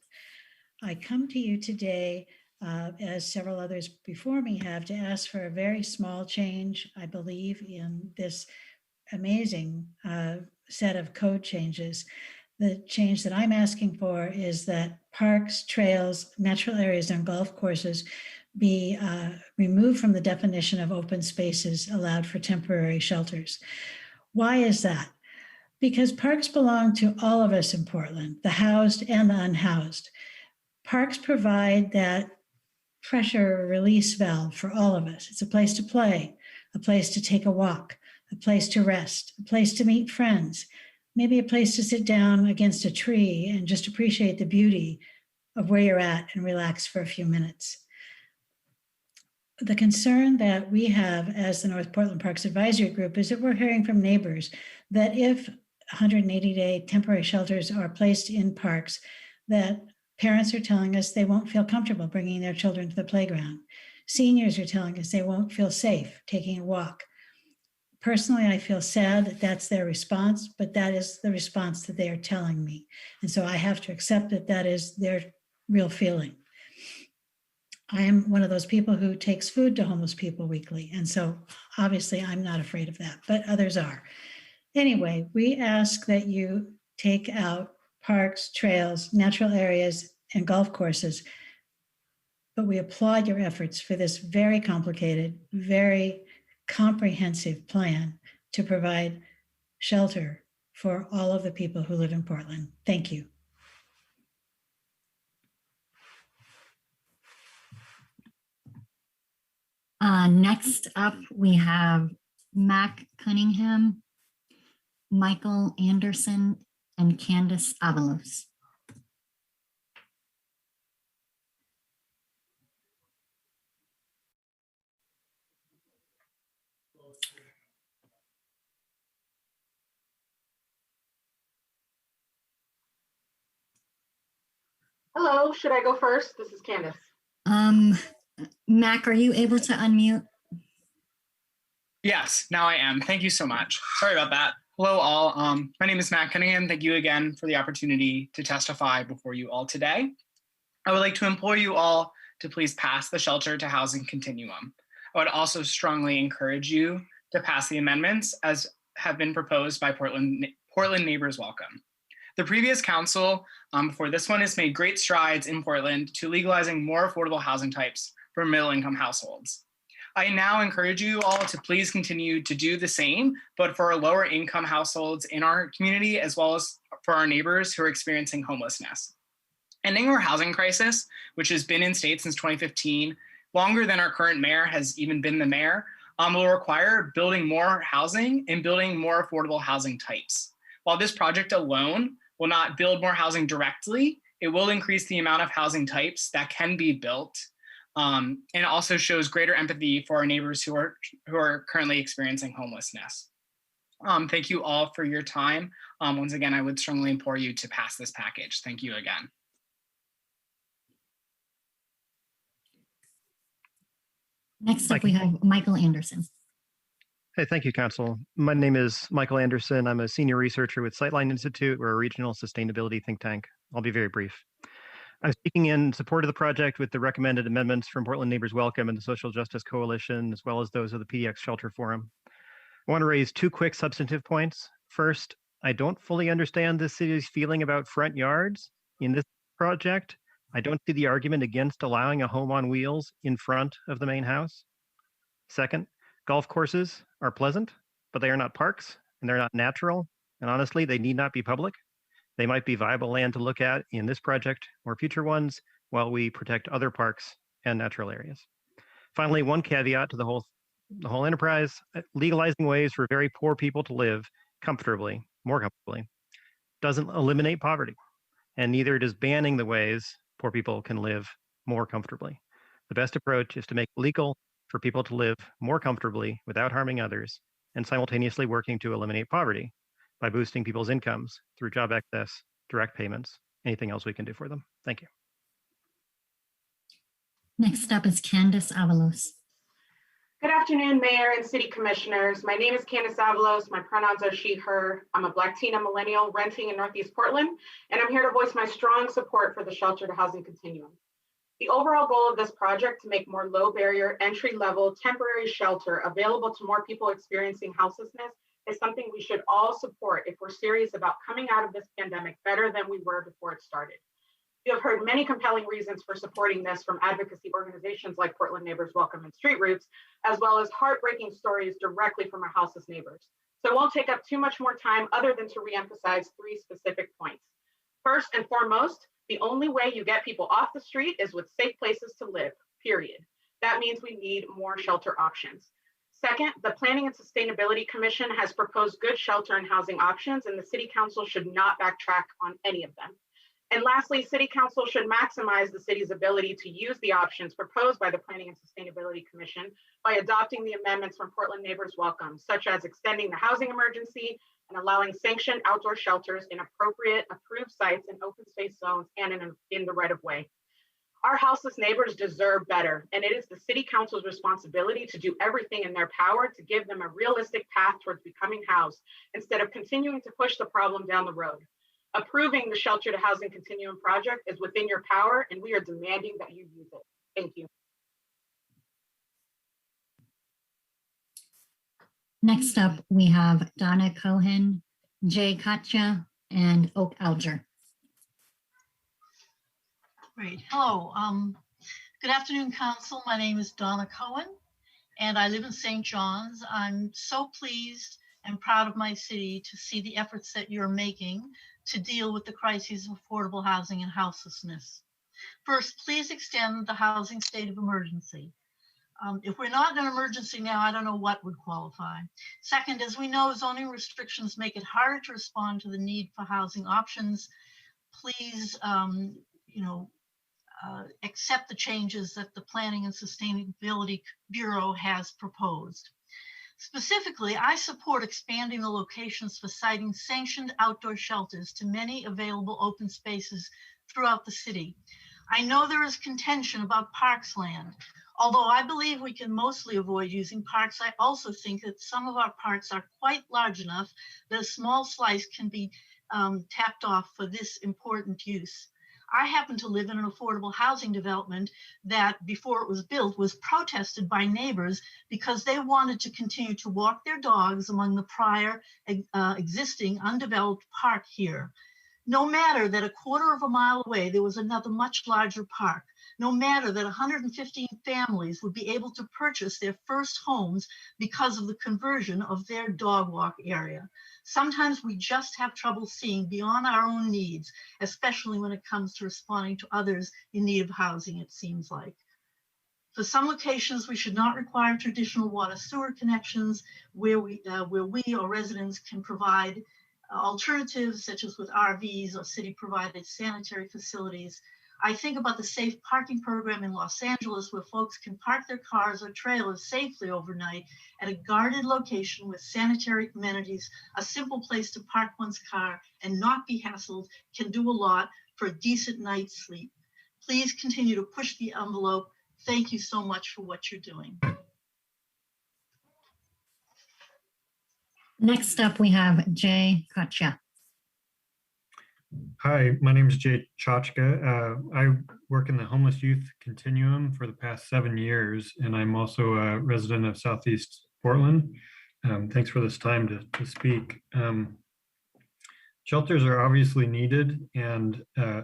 I come to you today, as several others before me have, to ask for a very small change, I believe, in this amazing set of code changes. The change that I'm asking for is that parks, trails, natural areas, and golf courses be removed from the definition of open spaces allowed for temporary shelters. Why is that? Because parks belong to all of us in Portland, the housed and the unhoused. Parks provide that pressure release valve for all of us. It's a place to play, a place to take a walk, a place to rest, a place to meet friends, maybe a place to sit down against a tree and just appreciate the beauty of where you're at and relax for a few minutes. The concern that we have as the North Portland Parks Advisory Group is that we're hearing from neighbors that if 180-day temporary shelters are placed in parks, that parents are telling us they won't feel comfortable bringing their children to the playground. Seniors are telling us they won't feel safe taking a walk. Personally, I feel sad that that's their response, but that is the response that they are telling me. And so I have to accept that that is their real feeling. I am one of those people who takes food to homeless people weekly. And so obviously I'm not afraid of that, but others are. Anyway, we ask that you take out parks, trails, natural areas, and golf courses, but we applaud your efforts for this very complicated, very comprehensive plan to provide shelter for all of the people who live in Portland. Thank you. Next up, we have Mac Cunningham, Michael Anderson, and Candace Avalos. Hello, should I go first? This is Candace. Mac, are you able to unmute? Yes, now I am. Thank you so much. Sorry about that. Hello all. My name is Matt Cunningham. Thank you again for the opportunity to testify before you all today. I would like to implore you all to please pass the shelter to housing continuum. I would also strongly encourage you to pass the amendments as have been proposed by Portland Neighbors Welcome. The previous council before this one has made great strides in Portland to legalizing more affordable housing types for middle-income households. I now encourage you all to please continue to do the same, but for lower income households in our community, as well as for our neighbors who are experiencing homelessness. Ending our housing crisis, which has been in state since 2015, longer than our current mayor has even been the mayor, will require building more housing and building more affordable housing types. While this project alone will not build more housing directly, it will increase the amount of housing types that can be built. and also shows greater empathy for our neighbors who are currently experiencing homelessness. Thank you all for your time. Once again, I would strongly implore you to pass this package. Thank you again. Next up, we have Michael Anderson. Hey, thank you, Council. My name is Michael Anderson. I'm a senior researcher with Sightline Institute. We're a regional sustainability think tank. I'll be very brief. I'm speaking in support of the project with the recommended amendments from Portland Neighbors Welcome and the Social Justice Coalition, as well as those of the PDX Shelter Forum. I want to raise two quick substantive points. First, I don't fully understand the city's feeling about front yards in this project. I don't see the argument against allowing a home on wheels in front of the main house. Second, golf courses are pleasant, but they are not parks and they're not natural. And honestly, they need not be public. They might be viable land to look at in this project or future ones while we protect other parks and natural areas. Finally, one caveat to the whole enterprise: legalizing ways for very poor people to live comfortably, more comfortably, doesn't eliminate poverty, and neither does banning the ways poor people can live more comfortably. The best approach is to make it legal for people to live more comfortably without harming others, and simultaneously working to eliminate poverty by boosting people's incomes through job access, direct payments, anything else we can do for them. Thank you. Next up is Candace Avalos. Good afternoon, Mayor and City Commissioners. My name is Candace Avalos. My pronouns are she, her. I'm a Black teen millennial renting in Northeast Portland, and I'm here to voice my strong support for the shelter to housing continuum. The overall goal of this project to make more low barrier, entry level, temporary shelter available to more people experiencing houselessness is something we should all support if we're serious about coming out of this pandemic better than we were before it started. You have heard many compelling reasons for supporting this from advocacy organizations like Portland Neighbors Welcome and Street Roots, as well as heartbreaking stories directly from our houseless neighbors. So I won't take up too much more time other than to reemphasize three specific points. First and foremost, the only way you get people off the street is with safe places to live, period. That means we need more shelter options. Second, the Planning and Sustainability Commission has proposed good shelter and housing options, and the City Council should not backtrack on any of them. And lastly, City Council should maximize the city's ability to use the options proposed by the Planning and Sustainability Commission by adopting the amendments from Portland Neighbors Welcome, such as extending the housing emergency and allowing sanctioned outdoor shelters in appropriate approved sites in open space zones and in the right of way. Our houseless neighbors deserve better, and it is the City Council's responsibility to do everything in their power to give them a realistic path towards becoming housed instead of continuing to push the problem down the road. Approving the Shelter to Housing Continuum project is within your power, and we are demanding that you use it. Thank you. Next up, we have Donna Cohen, Jay Katja, and Oak Alger. Great. Hello. Good afternoon, Council. My name is Donna Cohen, and I live in St. John's. I'm so pleased and proud of my city to see the efforts that you're making to deal with the crises of affordable housing and houselessness. First, please extend the housing state of emergency. If we're not in an emergency now, I don't know what would qualify. Second, as we know, zoning restrictions make it harder to respond to the need for housing options. Please, accept the changes that the Planning and Sustainability Bureau has proposed. Specifically, I support expanding the locations for siting sanctioned outdoor shelters to many available open spaces throughout the city. I know there is contention about parks land. Although I believe we can mostly avoid using parks, I also think that some of our parks are quite large enough that a small slice can be tapped off for this important use. I happen to live in an affordable housing development that, before it was built, was protested by neighbors because they wanted to continue to walk their dogs among the prior existing undeveloped park here. No matter that a quarter of a mile away, there was another much larger park. No matter that 115 families would be able to purchase their first homes because of the conversion of their dog walk area. Sometimes we just have trouble seeing beyond our own needs, especially when it comes to responding to others in need of housing, it seems like. For some locations, we should not require traditional water sewer connections where we or residents can provide alternatives, such as with RVs or city-provided sanitary facilities. I think about the safe parking program in Los Angeles where folks can park their cars or trailers safely overnight at a guarded location with sanitary amenities. A simple place to park one's car and not be hassled can do a lot for a decent night's sleep. Please continue to push the envelope. Thank you so much for what you're doing. Next up, we have Jay Kotcha. Hi, my name is Jay Chachka. I work in the homeless youth continuum for the past 7 years, and I'm also a resident of Southeast Portland. Thanks for this time to speak. Shelters are obviously needed, and I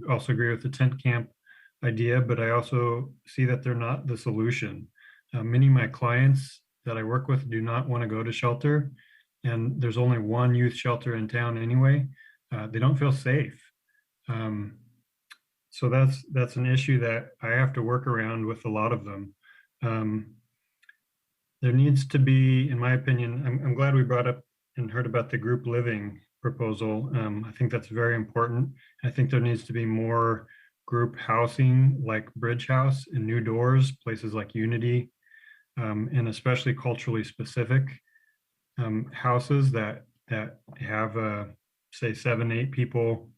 also agree with the tent camp idea, but I also see that they're not the solution. Many of my clients that I work with do not want to go to shelter, and there's only one youth shelter in town anyway. They don't feel safe. So that's an issue that I have to work around with a lot of them. There needs to be, in my opinion, I'm glad we brought up and heard about the group living proposal. I think that's very important. I think there needs to be more group housing like Bridge House and New Doors, places like Unity, and especially culturally specific houses that have say 7-8 people,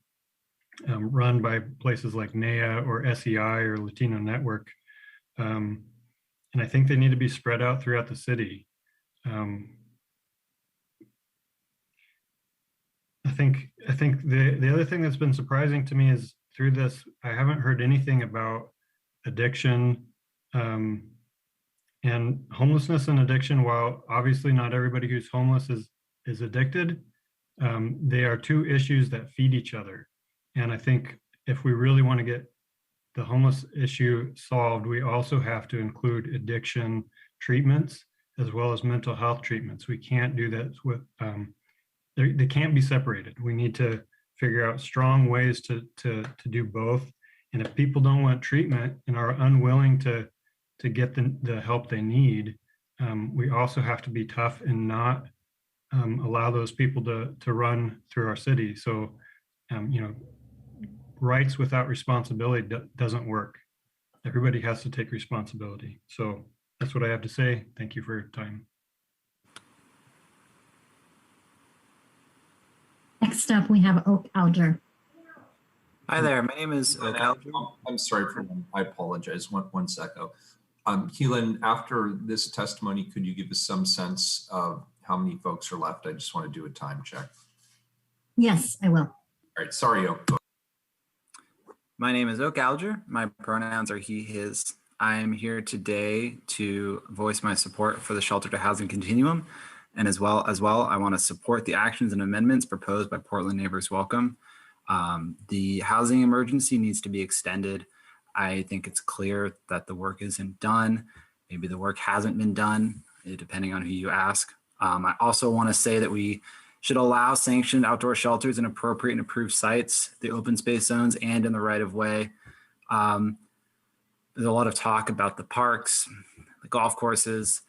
run by places like NEA or SEI or Latino Network. And I think they need to be spread out throughout the city. I think the other thing that's been surprising to me is through this, I haven't heard anything about addiction and homelessness and addiction. While obviously not everybody who's homeless is addicted, they are two issues that feed each other. And I think if we really want to get the homeless issue solved, we also have to include addiction treatments as well as mental health treatments. We can't do that with, they can't be separated. We need to figure out strong ways to do both. And if people don't want treatment and are unwilling to get the help they need, we also have to be tough and not allow those people to run through our city. So, rights without responsibility doesn't work. Everybody has to take responsibility. So that's what I have to say. Thank you for your time. Next up, we have Oak Alger. Hi there, my name is Oak Alger. I'm sorry for them. I apologize. One second. Keelan, after this testimony, could you give us some sense of how many folks are left? I just want to do a time check. Yes, I will. All right, sorry, Oak. My name is Oak Alger. My pronouns are he, his. I am here today to voice my support for the shelter to housing continuum. And as well, I want to support the actions and amendments proposed by Portland Neighbors Welcome. The housing emergency needs to be extended. I think it's clear that the work isn't done. Maybe the work hasn't been done, depending on who you ask. I also want to say that we should allow sanctioned outdoor shelters in appropriate and approved sites, the open space zones, and in the right of way. There's a lot of talk about the parks, the golf courses.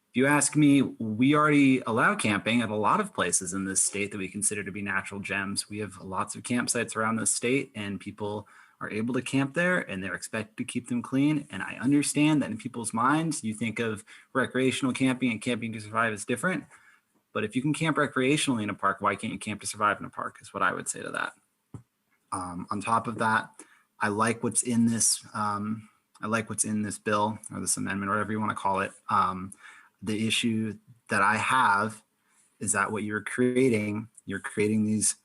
If you ask me, we already allow camping at a lot of places in this state that we consider to be natural gems. We have lots of campsites around the state, and people are able to camp there, and they're expected to keep them clean. And I understand that in people's minds, you think of recreational camping and camping to survive as different. But if you can camp recreationally in a park, why can't you camp to survive in a park is what I would say to that. On top of that, I like what's in this. I like what's in this bill or this amendment, or whatever you want to call it. The issue that I have is that what you're creating these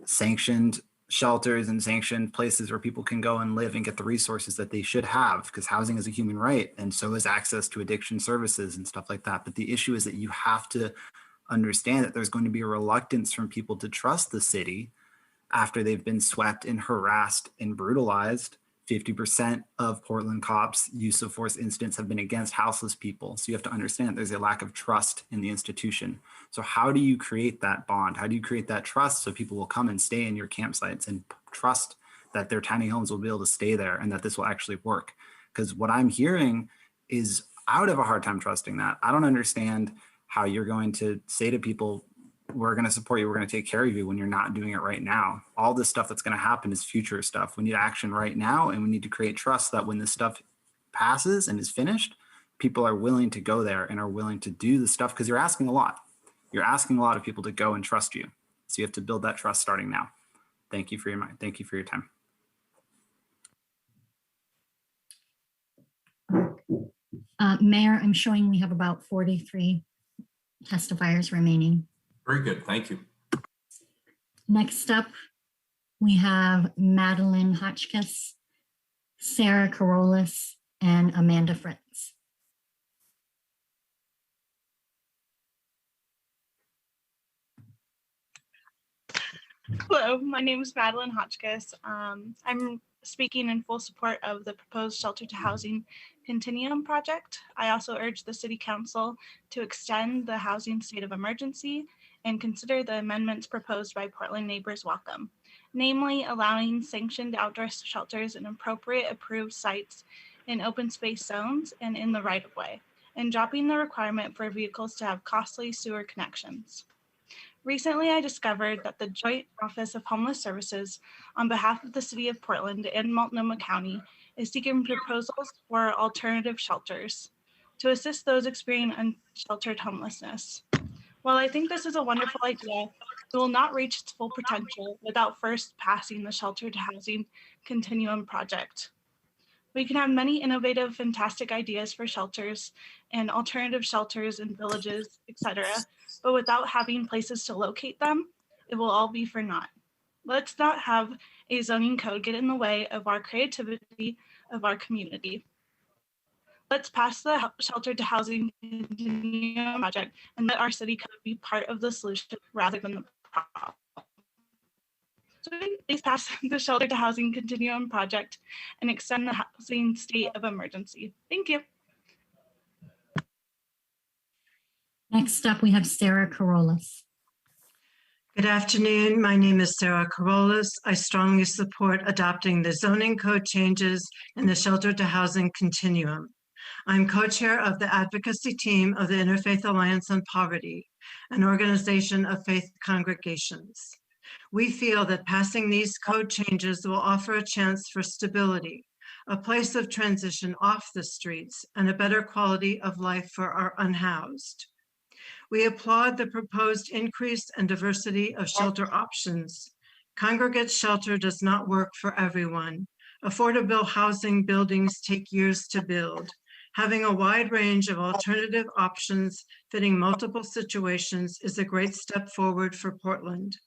sanctioned shelters and sanctioned places where people can go and live and get the resources that they should have, because housing is a human right, and so is access to addiction services and stuff like that. But the issue is that you have to understand that there's going to be a reluctance from people to trust the city after they've been swept and harassed and brutalized. 50% of Portland cops' use of force incidents have been against houseless people. So you have to understand that there's a lack of trust in the institution. So how do you create that bond? How do you create that trust so people will come and stay in your campsites and trust that their tiny homes will be able to stay there and that this will actually work? Because what I'm hearing is I would have a hard time trusting that. I don't understand how you're going to say to people, we're going to support you. We're going to take care of you when you're not doing it right now. All this stuff that's going to happen is future stuff. We need action right now, and we need to create trust that when this stuff passes and is finished, people are willing to go there and are willing to do the stuff, because you're asking a lot. You're asking a lot of people to go and trust you. So you have to build that trust starting now. Thank you for your time. Mayor, I'm showing we have about 43 testifiers remaining. Very good. Thank you. Next up, we have Madeline Hotchkiss, Sarah Carolus, and Amanda Fritz. Hello, my name is Madeline Hotchkiss. I'm speaking in full support of the proposed shelter to housing continuum project. I also urge the City Council to extend the housing state of emergency and consider the amendments proposed by Portland Neighbors Welcome, namely allowing sanctioned outdoor shelters in appropriate approved sites in open space zones and in the right-of-way, and dropping the requirement for vehicles to have costly sewer connections. Recently, I discovered that the Joint Office of Homeless Services, on behalf of the City of Portland and Multnomah County, is seeking proposals for alternative shelters to assist those experiencing unsheltered homelessness. While I think this is a wonderful idea, it will not reach its full potential without first passing the Shelter to Housing Continuum project. We can have many innovative, fantastic ideas for shelters and alternative shelters in villages, etc., but without having places to locate them, it will all be for naught. Let's not have a zoning code get in the way of our creativity of our community. Let's pass the Shelter to Housing Continuum project and let our city code be part of the solution rather than the problem. So please pass the Shelter to Housing Continuum project and extend the housing state of emergency. Thank you. Next up, we have Sarah Carolus. Good afternoon. My name is Sarah Carolus. I strongly support adopting the zoning code changes in the Shelter to Housing Continuum. I'm co-chair of the advocacy team of the Interfaith Alliance on Poverty, an organization of faith congregations. We feel that passing these code changes will offer a chance for stability, a place of transition off the streets, and a better quality of life for our unhoused. We applaud the proposed increase and diversity of shelter options. Congregate shelter does not work for everyone. Affordable housing buildings take years to build. Having a wide range of alternative options fitting multiple situations is a great step forward for Portland.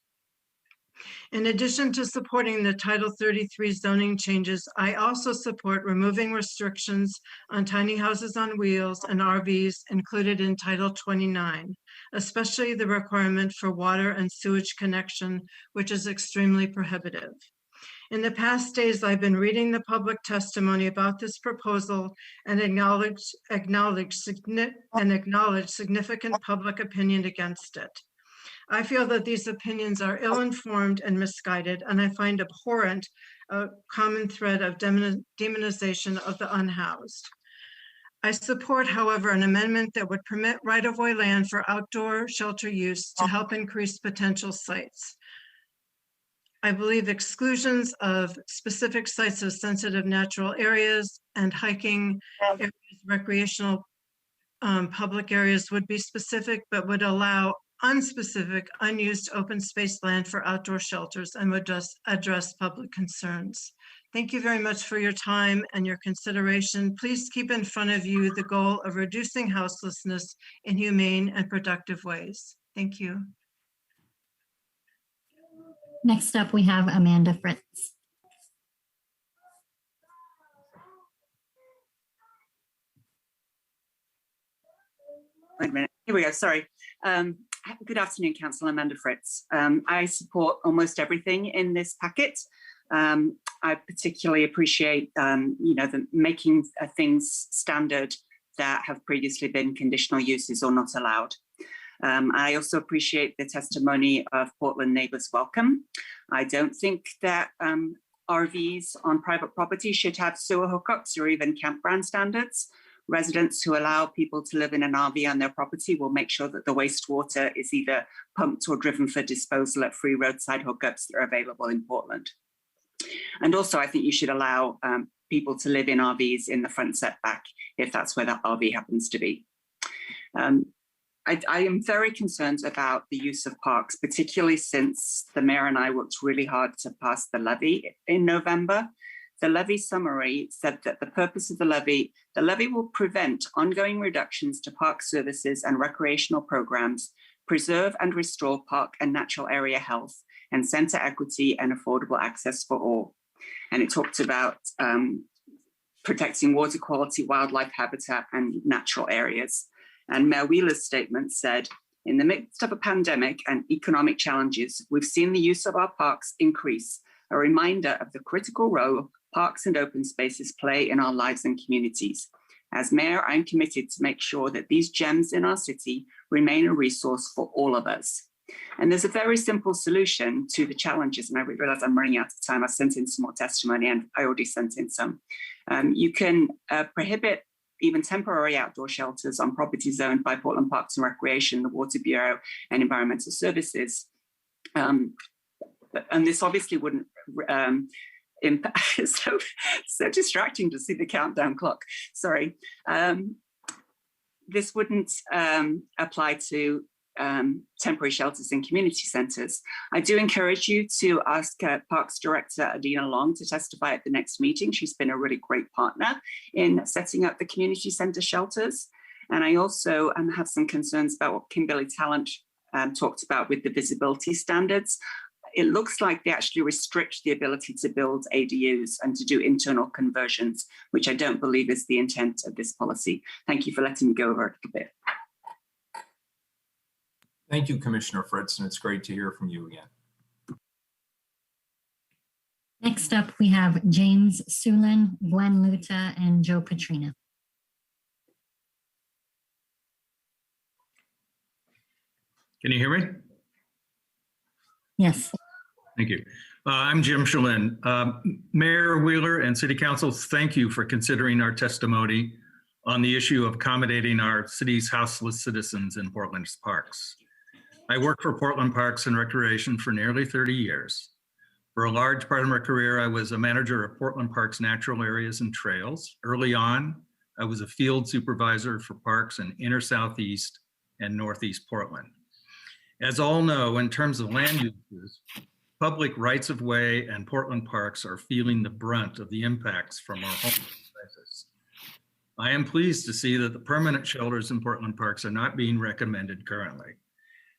In addition to supporting the Title 33 zoning changes, I also support removing restrictions on tiny houses on wheels and RVs included in Title 29, especially the requirement for water and sewage connection, which is extremely prohibitive. In the past days, I've been reading the public testimony about this proposal and acknowledge significant public opinion against it. I feel that these opinions are ill-informed and misguided, and I find abhorrent a common thread of demonization of the unhoused. I support, however, an amendment that would permit right-of-way land for outdoor shelter use to help increase potential sites. I believe exclusions of specific sites of sensitive natural areas and hiking areas, recreational public areas would be specific, but would allow unspecific, unused open space land for outdoor shelters and would just address public concerns. Thank you very much for your time and your consideration. Please keep in front of you the goal of reducing houselessness in humane and productive ways. Thank you. Next up, we have Amanda Fritz. Wait a minute, here we go, sorry. Good afternoon, Councillor Amanda Fritz. I support almost everything in this packet. I particularly appreciate, the making things standard that have previously been conditional uses or not allowed. I also appreciate the testimony of Portland Neighbors Welcome. I don't think that RVs on private property should have sewer hookups or even campground standards. Residents who allow people to live in an RV on their property will make sure that the wastewater is either pumped or driven for disposal at free roadside hookups that are available in Portland. And also, I think you should allow people to live in RVs in the front setback if that's where that RV happens to be. I am very concerned about the use of parks, particularly since the mayor and I worked really hard to pass the levy in November. The levy summary said that the purpose of the levy will prevent ongoing reductions to park services and recreational programs, preserve and restore park and natural area health, and center equity and affordable access for all. And it talked about protecting water quality, wildlife habitat, and natural areas. And Mayor Wheeler's statement said, in the midst of a pandemic and economic challenges, we've seen the use of our parks increase, a reminder of the critical role parks and open spaces play in our lives and communities. As mayor, I'm committed to make sure that these gems in our city remain a resource for all of us. And there's a very simple solution to the challenges. And I realize I'm running out of time. I sent in some more testimony and I already sent in some. You can prohibit even temporary outdoor shelters on properties owned by Portland Parks and Recreation, the Water Bureau, and Environmental Services. And this obviously wouldn't impact. So distracting to see the countdown clock. Sorry. This wouldn't apply to temporary shelters in community centres. I do encourage you to ask Parks Director Adina Long to testify at the next meeting. She's been a really great partner in setting up the community centre shelters. And I also have some concerns about what Kimberly Talent talked about with the visibility standards. It looks like they actually restrict the ability to build ADUs and to do internal conversions, which I don't believe is the intent of this policy. Thank you for letting me go over a little bit. Thank you, Commissioner Fritz, and it's great to hear from you again. Next up, we have James Sulin, Gwen Luta, and Joe Petrina. Can you hear me? Yes. Thank you. I'm Jim Shalin. Mayor Wheeler and City Council, thank you for considering our testimony on the issue of accommodating our city's houseless citizens in Portland's parks. I worked for Portland Parks and Recreation for nearly 30 years. For a large part of my career, I was a manager of Portland Parks Natural Areas and Trails. Early on, I was a field supervisor for parks in inner Southeast and Northeast Portland. As all know, in terms of land uses, public rights of way and Portland parks are feeling the brunt of the impacts from our homeless crisis. I am pleased to see that the permanent shelters in Portland parks are not being recommended currently.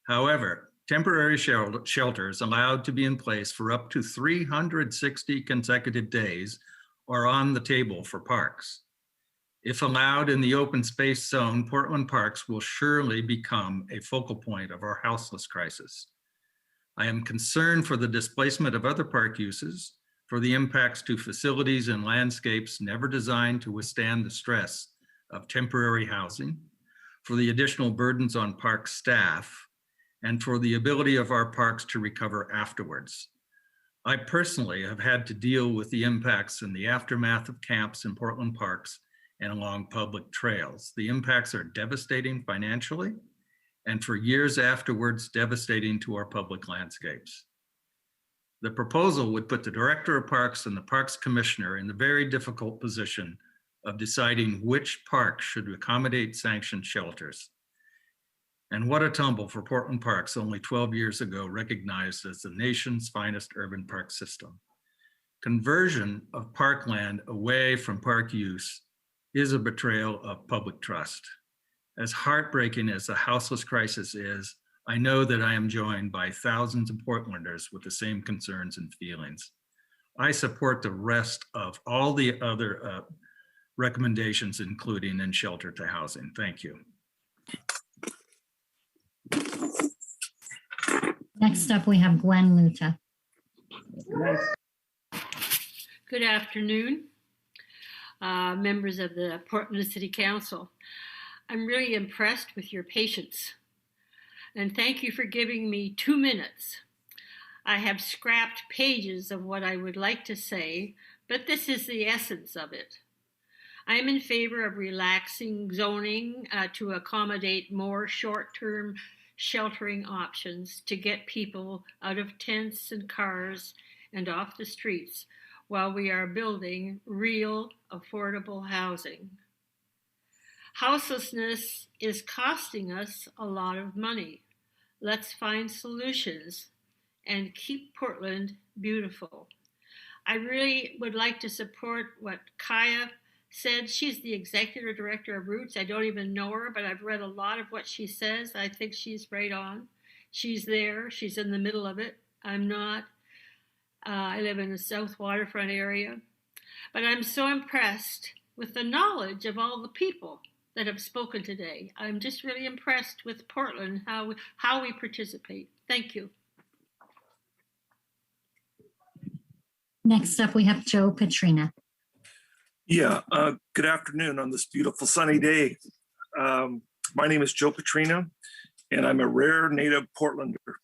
However, temporary shelters allowed to be in place for up to 360 consecutive days are on the table for parks. If allowed in the open space zone, Portland parks will surely become a focal point of our houseless crisis. I am concerned for the displacement of other park uses, for the impacts to facilities and landscapes never designed to withstand the stress of temporary housing, for the additional burdens on park staff, and for the ability of our parks to recover afterwards. I personally have had to deal with the impacts in the aftermath of camps in Portland parks and along public trails. The impacts are devastating financially, and for years afterwards, devastating to our public landscapes. The proposal would put the Director of Parks and the Parks Commissioner in the very difficult position of deciding which park should accommodate sanctioned shelters. And what a tumble for Portland Parks, only 12 years ago recognized as the nation's finest urban park system. Conversion of parkland away from park use is a betrayal of public trust. As heartbreaking as the houseless crisis is, I know that I am joined by thousands of Portlanders with the same concerns and feelings. I support the rest of all the other recommendations, including in shelter to housing. Thank you. Next up, we have Gwen Luta. Good afternoon, members of the Portland City Council. I'm really impressed with your patience, and thank you for giving me 2 minutes. I have scrapped pages of what I would like to say, but this is the essence of it. I am in favor of relaxing zoning to accommodate more short-term sheltering options to get people out of tents and cars and off the streets while we are building real affordable housing. Houselessness is costing us a lot of money. Let's find solutions and keep Portland beautiful. I really would like to support what Kaia said. She's the executive director of Roots. I don't even know her, but I've read a lot of what she says. I think she's right on. She's there. She's in the middle of it. I'm not. I live in the South Waterfront area. But I'm so impressed with the knowledge of all the people that have spoken today. I'm just really impressed with Portland, how we participate. Thank you. Next up, we have Joe Petrina. Yeah, good afternoon on this beautiful sunny day. My name is Joe Petrina, and I'm a rare native Portlander.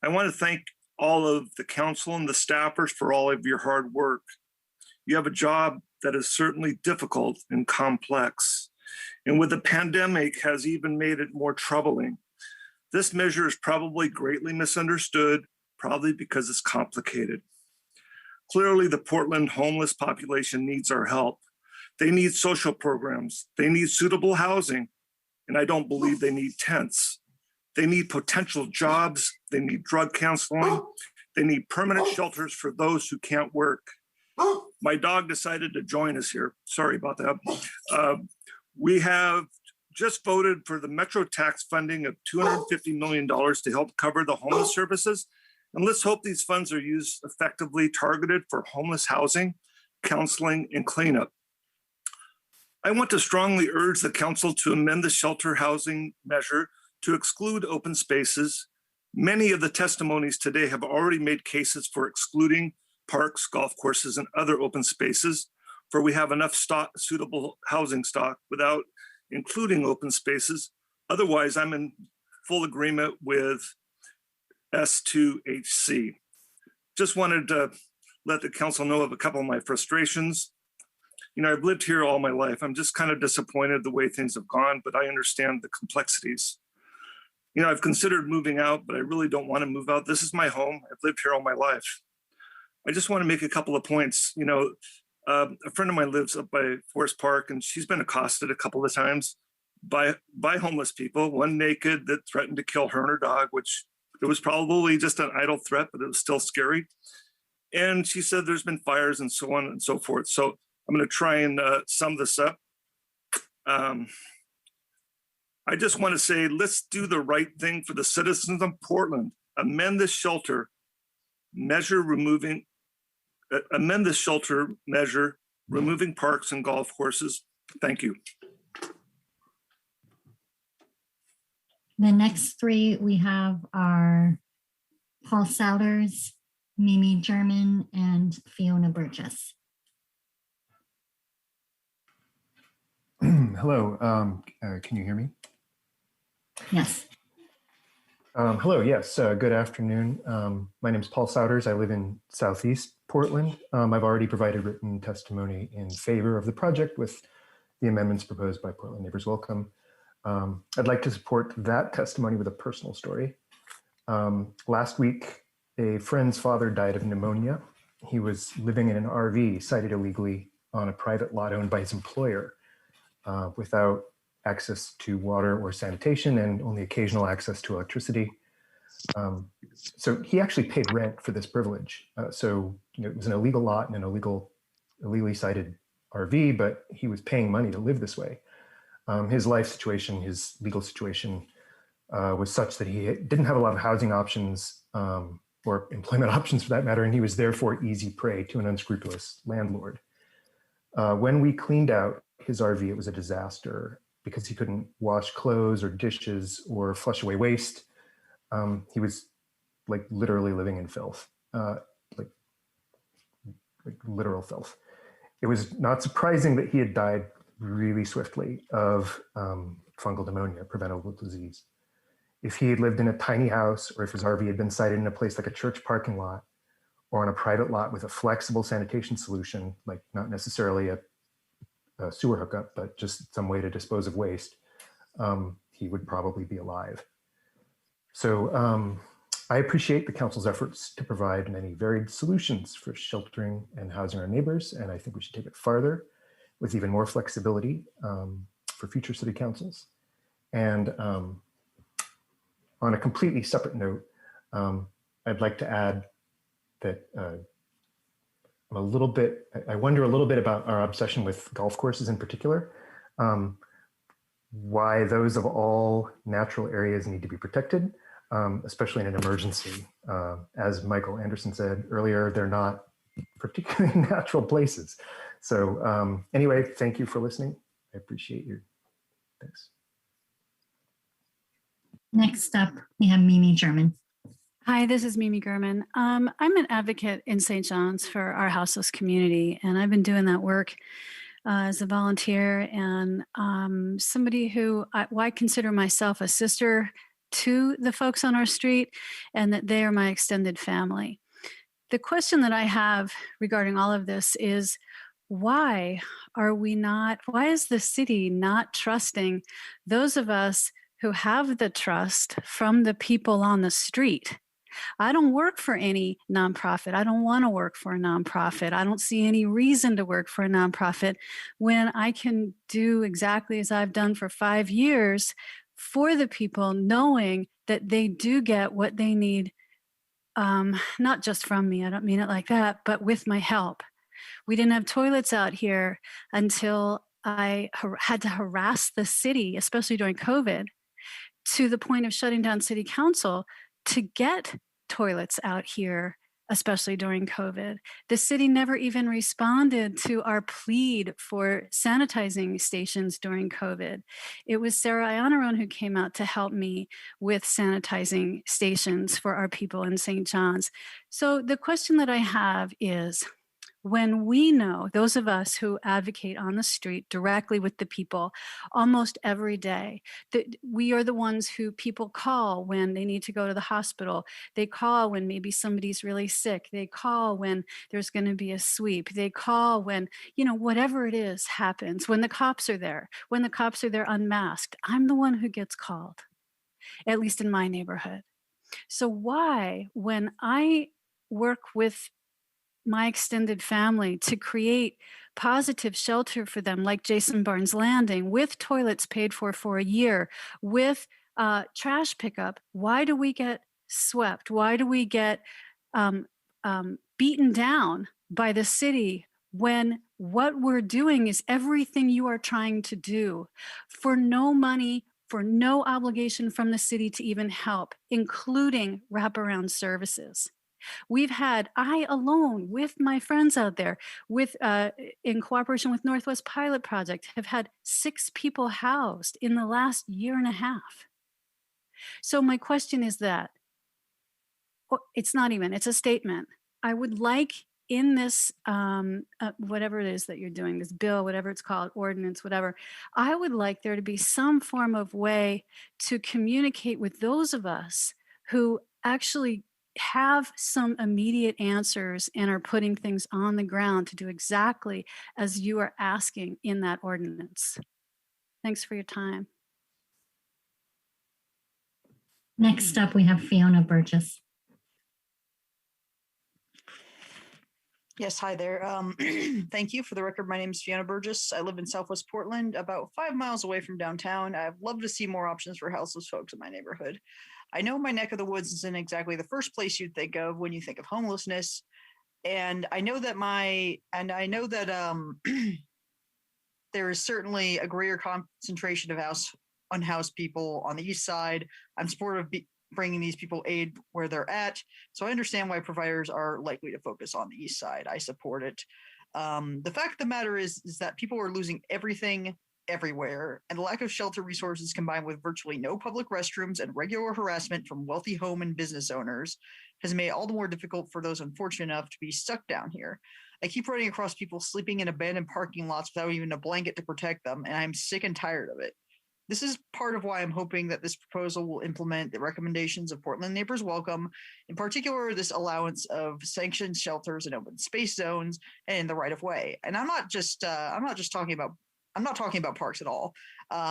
I want to thank all of the council and the staffers for all of your hard work. You have a job that is certainly difficult and complex, and with the pandemic has even made it more troubling. This measure is probably greatly misunderstood, probably because it's complicated. Clearly, the Portland homeless population needs our help. They need social programs. They need suitable housing. And I don't believe they need tents. They need potential jobs. They need drug counseling. They need permanent shelters for those who can't work. My dog decided to join us here. Sorry about that. We have just voted for the Metro tax funding of $250 million to help cover the homeless services. And let's hope these funds are used effectively, targeted for homeless housing, counseling, and cleanup. I want to strongly urge the council to amend the shelter housing measure to exclude open spaces. Many of the testimonies today have already made cases for excluding parks, golf courses, and other open spaces, for we have enough suitable housing stock without including open spaces. Otherwise, I'm in full agreement with S2HC. Just wanted to let the council know of a couple of my frustrations. You know, I've lived here all my life. I'm just kind of disappointed the way things have gone, but I understand the complexities. You know, I've considered moving out, but I really don't want to move out. This is my home. I've lived here all my life. I just want to make a couple of points. You know, a friend of mine lives up by Forest Park, and she's been accosted a couple of times by homeless people, one naked that threatened to kill her and her dog, which it was probably just an idle threat, but it was still scary. And she said there's been fires and so on and so forth. So I'm going to try and sum this up. I just want to say, let's do the right thing for the citizens of Portland. Amend this shelter measure, removing parks and golf courses. Thank you. The next three we have are Paul Souders, Mimi German, and Fiona Burgess. Hello, can you hear me? Yes. Hello, yes, good afternoon. My name is Paul Souders. I live in Southeast Portland. I've already provided written testimony in favor of the project with the amendments proposed by Portland Neighbors Welcome. I'd like to support that testimony with a personal story. Last week, a friend's father died of pneumonia. He was living in an RV sited illegally on a private lot owned by his employer without access to water or sanitation and only occasional access to electricity. So he actually paid rent for this privilege. So it was an illegal lot and an illegally sited RV, but he was paying money to live this way. His life situation, his legal situation was such that he didn't have a lot of housing options or employment options for that matter, and he was therefore easy prey to an unscrupulous landlord. When we cleaned out his RV, it was a disaster because he couldn't wash clothes or dishes or flush away waste. He was like literally living in filth, like literal filth. It was not surprising that he had died really swiftly of fungal pneumonia, preventable disease. If he had lived in a tiny house, or if his RV had been sited in a place like a church parking lot or on a private lot with a flexible sanitation solution, like not necessarily a a sewer hookup, but just some way to dispose of waste, he would probably be alive. So I appreciate the council's efforts to provide many varied solutions for sheltering and housing our neighbors, and I think we should take it farther with even more flexibility for future city councils. And on a completely separate note, I'd like to add that I wonder a little bit about our obsession with golf courses in particular, why those of all natural areas need to be protected, especially in an emergency. As Michael Anderson said earlier, they're not particularly natural places. So anyway, thank you for listening. I appreciate you. Thanks. Next up, we have Mimi German. Hi, this is Mimi German. I'm an advocate in St. John's for our houseless community, and I've been doing that work as a volunteer and somebody who I consider myself a sister to the folks on our street, and that they are my extended family. The question that I have regarding all of this is, why is the city not trusting those of us who have the trust from the people on the street? I don't work for any nonprofit. I don't want to work for a nonprofit. I don't see any reason to work for a nonprofit when I can do exactly as I've done for 5 years for the people, knowing that they do get what they need, not just from me, I don't mean it like that, but with my help. We didn't have toilets out here until I had to harass the city, especially during COVID, to the point of shutting down city council to get toilets out here, especially during COVID. The city never even responded to our plead for sanitizing stations during COVID. It was Sarah Ionaron who came out to help me with sanitizing stations for our people in St. John's. So the question that I have is, when we know, those of us who advocate on the street directly with the people almost every day, that we are the ones who people call when they need to go to the hospital. They call when maybe somebody's really sick. They call when there's going to be a sweep. They call when, whatever it is happens, when the cops are there unmasked. I'm the one who gets called, at least in my neighborhood. So why, when I work with my extended family to create positive shelter for them, like Jason Barnes Landing, with toilets paid for a year, with trash pickup, why do we get swept? Why do we get beaten down by the city when what we're doing is everything you are trying to do for no money, for no obligation from the city to even help, including wraparound services? I alone, with my friends out there, in cooperation with Northwest Pilot Project, have had 6 people housed in the last year and a half. So my question is that, it's a statement. I would like in this, whatever it is that you're doing, this bill, whatever it's called, ordinance, whatever, I would like there to be some form of way to communicate with those of us who actually have some immediate answers and are putting things on the ground to do exactly as you are asking in that ordinance. Thanks for your time. Next up, we have Fiona Burgess. Yes, hi there. Thank you. For the record, my name is Fiona Burgess. I live in Southwest Portland, about 5 miles away from downtown. I'd love to see more options for houseless folks in my neighborhood. I know my neck of the woods isn't exactly the first place you'd think of when you think of homelessness. And I know that there is certainly a greater concentration of unhoused people on the east side. I'm supportive of bringing these people aid where they're at. So I understand why providers are likely to focus on the east side. I support it. The fact of the matter is that people are losing everything everywhere, and the lack of shelter resources combined with virtually no public restrooms and regular harassment from wealthy home and business owners has made it all the more difficult for those unfortunate enough to be stuck down here. I keep running across people sleeping in abandoned parking lots without even a blanket to protect them, and I'm sick and tired of it. This is part of why I'm hoping that this proposal will implement the recommendations of Portland Neighbors Welcome, in particular this allowance of sanctioned shelters in open space zones and in the right of way. And I'm not just talking about I'm not talking about parks at all.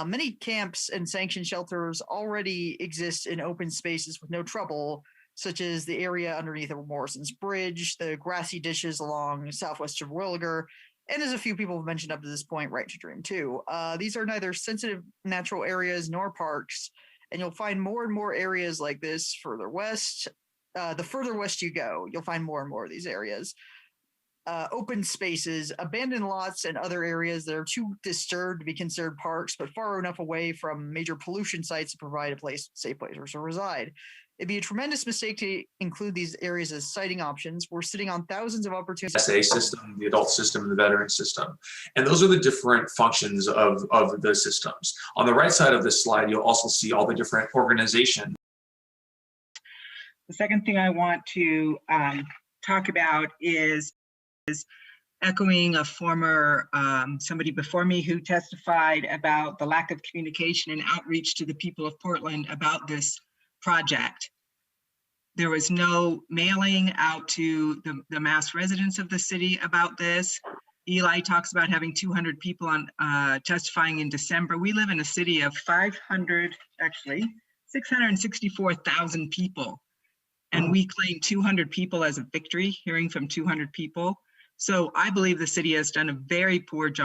Many camps and sanctioned shelters already exist in open spaces with no trouble, such as the area underneath of Morrison's Bridge, the grassy ditches along southwest of Williger, and as a few people have mentioned up to this point, Right to Dream too. These are neither sensitive natural areas nor parks, and you'll find more and more areas like this further west. The further west you go, you'll find more and more of these areas. Open spaces, abandoned lots, and other areas that are too disturbed to be considered parks, but far enough away from major pollution sites to provide a safe place to reside. It'd be a tremendous mistake to include these areas as siting options. We're sitting on thousands of opportunities. SA system, the adult system, and the veteran system. And those are the different functions of the systems. On the right side of this slide, you'll also see all the different organizations. The second thing I want to talk about is echoing a former somebody before me who testified about the lack of communication and outreach to the people of Portland about this project. There was no mailing out to the mass residents of the city about this. Eli talks about having 200 people on testifying in December. We live in a city of 664,000 people. And we claim 200 people as a victory, hearing from 200 people. So I believe the city has done a very poor job